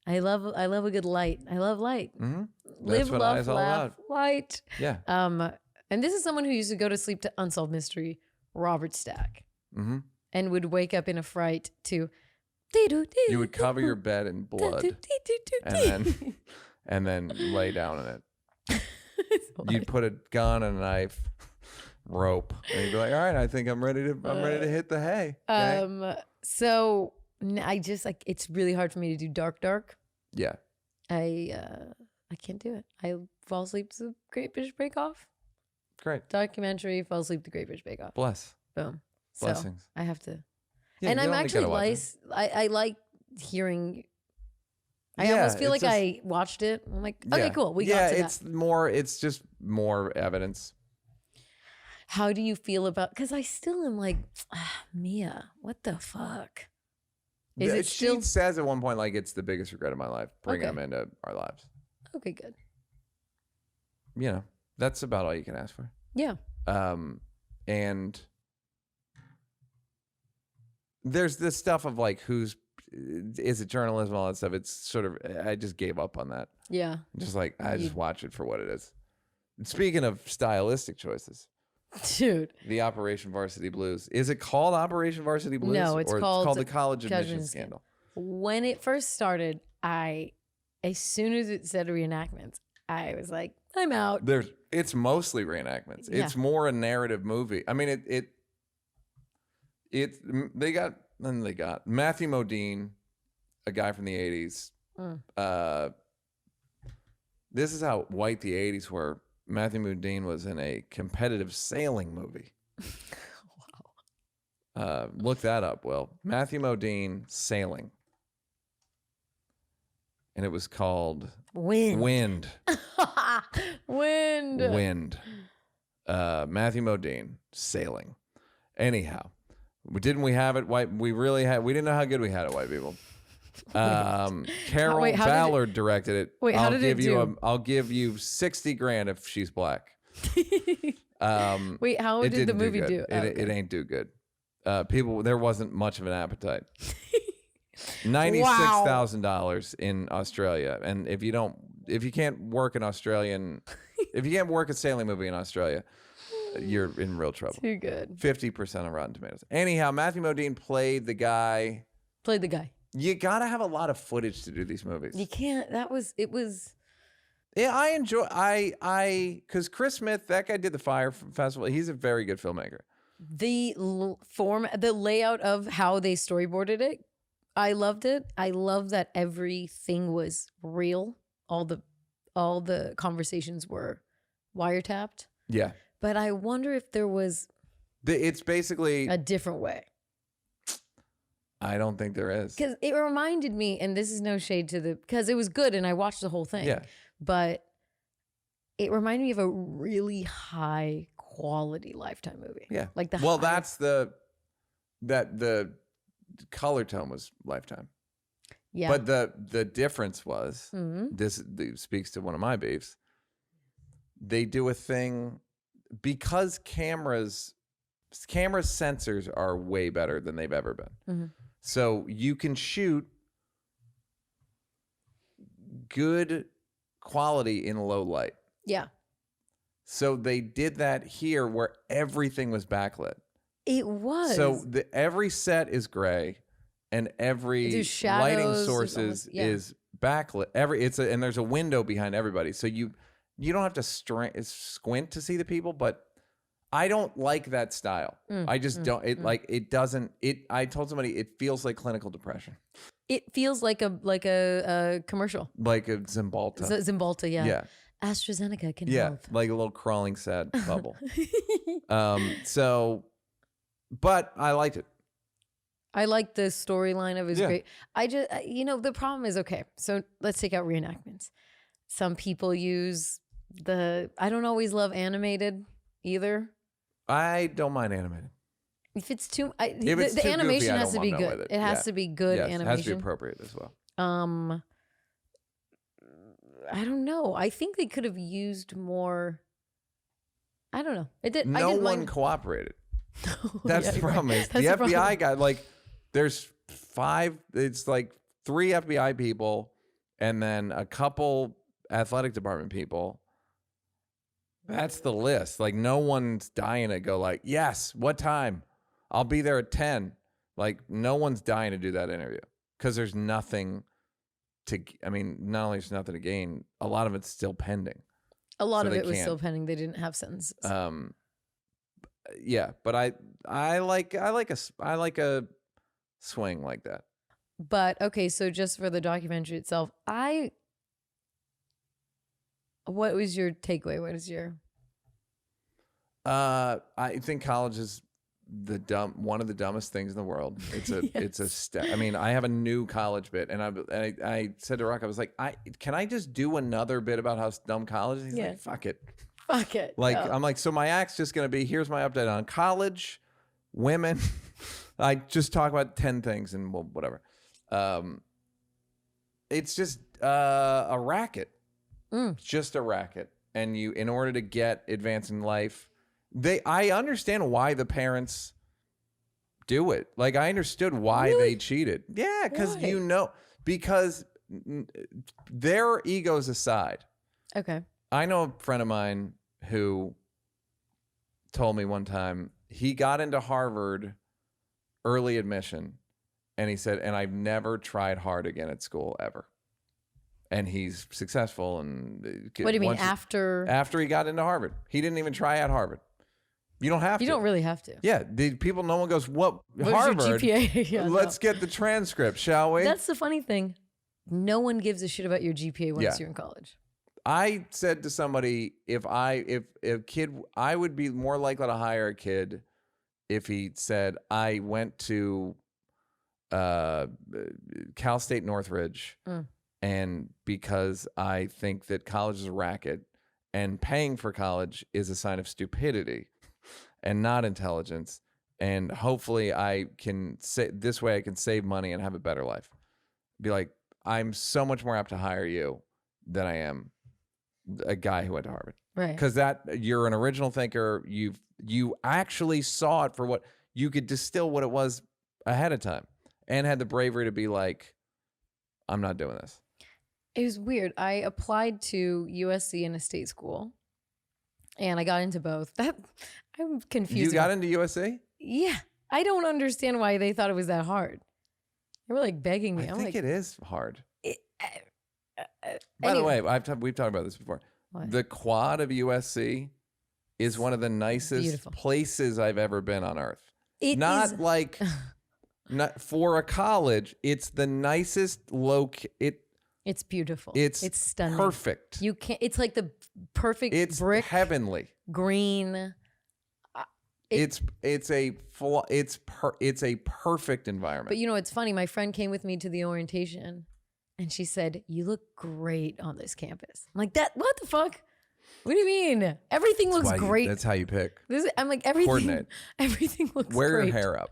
S2: I love a good light. I love light.
S1: Mm-hmm.
S2: Live, love, laugh, light.
S1: Yeah.
S2: And this is someone who used to go to sleep to Unsolved Mystery, Robert Stack, and would wake up in a fright to.
S1: You would cover your bed in blood, and then lay down in it. You'd put a gun and a knife, rope, and you'd be like, "All right, I think I'm ready to hit the hay." Okay?
S2: So I just like it's really hard for me to do dark.
S1: Yeah.
S2: I can't do it. I fall asleep to the Great British Bake Off.
S1: Great.
S2: Documentary, fall asleep to Great British Bake Off.
S1: Bless.
S2: Boom.
S1: Blessings.
S2: So I have to.
S1: Yeah,
S2: and I'm actually I like hearing. I almost feel like I watched it. I'm like, okay, cool. We got to that.
S1: It's just more evidence.
S2: How do you feel about? Because I still am like, Mia. What the fuck?
S1: She says at one point like it's the biggest regret of my life bringing them into our lives.
S2: Okay, good.
S1: That's about all you can ask for.
S2: Yeah.
S1: And there's this stuff of like is it journalism, all that stuff. It's sort of I just gave up on that.
S2: Yeah.
S1: Just like I just watch it for what it is. And speaking of stylistic choices,
S2: dude,
S1: the Operation Varsity Blues. Is it called Operation Varsity Blues?
S2: No, it's called
S1: the College Admission Scandal.
S2: When it first started, as soon as it said reenactments, I was like, I'm out.
S1: It's mostly reenactments. Yeah. It's more a narrative movie. I mean, they got Matthew Modine, a guy from the 80s. This is how white the 80s were. Matthew Modine was in a competitive sailing movie. Wow. Look that up, Will. Matthew Modine, Sailing. And it was called
S2: Wind.
S1: Wind.
S2: Wind.
S1: Matthew Modine, Sailing. Anyhow, didn't we have it? We didn't know how good we had it, white people. Carol Ballard directed it.
S2: Wait, how did it do?
S1: I'll give you $60,000 if she's black.
S2: Wait, how did the movie do?
S1: It ain't do good. There wasn't much of an appetite. $96,000 in Australia, and if you can't work a sailing movie in Australia, you're in real trouble.
S2: Too good.
S1: 50% of Rotten Tomatoes. Anyhow, Matthew Modine played the guy. You gotta have a lot of footage to do these movies.
S2: You can't. It was.
S1: Yeah, I enjoy. Because Chris Smith, that guy did the Fire Festival. He's a very good filmmaker.
S2: The layout of how they storyboarded it, I loved it. I love that everything was real. All the conversations were wiretapped.
S1: Yeah.
S2: But I wonder if there was.
S1: It's basically
S2: a different way.
S1: I don't think there is.
S2: Because it reminded me, and this is no shade to because it was good and I watched the whole thing.
S1: Yeah.
S2: But it reminded me of a really high quality Lifetime movie.
S1: Yeah.
S2: Like
S1: that's the color tone was Lifetime.
S2: Yeah.
S1: But the difference was, this speaks to one of my beefs. They do a thing because cameras sensors are way better than they've ever been.
S2: Mm-hmm.
S1: So you can shoot good quality in low light.
S2: Yeah.
S1: So they did that here where everything was backlit.
S2: It was.
S1: So every set is gray and every lighting source is backlit. And there's a window behind everybody. So you don't have to squint to see the people, but I don't like that style. I just don't. It doesn't. I told somebody it feels like clinical depression.
S2: It feels like a commercial.
S1: Like a Zymbalta.
S2: Zymbalta, yeah.
S1: Yeah.
S2: AstraZeneca can help.
S1: Yeah, like a little crawling sad bubble. But I liked it.
S2: I like the storyline of it. It was great. I just, the problem is, okay, so let's take out reenactments. Some people use I don't always love animated either.
S1: I don't mind animated.
S2: If it's too,
S1: the
S2: animation
S1: goofy,
S2: has to be good. It has to be good animation.
S1: It has to be appropriate as well.
S2: I don't know. I think they could have used more. I don't know.
S1: No one cooperated. That's the problem. Is the FBI guy, like, there's 5. It's like 3 FBI people, and then a couple athletic department people. That's the list. Like, no one's dying to go like, yes, what time? I'll be there at 10. Like, no one's dying to do that interview because there's nothing not only is nothing to gain, a lot of it's still pending.
S2: A lot of it was still pending. They didn't have sentences.
S1: Yeah, but I like a swing like that.
S2: But okay, so just for the documentary itself, what was your takeaway? What is your?
S1: I think college is one of the dumbest things in the world. It's a step. I mean, I have a new college bit, and I said to Rock, I was like, can I just do another bit about how dumb college is? He's like, fuck it.
S2: Fuck it.
S1: Like, I'm like, so my act's just gonna be, here's my update on college, women. I just talk about 10 things and whatever. It's just a racket. Just a racket. And in order to get advance in life, I understand why the parents do it. Like, I understood why they cheated. Yeah, because their egos aside. Okay. I know a friend of mine who told me one time he got into Harvard early admission, and he said, and I've never tried hard again at school ever. And he's successful. And
S2: what do you mean after
S1: he got into Harvard? He didn't even try at Harvard. You don't have to.
S2: You don't really have to.
S1: Yeah, no one goes, what Harvard?
S2: Your GPA? Yeah,
S1: let's get the transcript, shall we?
S2: That's the funny thing. No one gives a shit about your GPA once you're in college.
S1: I said to somebody, if kid, I would be more likely to hire a kid if he said, I went to Cal State Northridge, and because I think that college is a racket and paying for college is a sign of stupidity and not intelligence. And hopefully I can say this way I can save money and have a better life. Be like, I'm so much more apt to hire you than I am a guy who went to Harvard.
S2: Right.
S1: Because you're an original thinker. You actually saw it for what you could distill what it was ahead of time and had the bravery to be like, I'm not doing this.
S2: It was weird. I applied to USC in a state school and I got into both. I'm confused.
S1: You got into USC?
S2: Yeah. I don't understand why they thought it was that hard. They were like begging me.
S1: I think it is hard. By
S2: Anyway.
S1: the way, we've talked about this before.
S2: What?
S1: The quad of USC is one of the nicest
S2: Beautiful.
S1: places I've ever been on earth.
S2: Not
S1: For a college, it's the nicest
S2: It's beautiful.
S1: It's
S2: stunning.
S1: perfect.
S2: You can't. It's like the perfect
S1: It's
S2: brick
S1: heavenly.
S2: green.
S1: It's a perfect environment.
S2: But you know, it's funny. My friend came with me to the orientation, and she said, "You look great on this campus." I'm like, what the fuck? What do you mean? Everything looks great.
S1: That's how you pick.
S2: I'm like, everything.
S1: Coordinate.
S2: Everything looks
S1: Wear
S2: great.
S1: your hair up.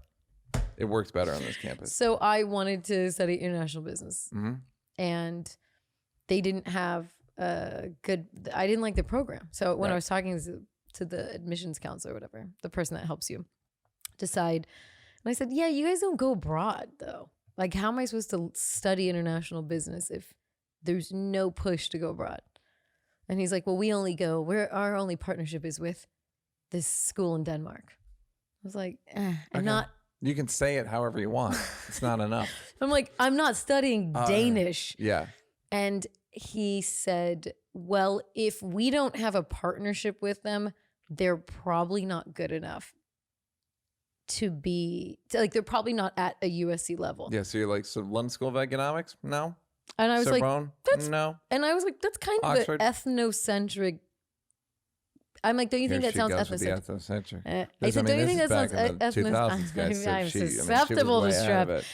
S1: It works better on this campus.
S2: So I wanted to study international business, and they didn't have a good. I didn't like the program. So when I was talking to the admissions counselor or whatever, the person that helps you decide, and I said, "Yeah, you guys don't go abroad though. Like, how am I supposed to study international business if there's no push to go abroad?" And he's like, "Well, our only partnership is with this school in Denmark." I was like, I'm not.
S1: You can say it however you want. It's not enough.
S2: I'm like, I'm not studying Danish.
S1: Yeah.
S2: And he said, well, if we don't have a partnership with them, they're probably not good enough they're probably not at a USC level.
S1: Yeah. So you're like, so London School of Economics? No.
S2: And I was
S1: Sorbonne?
S2: like,
S1: no.
S2: And I was like, that's kind
S1: Oxford?
S2: of an ethnocentric. I'm like, don't you think that sounds ethnocentric? I said, don't you think that sounds ethnocentric? I'm susceptible to strep.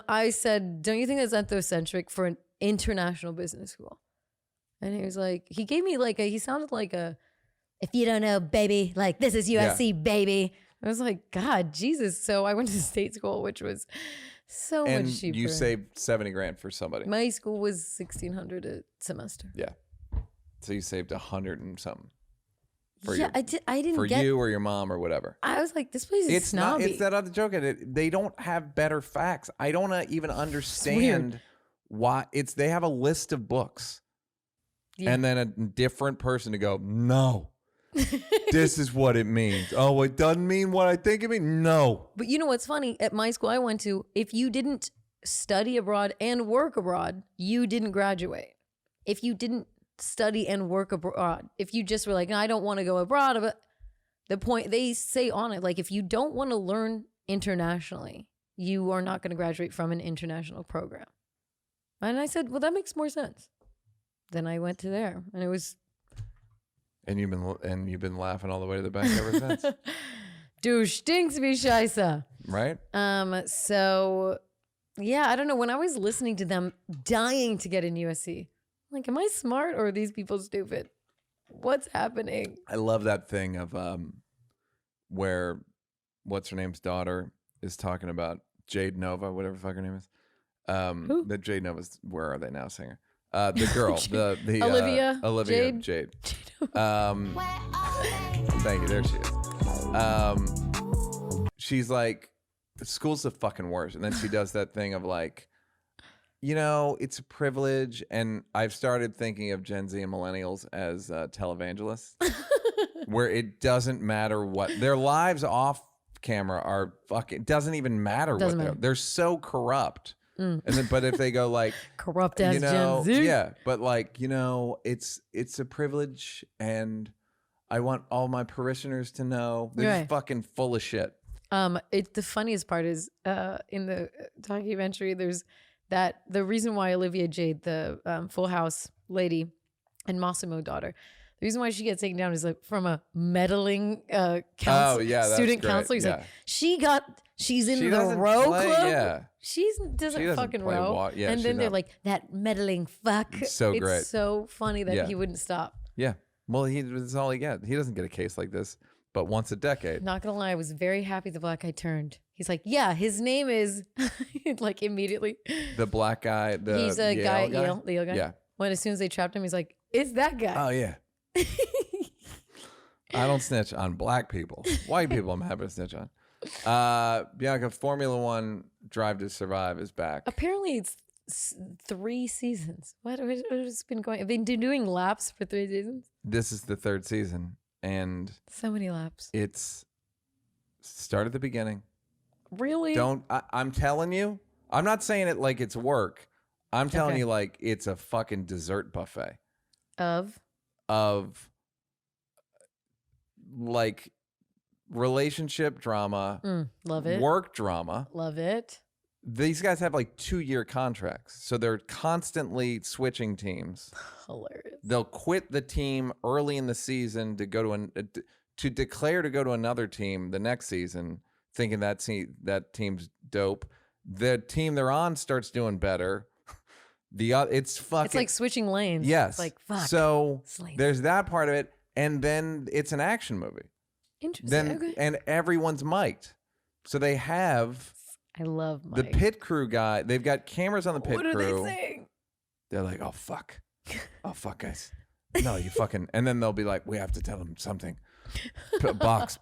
S2: I said, don't you think that's ethnocentric for an international business school? And he was like, he gave me he sounded like if you don't know, baby, like this is USC, baby. I was like, God, Jesus. So I went to state school, which was so much cheaper.
S1: And you saved $70,000 for somebody.
S2: My school was $1,600 a semester.
S1: Yeah. So you saved 100 and something.
S2: I didn't
S1: for
S2: get
S1: you or your mom or whatever.
S2: I was like, this place is snobby.
S1: It's that other joke. They don't have better facts. I don't even understand why. They have a list of books, and then a different person to go, no, this is what it means. Oh, it doesn't mean what I think it means. No.
S2: But you know what's funny? At my school I went to, if you didn't study abroad and work abroad, you didn't graduate. If you didn't study and work abroad, if you just were like, no, I don't want to go abroad, but the point they say on it, like, if you don't want to learn internationally, you are not going to graduate from an international program. And I said, well, that makes more sense. Then I went to there, and it was.
S1: And you've been laughing all the way to the bank ever since.
S2: Du stinkst wie Scheiße.
S1: Right.
S2: So yeah, I don't know. When I was listening to them dying to get in USC, like, am I smart or are these people stupid? What's happening?
S1: I love that thing of where what's her name's daughter is talking about Jade Nova, whatever the fuck her name is.
S2: Who?
S1: The Jade Nova's, where are they now, singer? The girl, the
S2: Olivia
S1: Jade. Thank you. There she is. She's like, school's the fucking worst. And then she does that thing of like, you know, it's a privilege. And I've started thinking of Gen Z and millennials as televangelists, where it doesn't matter what their lives off camera are. Fucking, it doesn't even matter what they're so corrupt. And then, but if they go like
S2: corrupt as Gen Z,
S1: yeah, but like, you know, it's a privilege, and I want all my parishioners to know they're just fucking full of shit.
S2: The funniest part is in the documentary, there's that the reason why Olivia Jade, the Full House lady, and Massimo daughter. The reason why she gets taken down is like from a meddling student counselor. He's like, she's in the row club.
S1: Yeah.
S2: She doesn't fucking row. And then they're like, that meddling fuck.
S1: So great.
S2: It's so funny that he wouldn't stop.
S1: Yeah. Well, that's all he gets. He doesn't get a case like this, but once a decade.
S2: Not gonna lie, I was very happy the black guy turned. He's like, yeah, his name is like immediately.
S1: The black guy.
S2: He's a
S1: Yale
S2: guy,
S1: guy?
S2: Yale guy.
S1: Yeah.
S2: When as soon as they trapped him, he's like, it's that guy.
S1: Oh yeah. I don't snitch on black people. White people, I'm happy to snitch on. Bianca, Formula One Drive to Survive is back.
S2: Apparently, it's 3 seasons. What has been going? Have they been doing laps for 3 seasons?
S1: This is the 3rd season, and
S2: so many laps.
S1: It's start at the beginning.
S2: Really?
S1: I'm telling you. I'm not saying it like it's work. I'm telling you like it's a fucking dessert buffet. Of like relationship drama,
S2: love it.
S1: Work drama,
S2: love it.
S1: These guys have like 2-year contracts, so they're constantly switching teams.
S2: Hilarious.
S1: They'll quit the team early in the season to go to declare to go to another team the next season, thinking that team's dope. The team they're on starts doing better. It's
S2: like switching lanes.
S1: Yes.
S2: It's like, fuck.
S1: So there's that part of it. And then it's an action movie.
S2: Interesting.
S1: And everyone's mic'd. So they have.
S2: I love Mike.
S1: The pit crew guy. They've got cameras on the pit crew.
S2: What are they saying?
S1: They're like, oh, fuck. Oh, fuck, guys. No, you fucking. And then they'll be like, we have to tell them something. Box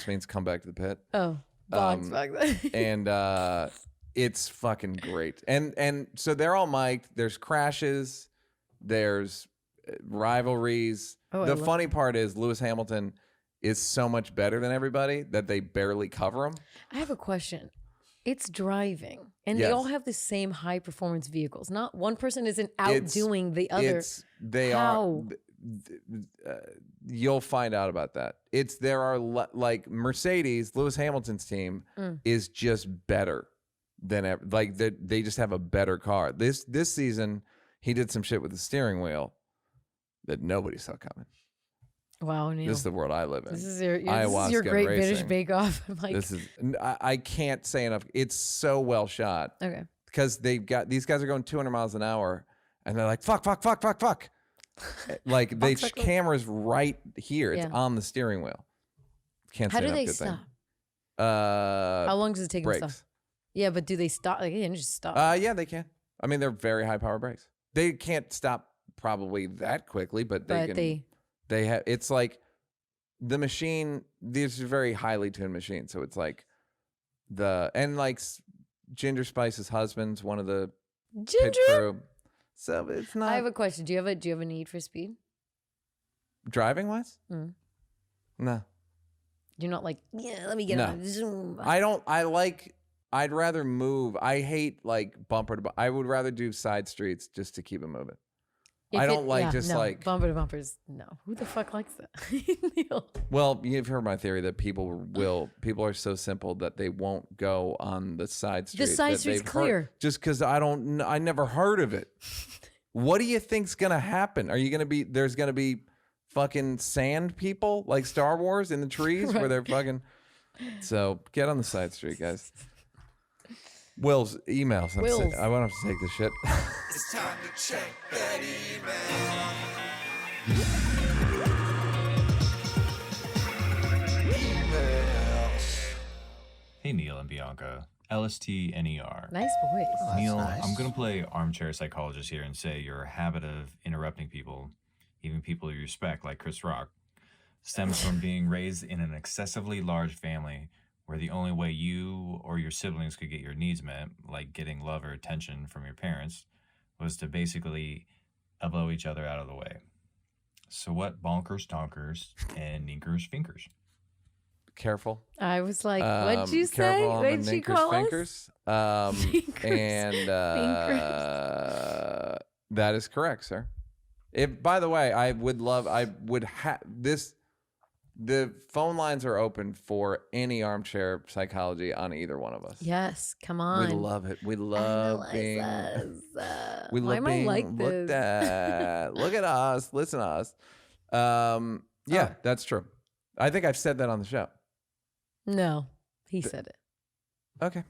S1: means come back to the pit.
S2: Oh, box.
S1: And it's fucking great. And so they're all mic'd. There's crashes. There's rivalries. The funny part is Lewis Hamilton is so much better than everybody that they barely cover him.
S2: I have a question. It's driving, and they all have the same high performance vehicles. Not one person isn't outdoing the other.
S1: You'll find out about that. There are like Mercedes, Lewis Hamilton's team is just better than ever. Like they just have a better car. This season, he did some shit with the steering wheel that nobody saw coming.
S2: Wow, Neal.
S1: This is the world I live in.
S2: This is your Great British Bake Off.
S1: This is. I can't say enough. It's so well shot.
S2: Okay.
S1: Because these guys are going 200 miles an hour, and they're like fuck. Like cameras right here. It's on the steering wheel. Can't say enough. How do they stop?
S2: How long does it take
S1: brakes.
S2: them to stop? Yeah, but do they stop? Like, they can just stop.
S1: Yeah, they can. I mean, they're very high power brakes. They can't stop probably that quickly, but they can. They have. It's like the machine. These are very highly tuned machines, so it's like like Ginger Spice's husband's one of the pit crew. So it's not.
S2: I have a question. Do you have a need for speed?
S1: Driving wise? No.
S2: You're not like, let me get on Zoom.
S1: I don't. I'd rather move. I hate like bumper to bumper. I would rather do side streets just to keep it moving. I don't like
S2: bumper to bumpers. No, who the fuck likes that?
S1: Well, you've heard my theory that people are so simple that they won't go on the side street.
S2: The side street's clear.
S1: Just because I never heard of it. What do you think's gonna happen? There's gonna be fucking sand people like Star Wars in the trees where they're fucking. So get on the side street, guys. Will's emails. I won't have to take this shit.
S5: It's time to check that email.
S6: Hey, Neal and Bianca. LSTNER.
S2: Nice voice.
S6: Oh, Neal, nice. I'm going to play armchair psychologist here and say your habit of interrupting people, even people you respect, like Chris Rock, stems from being raised in an excessively large family where the only way you or your siblings could get your needs met, like getting love or attention from your parents, was to basically elbow each other out of the way. So what bonkers, tonkers, and ninkers, finkers?
S1: Careful.
S2: I was like, what'd you say? What'd you call
S1: finkers? And that is correct, sir. By the way, I would have this. The phone lines are open for any armchair psychology on either one of us.
S2: Yes, come on.
S1: We love it. We love being. We
S2: Why
S1: love
S2: am I
S1: being
S2: like
S1: looked
S2: this?
S1: at. Look at us. Listen to us. Yeah, that's true. I think I've said that on the show.
S2: No, he said it.
S1: Okay.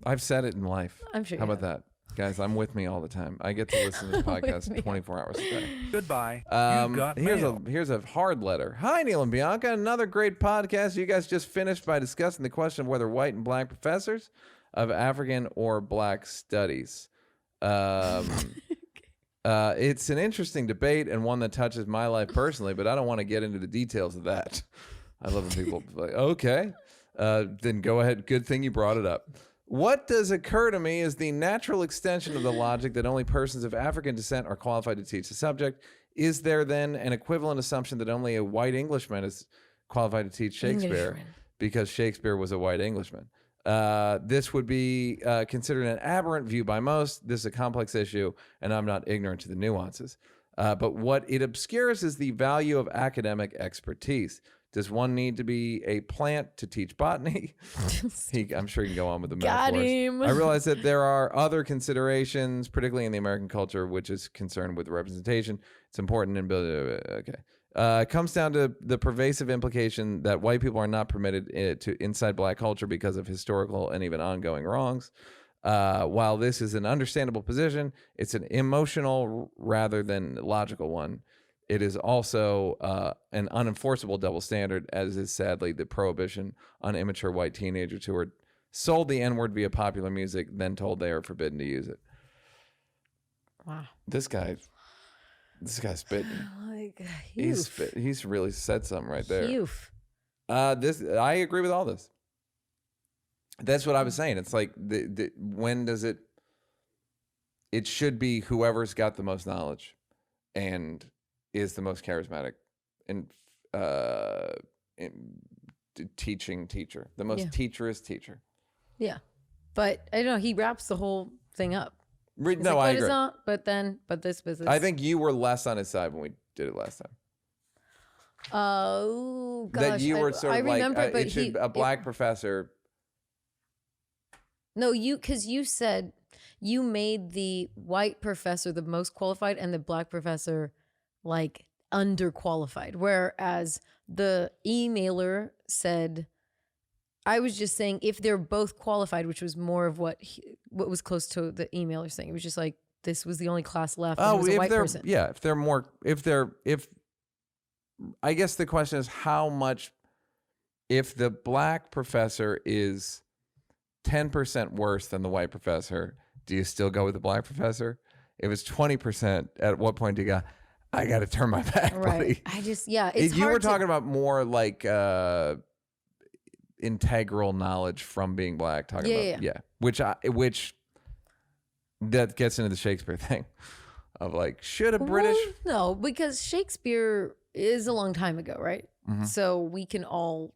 S1: I've said it in life.
S2: I'm sure.
S1: How about that? Guys, I'm with me all the time. I get to listen to this podcast 24 hours a day.
S4: Goodbye. You got mail.
S1: Here's a hard letter. Hi, Neal and Bianca. Another great podcast. You guys just finished by discussing the question of whether white and black professors of African or black studies. It's an interesting debate and one that touches my life personally, but I don't want to get into the details of that. I love when people like, okay, then go ahead. Good thing you brought it up. What does occur to me is the natural extension of the logic that only persons of African descent are qualified to teach the subject. Is there then an equivalent assumption that only a white Englishman is qualified to teach Shakespeare because Shakespeare was a white Englishman? This would be considered an aberrant view by most. This is a complex issue, and I'm not ignorant to the nuances. But what it obscures is the value of academic expertise. Does one need to be a plant to teach botany? I'm sure you can go on with the metaphors.
S2: Got him.
S1: I realize that there are other considerations, particularly in the American culture, which is concerned with representation. It's important in building. Okay. It comes down to the pervasive implication that white people are not permitted to inside black culture because of historical and even ongoing wrongs. While this is an understandable position, it's an emotional rather than logical one. It is also an unenforceable double standard, as is sadly the prohibition on immature white teenagers who are sold the N-word via popular music, then told they are forbidden to use it.
S2: Wow.
S1: This guy's spitting.
S2: Like,
S1: He's really said something right there.
S2: I
S1: agree with all this. That's what I was saying. It's like when does it? It should be whoever's got the most knowledge, and is the most charismatic and teaching teacher, the most teacherist teacher.
S2: Yeah, but I don't know. He wraps the whole thing up.
S1: No, I agree.
S2: But this business.
S1: I think you were less on his side when we did it last time.
S2: Oh gosh,
S1: that you were sort of
S2: remember,
S1: like a black professor.
S2: No, because you said you made the white professor the most qualified and the black professor like underqualified, whereas the emailer said, I was just saying if they're both qualified, which was more of what was close to the emailer saying. It was just like this was the only class left. And it was a white person.
S1: Yeah, if I guess the question is how much. If the black professor is 10% worse than the white professor, do you still go with the black professor? If it's 20%, at what point do you go, I got to turn my back, buddy?
S2: It's
S1: you
S2: hard
S1: were talking about more like integral knowledge from being black. Which that gets into the Shakespeare thing of like, should a British?
S2: No, because Shakespeare is a long time ago, right?
S1: Mm-hmm.
S2: So we can all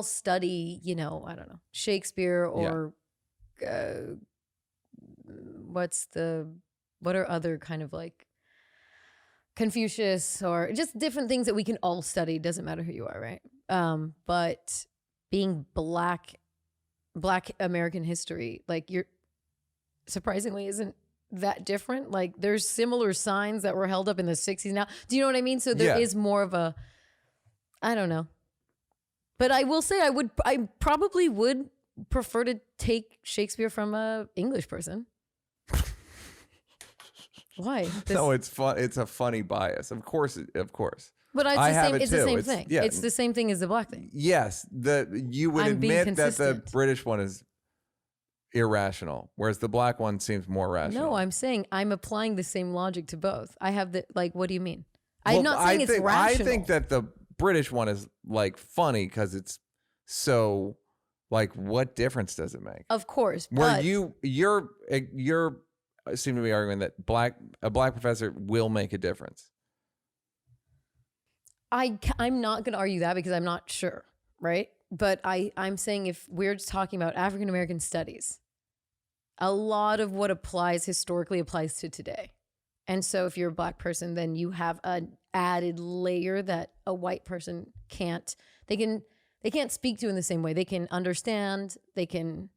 S2: study, I don't know, Shakespeare or what are other kind of like Confucius or just different things that we can all study. Doesn't matter who you are, right? But being black American history, like you're surprisingly isn't that different. Like there's similar signs that were held up in the 60s now. Do you know what I mean? So there is more of a, I don't know. But I will say I probably would prefer to take Shakespeare from a English person. Why?
S1: No, it's fun. It's a funny bias. Of course.
S2: But it's the same thing.
S1: Yeah.
S2: It's the same thing as the black thing.
S1: Yes. You would admit that the British one is irrational, whereas the black one seems more rational.
S2: No, I'm saying I'm applying the same logic to both. I have the, like, what do you mean? I'm not saying it's rational.
S1: I think that the British one is like funny because it's so like, what difference does it make?
S2: Of course.
S1: Where you're seem to be arguing that a black professor will make a difference.
S2: I'm not going to argue that because I'm not sure, right? But I'm saying if we're just talking about African American studies, a lot of what applies historically applies to today. And so if you're a black person, then you have an added layer that a white person can't. They can't speak to in the same way. They can understand. They can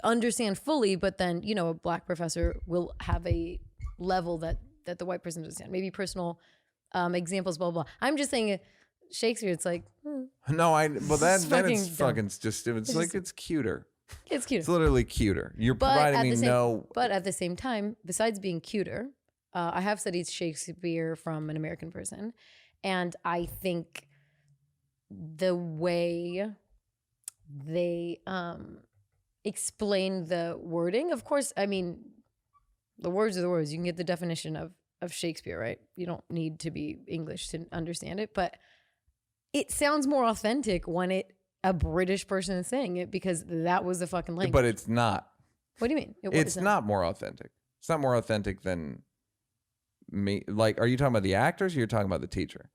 S2: understand fully, but then, you know, a black professor will have a level that the white person doesn't understand. Maybe personal examples, blah, blah, blah. I'm just saying Shakespeare, it's like...
S1: No, it's fucking just... It's like, it's cuter.
S2: It's cuter.
S1: It's literally cuter. You're providing me no...
S2: But at the same time, besides being cuter, I have studied Shakespeare from an American person, and I think the way they explain the wording, of course, I mean, the words are the words. You can get the definition of Shakespeare, right? You don't need to be English to understand it, but it sounds more authentic when a British person is saying it, because that was the fucking language.
S1: But it's not.
S2: What do you mean?
S1: It's not more authentic. It's not more authentic than me. Like, are you talking about the actors or you're talking about the teacher?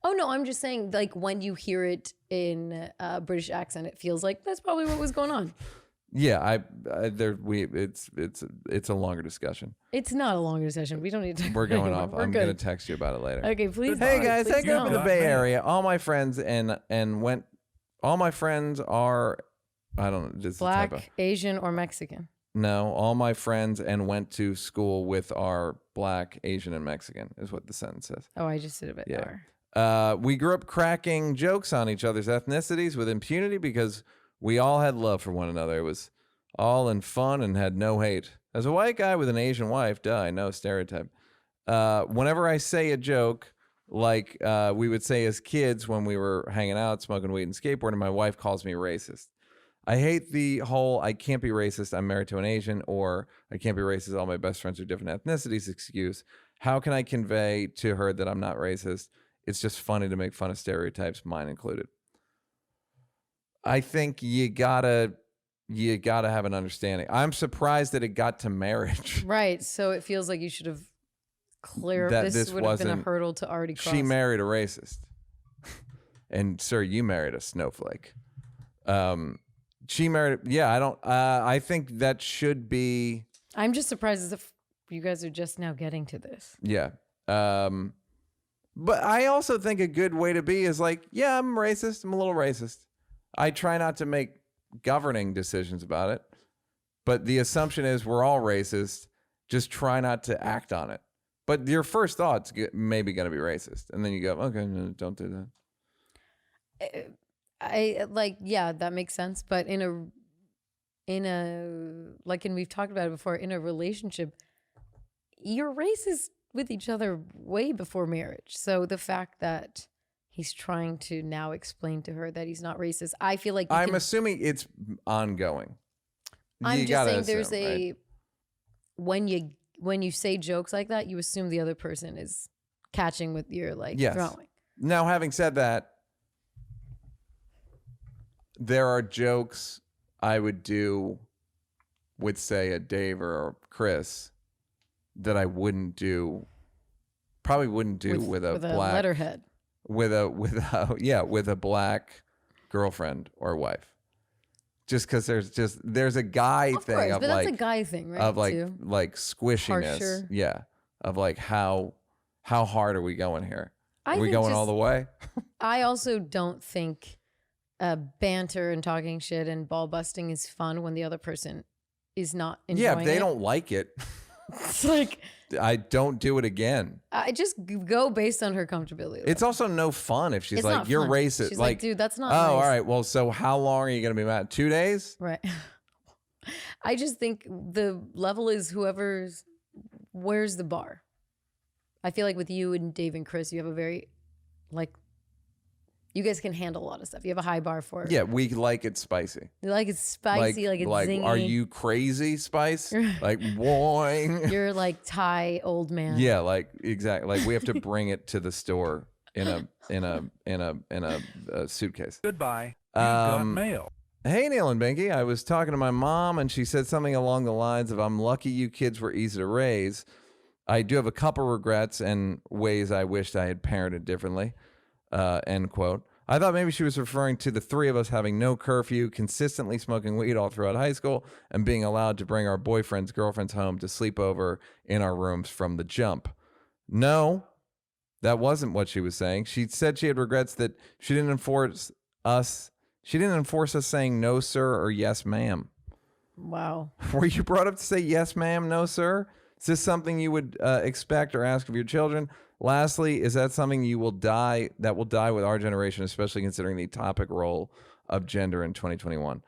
S2: Oh, no, I'm just saying, like, when you hear it in a British accent, it feels like that's probably what was going on.
S1: Yeah, it's a longer discussion.
S2: It's not a longer discussion. We don't need to.
S1: We're going off. I'm going to text you about it later.
S2: Okay, please.
S1: Hey guys,
S2: please
S1: I grew up in the Bay Area. All my friends all my friends are, I don't know, just
S2: Black, Asian, or Mexican.
S1: No, all my friends and went to school with are Black, Asian, and Mexican is what the sentence says.
S2: Oh, I just did a bit more.
S1: We grew up cracking jokes on each other's ethnicities with impunity because we all had love for one another. It was all in fun and had no hate. As a white guy with an Asian wife, I know, stereotype. Whenever I say a joke, like we would say as kids when we were hanging out, smoking weed and skateboarding, my wife calls me racist. I hate the whole I can't be racist, I'm married to an Asian, or I can't be racist, all my best friends are different ethnicities excuse. How can I convey to her that I'm not racist? It's just funny to make fun of stereotypes, mine included. I think you gotta have an understanding. I'm surprised that it got to marriage.
S2: Right. So it feels like you should have clarified. This would have been a hurdle to already cross.
S1: She married a racist. And sir, you married a snowflake. She married, I think that should be.
S2: I'm just surprised as if you guys are just now getting to this.
S1: Yeah. But I also think a good way to be is like, yeah, I'm racist. I'm a little racist. I try not to make governing decisions about it, but the assumption is we're all racist. Just try not to act on it. But your first thought's maybe going to be racist, and then you go, okay, no, don't do
S2: that. That makes sense. But and we've talked about it before, in a relationship, you're racist with each other way before marriage. So the fact that he's trying to now explain to her that he's not racist, I feel like
S1: I'm assuming it's ongoing.
S2: I'm just saying right? when you say jokes like that, you assume the other person is catching with your throwing.
S1: Now, having said that, there are jokes I would do with, say, a Dave or a Chris that I probably wouldn't do with a black
S2: letterhead.
S1: With a black girlfriend or wife. Just because there's a guy thing of
S2: that's a guy thing, right?
S1: Of like squishiness.
S2: Harsher.
S1: Yeah. Of like how hard are we going here? Are we going all the way?
S2: I also don't think banter and talking shit and ball busting is fun when the other person is not enjoying it.
S1: Yeah, if they don't like it.
S2: It's like,
S1: I don't do it again.
S2: I just go based on her comfortability.
S1: It's also no fun if she's like, you're racist.
S2: She's like, dude, that's not
S1: nice.
S2: All
S1: right. Well, so how long are you going to be mad? 2 days?
S2: Right. I just think the level is where's the bar? I feel like with you and Dave and Chris, you have a very, you guys can handle a lot of stuff. You have a high bar for it.
S1: Yeah, we like it spicy.
S2: You like it spicy, like it's zingy.
S1: Are you crazy spice? Like, boing.
S2: You're like Thai old man.
S1: Yeah, like exactly. Like we have to bring it to the store in a suitcase.
S4: Goodbye. You got mail.
S1: Hey, Neal and Binky. I was talking to my mom, and she said something along the lines of, I'm lucky you kids were easy to raise. I do have a couple regrets and ways I wished I had parented differently. End quote. I thought maybe she was referring to the three of us having no curfew, consistently smoking weed all throughout high school, and being allowed to bring our boyfriends, girlfriends home to sleep over in our rooms from the jump. No, that wasn't what she was saying. She said she had regrets that she didn't enforce us. She didn't enforce us saying no, sir, or yes, ma'am.
S2: Wow.
S1: Were you brought up to say yes, ma'am, no, sir? Is this something you would expect or ask of your children? Lastly, is that something that will die with our generation, especially considering the topic role of gender in 2021?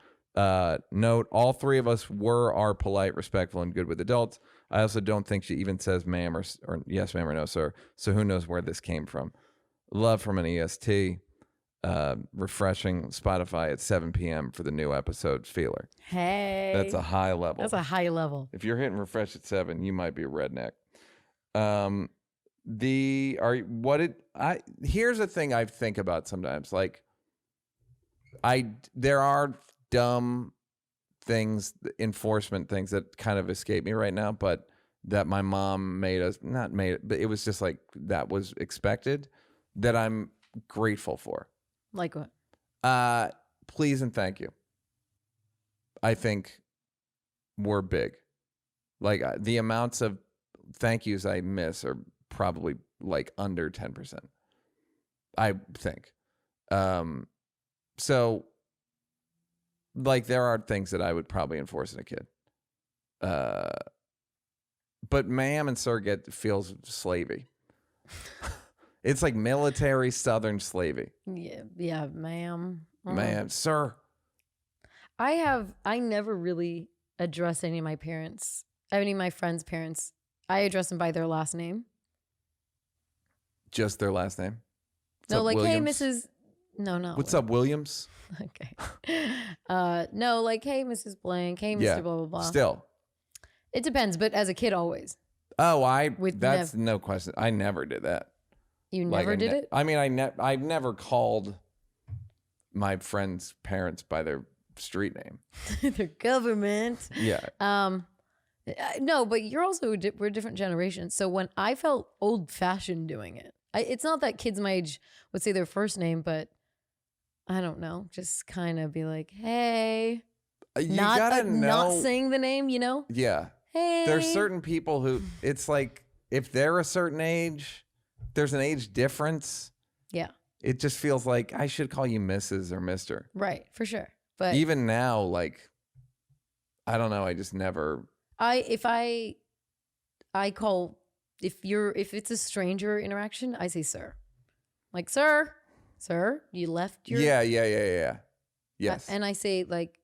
S1: Note, all three of us are polite, respectful, and good with adults. I also don't think she even says ma'am or yes, ma'am, or no, sir. So who knows where this came from? Love from an EST. Refreshing Spotify at 7 p.m. for the new episode feeler.
S2: Hey.
S1: That's a high level.
S2: That's a high level.
S1: If you're hitting refresh at 7, you might be a redneck. Here's a thing I think about sometimes. Like, there are dumb things, enforcement things that kind of escape me right now, but that my mom but it was just like that was expected, that I'm grateful for.
S2: Like what?
S1: Please and thank you. I think we're big. Like the amounts of thank yous I miss are probably like under 10%. I think. So like there are things that I would probably enforce in a kid. But ma'am and sir feels slavey. It's like military Southern slavey.
S2: Yeah, ma'am.
S1: Ma'am, sir.
S2: I never really addressed any of my friends' parents. I address them by their last name.
S1: Just their last name?
S2: No, like,
S1: Williams?
S2: hey, Mrs. No.
S1: What's up, Williams?
S2: Okay. No, like, hey, Mrs. Blank. Hey, Mr. Blah, blah, blah.
S1: Still.
S2: It depends, but as a kid, always.
S1: Oh, that's no question. I never did that.
S2: You never did it?
S1: I mean, I never called my friends' parents by their street name.
S2: Their government.
S1: Yeah.
S2: No, but we're different generations. So when I felt old-fashioned doing it, it's not that kids my age would say their first name, but I don't know, just kind of be like, hey. Not saying the name, you know?
S1: Yeah.
S2: Hey.
S1: There's certain people who, it's like, if they're a certain age, there's an age difference.
S2: Yeah.
S1: It just feels like I should call you Mrs. or Mr.
S2: Right, for sure. But
S1: even now, like, I don't know. I just never.
S2: If it's a stranger interaction, I say sir. Like, sir, you left your.
S1: Yeah. Yes.
S2: And I say like,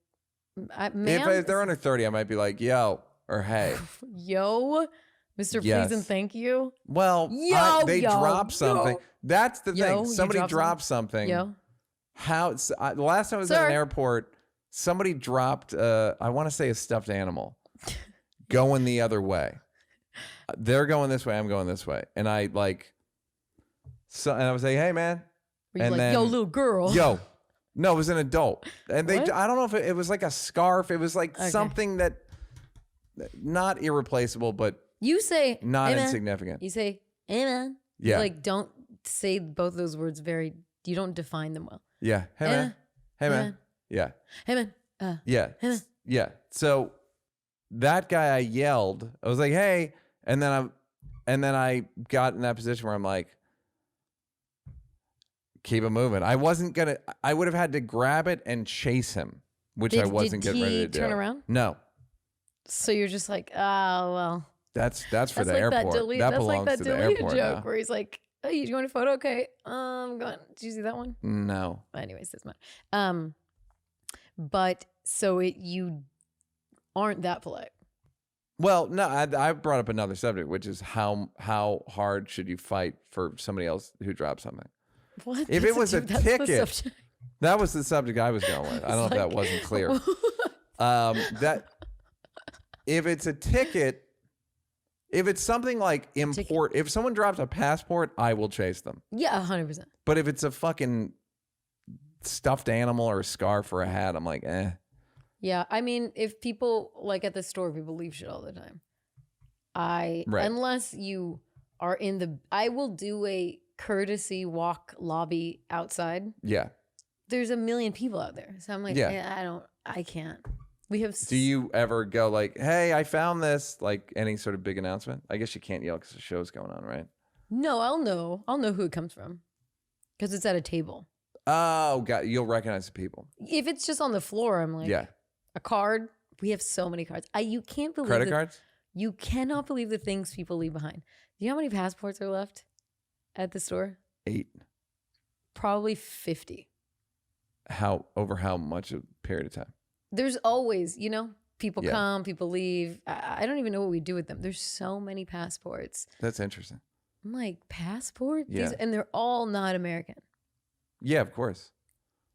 S2: ma'am.
S1: If they're under 30, I might be like, yo, or hey.
S2: Yo. Mr.
S1: Yes.
S2: Please and thank you.
S1: Well, they drop something. That's the thing. Somebody dropped something.
S2: Yo.
S1: The last time I was at an airport, somebody dropped, I want to say a stuffed animal going the other way. They're going this way. I'm going this way. And I and I was like, hey, man.
S2: Were you like, yo, little girl.
S1: Yo. No, it was an adult. And I don't know if it was like a scarf. It was like something that, not irreplaceable, but. You say not insignificant.
S2: You say amen.
S1: Yeah.
S2: Like, don't say both of those words you don't define them well.
S1: Yeah. Hey man. Hey man. Yeah.
S2: Hey man.
S1: Yeah.
S2: Hey man.
S1: Yeah. So that guy, I yelled. I was like, hey, and then I got in that position where I'm like, keep it moving. I would have had to grab it and chase him, which I wasn't getting ready to do.
S2: Did he turn around?
S1: No.
S2: So you're just like, oh well.
S1: That's for the airport. That belongs to the airport
S2: joke
S1: now.
S2: Where he's like, "Oh, you want a photo? Okay, I'm going." Did you see that one?
S1: No.
S2: Anyways, doesn't matter. But so you aren't that polite.
S1: Well, no, I brought up another subject, which is how hard should you fight for somebody else who dropped something?
S2: What?
S1: If it was a ticket, that was the subject I was going with. I don't know if that wasn't clear. That if it's a ticket. If it's something like if someone drops a passport, I will chase them.
S2: Yeah, 100%.
S1: But if it's a fucking stuffed animal or a scarf or a hat, I'm like, eh.
S2: Yeah, I mean, if people, like at the store, people leave shit all the time. Unless you are I will do a courtesy walk lobby outside.
S1: Yeah.
S2: There's a million people out there. So I'm like, I can't. We have.
S1: Do you ever go like, hey, I found this, like any sort of big announcement? I guess you can't yell because the show's going on, right?
S2: No, I'll know who it comes from because it's at a table.
S1: Oh, God. You'll recognize the people.
S2: If it's just on the floor, I'm like, a card. We have so many cards. You can't believe
S1: credit cards?
S2: You cannot believe the things people leave behind. Do you know how many passports are left at the store?
S1: 8.
S2: Probably 50.
S1: Over how much a period of time?
S2: There's always, people come, people leave. I don't even know what we do with them. There's so many passports.
S1: That's interesting.
S2: I'm like, passport?
S1: Yeah.
S2: And they're all not American.
S1: Yeah, of course.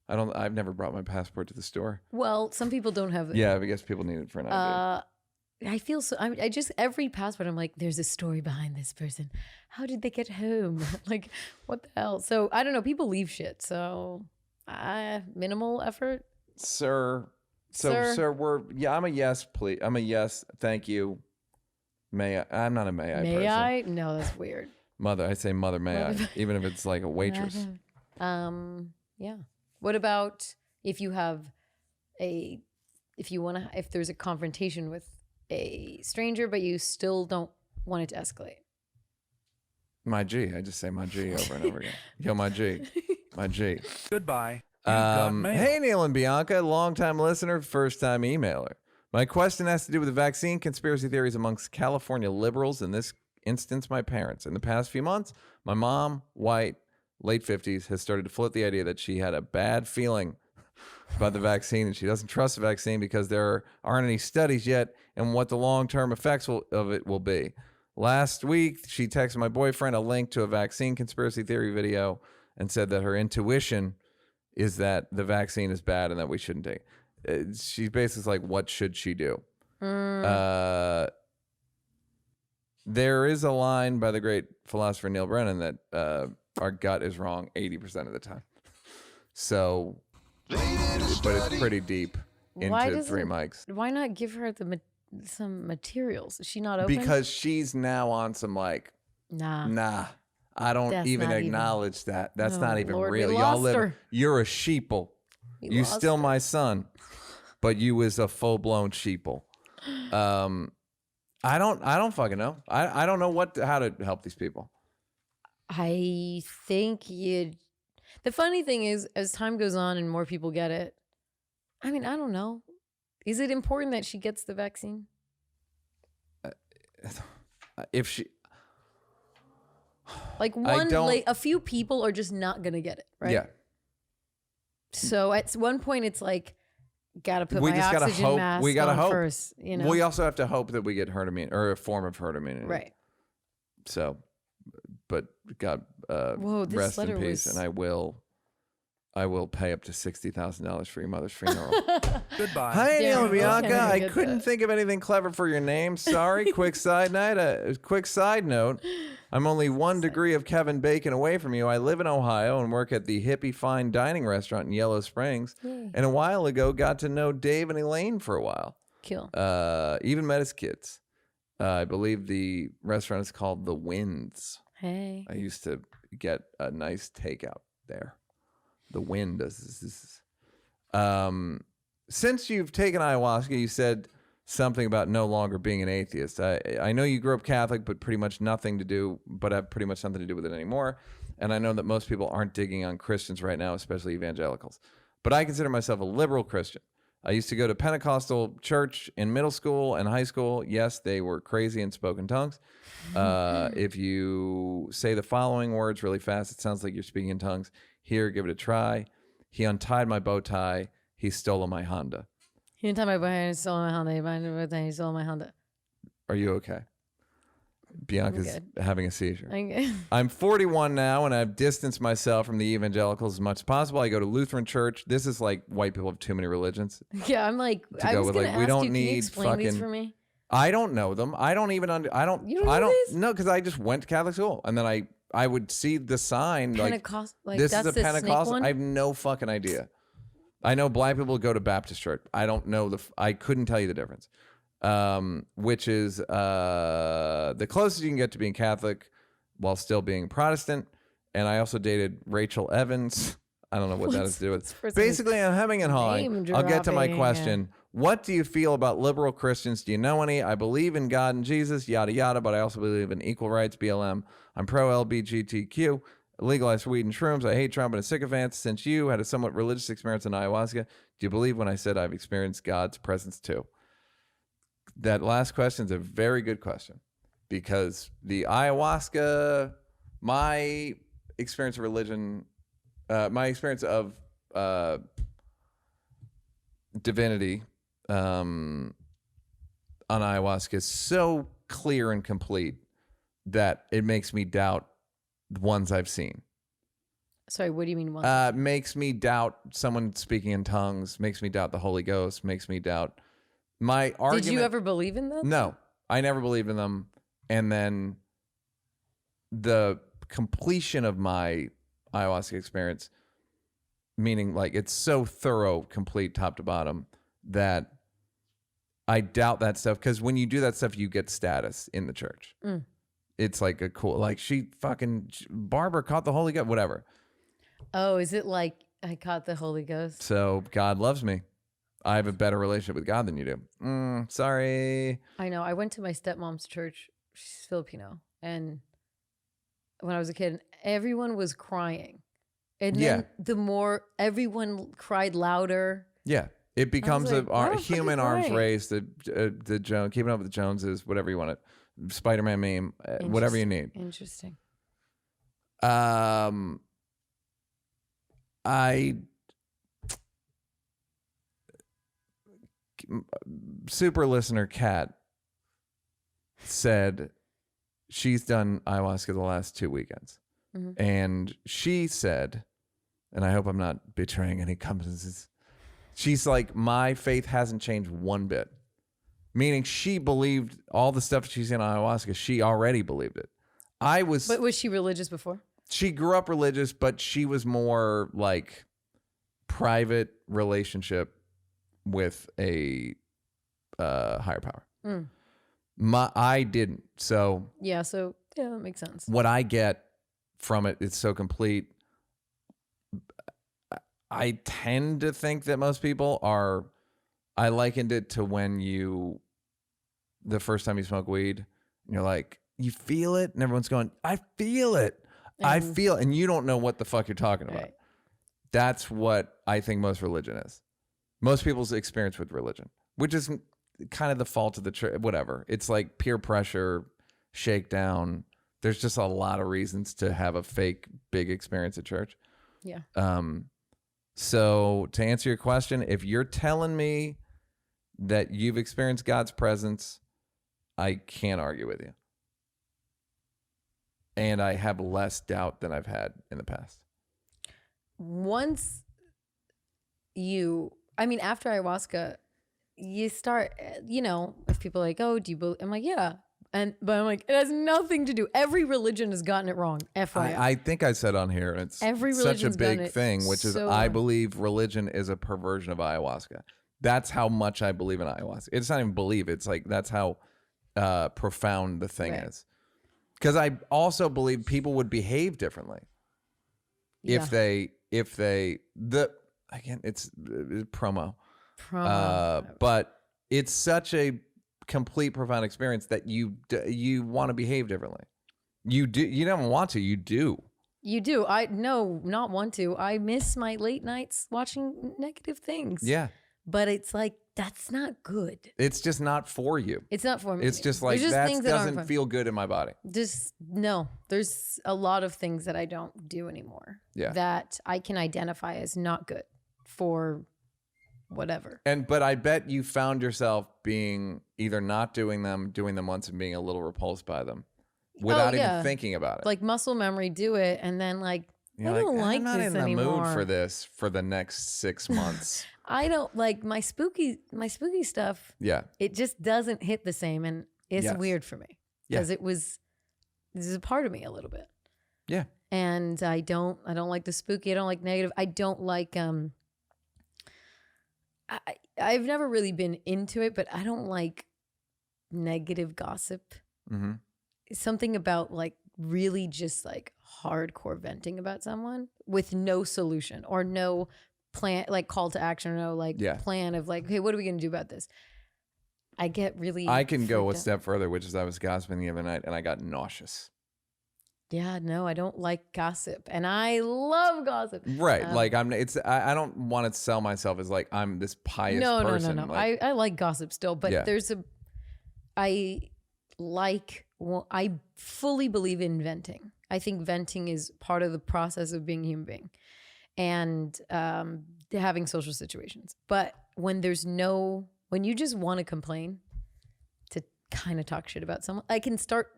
S1: I've never brought my passport to the store.
S2: Well, some people don't have it.
S1: Yeah, I guess people need it for an ID.
S2: I feel so. I just every passport. I'm like, there's a story behind this person. How did they get home? Like, what the hell? So I don't know. People leave shit. So minimal effort,
S1: sir. Sir, I'm a yes, please. I'm a yes. Thank you. May I? I'm not a may I.
S2: May I? No, that's weird.
S1: Mother, I say mother. May I? Even if it's like a waitress.
S2: Yeah. What about if you have if there's a confrontation with a stranger, but you still don't want it to escalate?
S1: My G. I just say my G over and over again. Yo, my G. My G.
S4: Goodbye.
S1: Hey, Neal and Bianca, longtime listener, first-time emailer. My question has to do with the vaccine conspiracy theories amongst California liberals, in this instance, my parents. In the past few months, my mom, white, late 50s, has started to float the idea that she had a bad feeling about the vaccine and she doesn't trust the vaccine because there aren't any studies yet and what the long-term effects of it will be. Last week, she texted my boyfriend a link to a vaccine conspiracy theory video and said that her intuition is that the vaccine is bad and that we shouldn't take it. She's basically like, what should she do? There is a line by the great philosopher Neil Brennan that our gut is wrong 80% of the time. So, but it's pretty deep into 3 mics.
S2: Why not give her some materials? Is she not open?
S1: Because she's now on some like, nah. I don't even acknowledge that. That's not even real. Y'all live. You're a sheeple. You still my son, but you is a full blown sheeple. I don't fucking know. I don't know how to help these people.
S2: I think the funny thing is, as time goes on and more people get it, I mean, I don't know. Is it important that she gets the vaccine?
S1: If she,
S2: like a few people are just not gonna get it, right?
S1: Yeah.
S2: So at one point, it's like, gotta put my oxygen mask on first.
S1: We also have to hope that we get herd immunity or a form of herd immunity,
S2: right?
S1: So, but God, rest in peace, and I will pay up to $60,000 for your mother's funeral.
S4: Goodbye.
S1: Hi, Neal and Bianca. I couldn't think of anything clever for your name. Sorry. Quick side note. I'm only 1 degree of Kevin Bacon away from you. I live in Ohio and work at the hippie fine dining restaurant in Yellow Springs. Yay. And a while ago, got to know Dave and Elaine for a while.
S2: Cool.
S1: Even met his kids. I believe the restaurant is called The Winds.
S2: Hey.
S1: I used to get a nice takeout there. The Wind does this. Since you've taken ayahuasca, you said something about no longer being an atheist. I know you grew up Catholic, but have pretty much nothing to do with it anymore. And I know that most people aren't digging on Christians right now, especially evangelicals. But I consider myself a liberal Christian. I used to go to Pentecostal church in middle school and high school. Yes, they were crazy and spoke in tongues. If you say the following words really fast, it sounds like you're speaking in tongues. Here, give it a try. He untied my bow tie. He stole my Honda.
S2: He untied my bow tie. He stole my Honda. He untied my bow tie. He stole my Honda.
S1: Are you okay? Bianca's having a seizure.
S2: Okay.
S1: I'm 41 now, and I've distanced myself from the evangelicals as much as possible. I go to Lutheran church. This is like white people have too many religions.
S2: Yeah, I'm like, I was going to ask
S1: we don't
S2: you,
S1: need
S2: can you explain
S1: fucking,
S2: these for me?
S1: I don't know them. I don't even
S2: You don't know these?
S1: No, because I just went to Catholic school, and then I would see the sign
S2: Pentecost,
S1: like this
S2: that's
S1: is a Pentecostal.
S2: one?
S1: I have no fucking idea. I know black people go to Baptist church. I don't know I couldn't tell you the difference. Which is the closest you can get to being Catholic while still being Protestant. and I also dated Rachel Evans. I don't know what that has to do with.
S2: First
S1: Basically, I'm hemming and hawing. I'll get to my
S2: dropping,
S1: question. What do you feel about liberal Christians? Do you know any? I believe in God and Jesus, yada, yada, but I also believe in equal rights, BLM. I'm pro-LGBTQ, legalize weed and shrooms. I hate Trump and his sycophants. Since you had a somewhat religious experience in ayahuasca, do you believe when I said I've experienced God's presence too? That last question is a very good question, because the ayahuasca, my experience of religion, my experience of divinity on ayahuasca is so clear and complete that it makes me doubt the ones I've seen.
S2: Sorry, what do you mean?
S1: Makes me doubt someone speaking in tongues, makes me doubt the Holy Ghost, makes me doubt my argument.
S2: Did you ever believe in them?
S1: No, I never believed in them. And then the completion of my ayahuasca experience, meaning like it's so thorough, complete, top to bottom, that I doubt that stuff. Because when you do that stuff, you get status in the church. It's like a cool, like Barbara caught the Holy Ghost, whatever.
S2: Oh, is it like I caught the Holy Ghost?
S1: So God loves me. I have a better relationship with God than you do. Sorry.
S2: I know. I went to my stepmom's church. She's Filipino. And when I was a kid, everyone was crying. And then the more everyone cried louder.
S1: Yeah. It becomes
S2: like,
S1: a human arms race, the keeping up with the Joneses, whatever you want it. Spider-Man meme, whatever you need.
S2: Interesting.
S1: Super listener Kat said she's done ayahuasca the last 2 weekends. And she said, and I hope I'm not betraying any companies, she's like, my faith hasn't changed one bit. Meaning she believed all the stuff she's in ayahuasca, she already believed it. But
S2: was she religious before?
S1: She grew up religious, but she was more like private relationship with a higher power. I didn't. So
S2: that makes sense.
S1: What I get from it, it's so complete. I tend to think that most people are. I likened it to when the first time you smoke weed, and you're like, you feel it, and everyone's going, I feel it. I feel it. And you don't know what the fuck you're talking about.
S2: Right.
S1: That's what I think most religion is. Most people's experience with religion, which is kind of the fault of the church, whatever. It's like peer pressure, shakedown. There's just a lot of reasons to have a fake big experience at church.
S2: Yeah.
S1: So to answer your question, if you're telling me that you've experienced God's presence, I can't argue with you. And I have less doubt than I've had in the past.
S2: Once after ayahuasca, you start, if people are like, oh, do you believe? I'm like, yeah. But I'm like, it has nothing to do. Every religion has gotten it wrong. FYI.
S1: I think I said on here, it's
S2: every
S1: such a big thing, which is I believe religion is a perversion of ayahuasca. That's how much I believe in ayahuasca. It's not even believe. It's like, that's how profound the thing is. Because I also believe people would behave differently if they again, it's promo. But it's such a complete, profound experience that you want to behave differently. You don't want to. You do.
S2: You do. Not want to. I miss my late nights watching negative things.
S1: Yeah.
S2: But it's like, that's not good.
S1: It's just not for you.
S2: It's not for me.
S1: It's just like, that doesn't feel good in my body.
S2: There's a lot of things that I don't do anymore.
S1: Yeah.
S2: That I can identify as not good for whatever.
S1: But I bet you found yourself being either not doing them once and being a little repulsed by them without even thinking about it.
S2: Like muscle memory, do it. And then like,
S1: you're
S2: I don't like
S1: I'm not
S2: this
S1: in the
S2: anymore.
S1: mood for this for the next 6 months.
S2: I don't like my spooky stuff.
S1: Yeah.
S2: It just doesn't hit the same. And it's weird for me because this is a part of me a little bit.
S1: Yeah.
S2: And I don't like the spooky. I don't like negative. I don't like, I've never really been into it, but I don't like negative gossip.
S1: Mm-hmm.
S2: Something about like really just like hardcore venting about someone with no solution or no plan, like call to action, or no like plan of like, hey, what are we going to do about this? I get really.
S1: I can go a step further, which is I was gossiping the other night and I got nauseous.
S2: Yeah, no, I don't like gossip, and I love gossip.
S1: Right, like I don't want to sell myself as like I'm this pious person.
S2: No.
S1: Like,
S2: I like gossip still, but I fully believe in venting. I think venting is part of the process of being a human being, and having social situations. But when you just want to complain, to kind of talk shit about someone, I start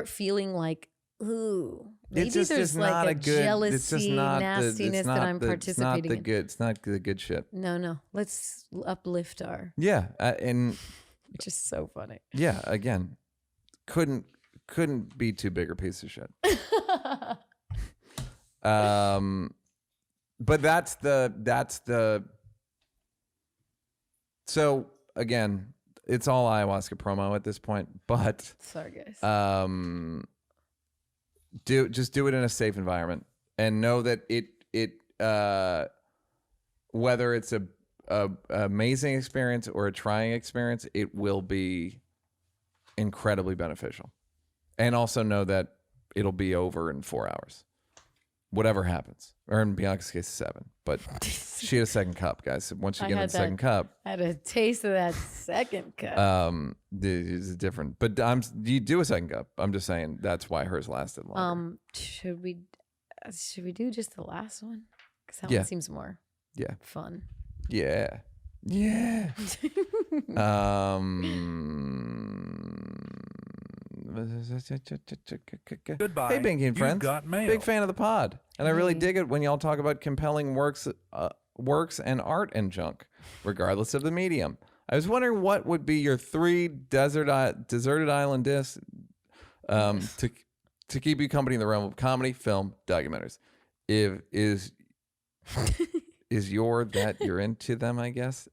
S2: feeling like, ooh, maybe there's like a jealousy, nastiness that I'm participating in.
S1: It's not the good shit.
S2: No. Let's uplift our.
S1: Yeah, and
S2: which is so funny.
S1: Yeah, again, couldn't be too big a piece of shit. But that's the. So again, it's all ayahuasca promo at this point. But
S2: sorry, guys.
S1: Do it in a safe environment and know that whether it's a amazing experience or a trying experience, it will be incredibly beneficial. And also know that it'll be over in 4 hours, whatever happens. Or in Bianca's case, 7. But she had a second cup, guys. So once you get in the second cup,
S2: I had a taste of that second cup.
S1: It's different. But you do a second cup. I'm just saying that's why hers lasted longer.
S2: Should we do just the last one? Because that one seems more fun.
S1: Yeah.
S4: Goodbye.
S1: Hey, Binky and friends.
S4: Got mail.
S1: Big fan of the pod, and I really dig it when y'all talk about compelling works and art and junk, regardless of the medium. I was wondering what would be your 3 deserted island discs to keep you company in the realm of comedy, film, documentaries. Is you're into them? I guess.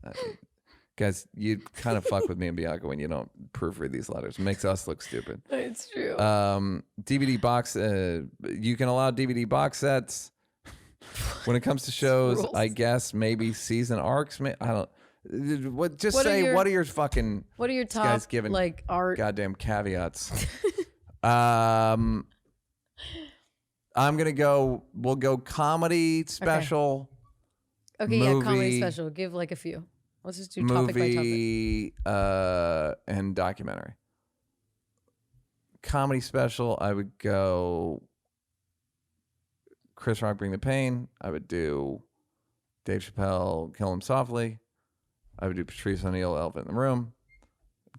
S1: Guys, you kind of fuck with me and Bianca when you don't proofread these letters. It makes us look stupid.
S2: It's true.
S1: DVD box. You can allow DVD box sets. When it comes to shows, I guess maybe season arcs. I don't. What are your fucking?
S2: What are your top
S1: guys giving
S2: like art?
S1: Goddamn caveats. I'm gonna go. We'll go comedy special.
S2: Okay,
S1: movie,
S2: yeah, comedy special. Give like a few. Let's just do topic by
S1: topic. And documentary. Comedy special, I would go Chris Rock, Bring the Pain. I would do Dave Chappelle, Kill Him Softly. I would do Patrice O'Neal, Elephant in the Room.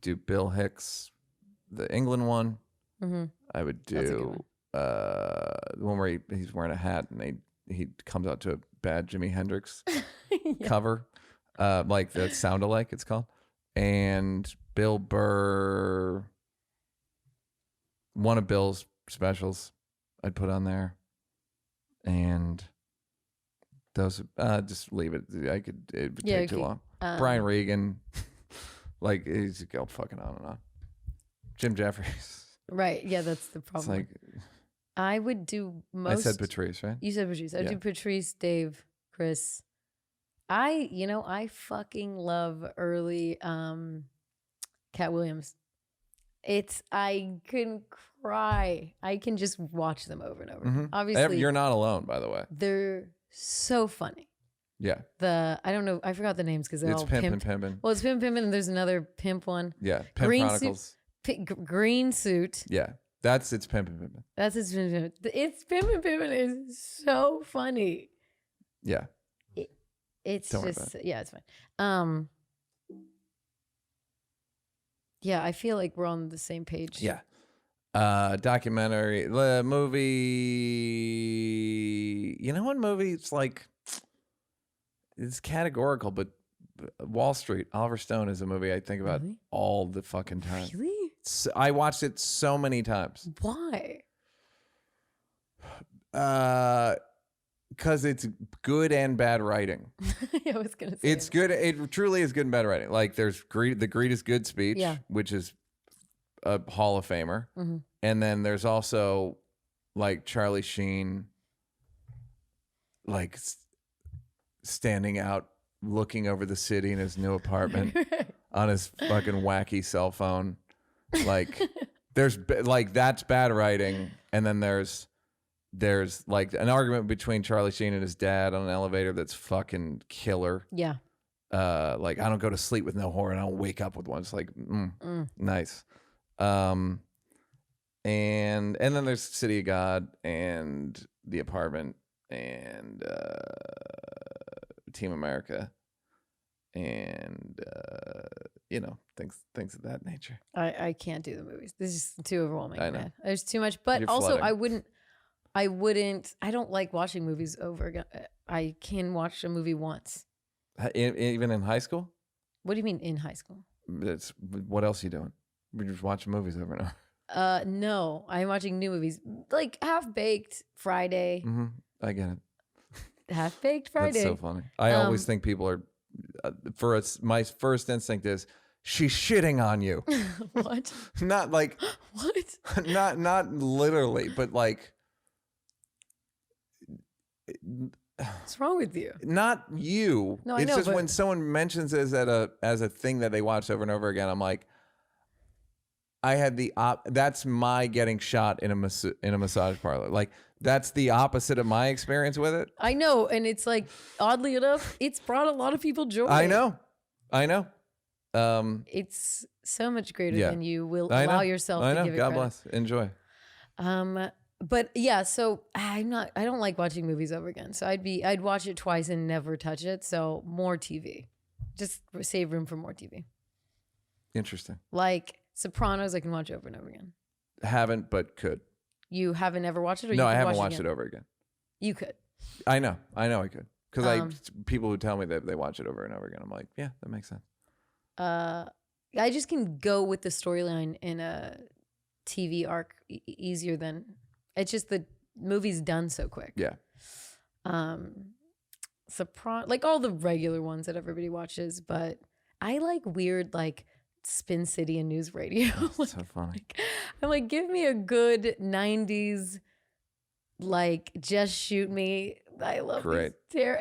S1: Do Bill Hicks, the England one. Mm-hmm. I would do the one where he's wearing a hat and he comes out to a bad Jimi Hendrix cover. Like the Sound Alike, it's called. And Bill Burr, one of Bill's specials I'd put on there. And those, just leave it. It would take too long. Brian Regan, like, he's go fucking on and on. Jim Jeffries.
S2: Right, yeah, that's the problem.
S1: It's like,
S2: I would do most.
S1: I said Patrice, right?
S2: You said Patrice. I'd do Patrice, Dave, Chris. I fucking love early Cat Williams. I can cry. I can just watch them over and over.
S1: Mm-hmm.
S2: Obviously,
S1: you're not alone, by the way.
S2: They're so funny.
S1: Yeah.
S2: I don't know. I forgot the names because they're all
S1: Pimp and Pimpin'.
S2: Well, it's Pimp and there's another pimp one.
S1: Yeah. Pimp Chronicles.
S2: Green suit.
S1: Yeah. It's Pimp and Pimpin'.
S2: That's its Pimp and Pimpin'. It's Pimp and Pimpin' is so funny.
S1: Yeah.
S2: It's just it's fine. Yeah, I feel like we're on the same page.
S1: Yeah. Documentary, movie. You know what movie? It's like it's categorical, but Wall Street. Oliver Stone is a movie I think about all the fucking time.
S2: Really?
S1: I watched it so many times.
S2: Why?
S1: Because it's good and bad writing.
S2: I was gonna say
S1: it's good. It truly is good and bad writing. Like there's the Greed is Good speech, which is a Hall of Famer, and then there's also like Charlie Sheen, like standing out, looking over the city in his new apartment on his fucking wacky cell phone. Like, there's like that's bad writing, and then there's like an argument between Charlie Sheen and his dad on an elevator that's fucking killer.
S2: Yeah.
S1: Like, I don't go to sleep with no whore and I don't wake up with one. It's like, nice. And then there's City of God and The Apartment and Team America and things of that nature.
S2: I can't do the movies. This is too overwhelming.
S1: I know.
S2: Man. There's too much. But
S1: You're
S2: also,
S1: flooding.
S2: I don't like watching movies over again. I can watch a movie once.
S1: Even in high school?
S2: What do you mean in high school?
S1: What else are you doing? We just watch movies over and over.
S2: No, I'm watching new movies. Like Half Baked Friday.
S1: Mm-hmm. I get it.
S2: Half Baked Friday.
S1: That's so funny. I always think people are, my first instinct is, she's shitting on you.
S2: What?
S1: Not like,
S2: what?
S1: Not literally, but like,
S2: What's wrong with you?
S1: not you.
S2: No, I
S1: it's
S2: know,
S1: just
S2: but-
S1: when someone mentions it as a thing that they watch over and over again, I'm like, I had that's my getting shot in a massage parlor. Like, that's the opposite of my experience with it.
S2: I know, and it's like, oddly enough, it's brought a lot of people joy.
S1: I know.
S2: It's so much greater
S1: Yeah.
S2: than you will
S1: I know.
S2: allow yourself
S1: I
S2: to
S1: know.
S2: give it
S1: God
S2: credit.
S1: bless. Enjoy.
S2: But yeah, so I don't like watching movies over again. So I'd watch it twice and never touch it. So more TV. Just save room for more TV.
S1: Interesting.
S2: Like Sopranos, I can watch over and over again.
S1: Haven't, but could.
S2: You haven't ever watched it? Or
S1: No,
S2: you
S1: I
S2: could
S1: haven't
S2: watch
S1: watched
S2: again?
S1: it over again.
S2: You could.
S1: I know I could. Because people who tell me that they watch it over and over again, I'm like, yeah, that makes sense.
S2: I just can go with the storyline in a TV arc easier than, it's just the movie's done so quick.
S1: Yeah.
S2: Like all the regular ones that everybody watches, but I like weird, like Spin City and News Radio.
S1: So funny.
S2: I'm like, give me a good 90s, like Just Shoot Me. I love
S1: Great.
S2: they're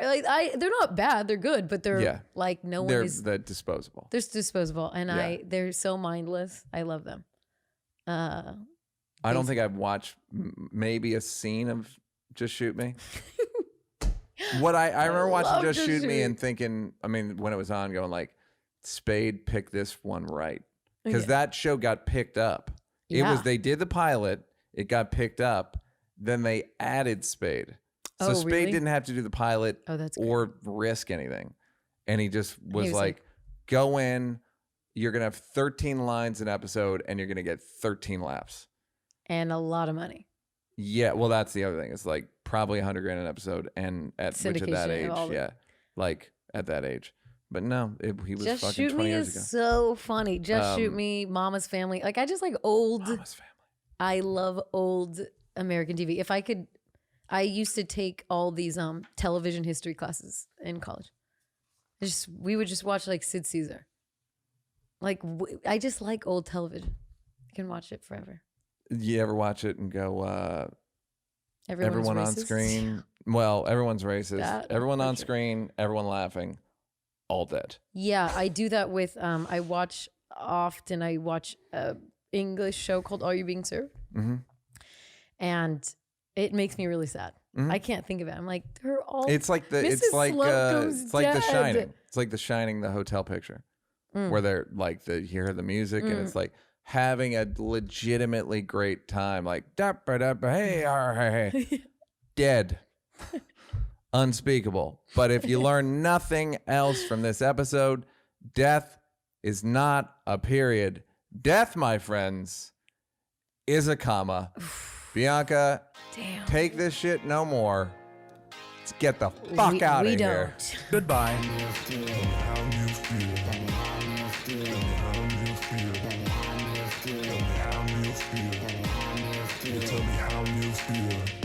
S2: not bad, they're good, but they're like no one is.
S1: They're disposable.
S2: They're disposable, and
S1: Yeah.
S2: they're so mindless. I love them.
S1: I don't think I've watched maybe a scene of Just Shoot Me. What I remember watching
S2: love
S1: Just Shoot Me
S2: Shoot.
S1: and thinking, I mean, when it was on, going like, Spade picked this one right. Because that show got picked up.
S2: Yeah.
S1: They did the pilot, it got picked up, then they added Spade. So
S2: Oh,
S1: Spade
S2: really?
S1: didn't have to do the pilot
S2: Oh, that's
S1: or risk anything. And he just was,
S2: was
S1: like, go in, you're going to have 13 lines an episode, and you're going to get 13 laughs.
S2: and a lot of money.
S1: Yeah, well, that's the other thing. It's like probably $100,000 an episode, and at that
S2: Syndication of all
S1: age,
S2: the-
S1: yeah, like at that age. But no, he was
S2: Just
S1: fucking
S2: Shoot
S1: 20
S2: Me
S1: years
S2: is
S1: ago.
S2: so funny. Just Shoot Me, Mama's Family. Like I just like old.
S1: Mama's Family.
S2: I love old American TV. If I could, I used to take all these television history classes in college. We would just watch like Sid Caesar. Like I just like old television. I can watch it forever.
S1: You ever watch it and go,
S2: Everyone's
S1: everyone on
S2: racist.
S1: screen? Well, everyone's racist.
S2: That,
S1: Everyone
S2: for
S1: on
S2: sure.
S1: screen, everyone laughing, all dead.
S2: Yeah, I do that with. I watch often. I watch a English show called Are You Being Served?
S1: Mm-hmm.
S2: And it makes me really sad. I can't think of it. I'm like, they're all.
S1: It's like
S2: Mrs.
S1: it's like
S2: Slocum's
S1: it's like The
S2: dead.
S1: Shining. It's like The Shining, the hotel picture, where they're like you hear the music and it's like having a legitimately great time, like da ba da ba hey hey, dead, unspeakable. But if you learn nothing else from this episode, death is not a period. Death, my friends, is a comma. Bianca,
S2: Damn.
S1: take this shit no more. Let's get the fuck out of
S2: we
S1: here.
S2: don't.
S4: Goodbye.
S5: Tell me how you feel.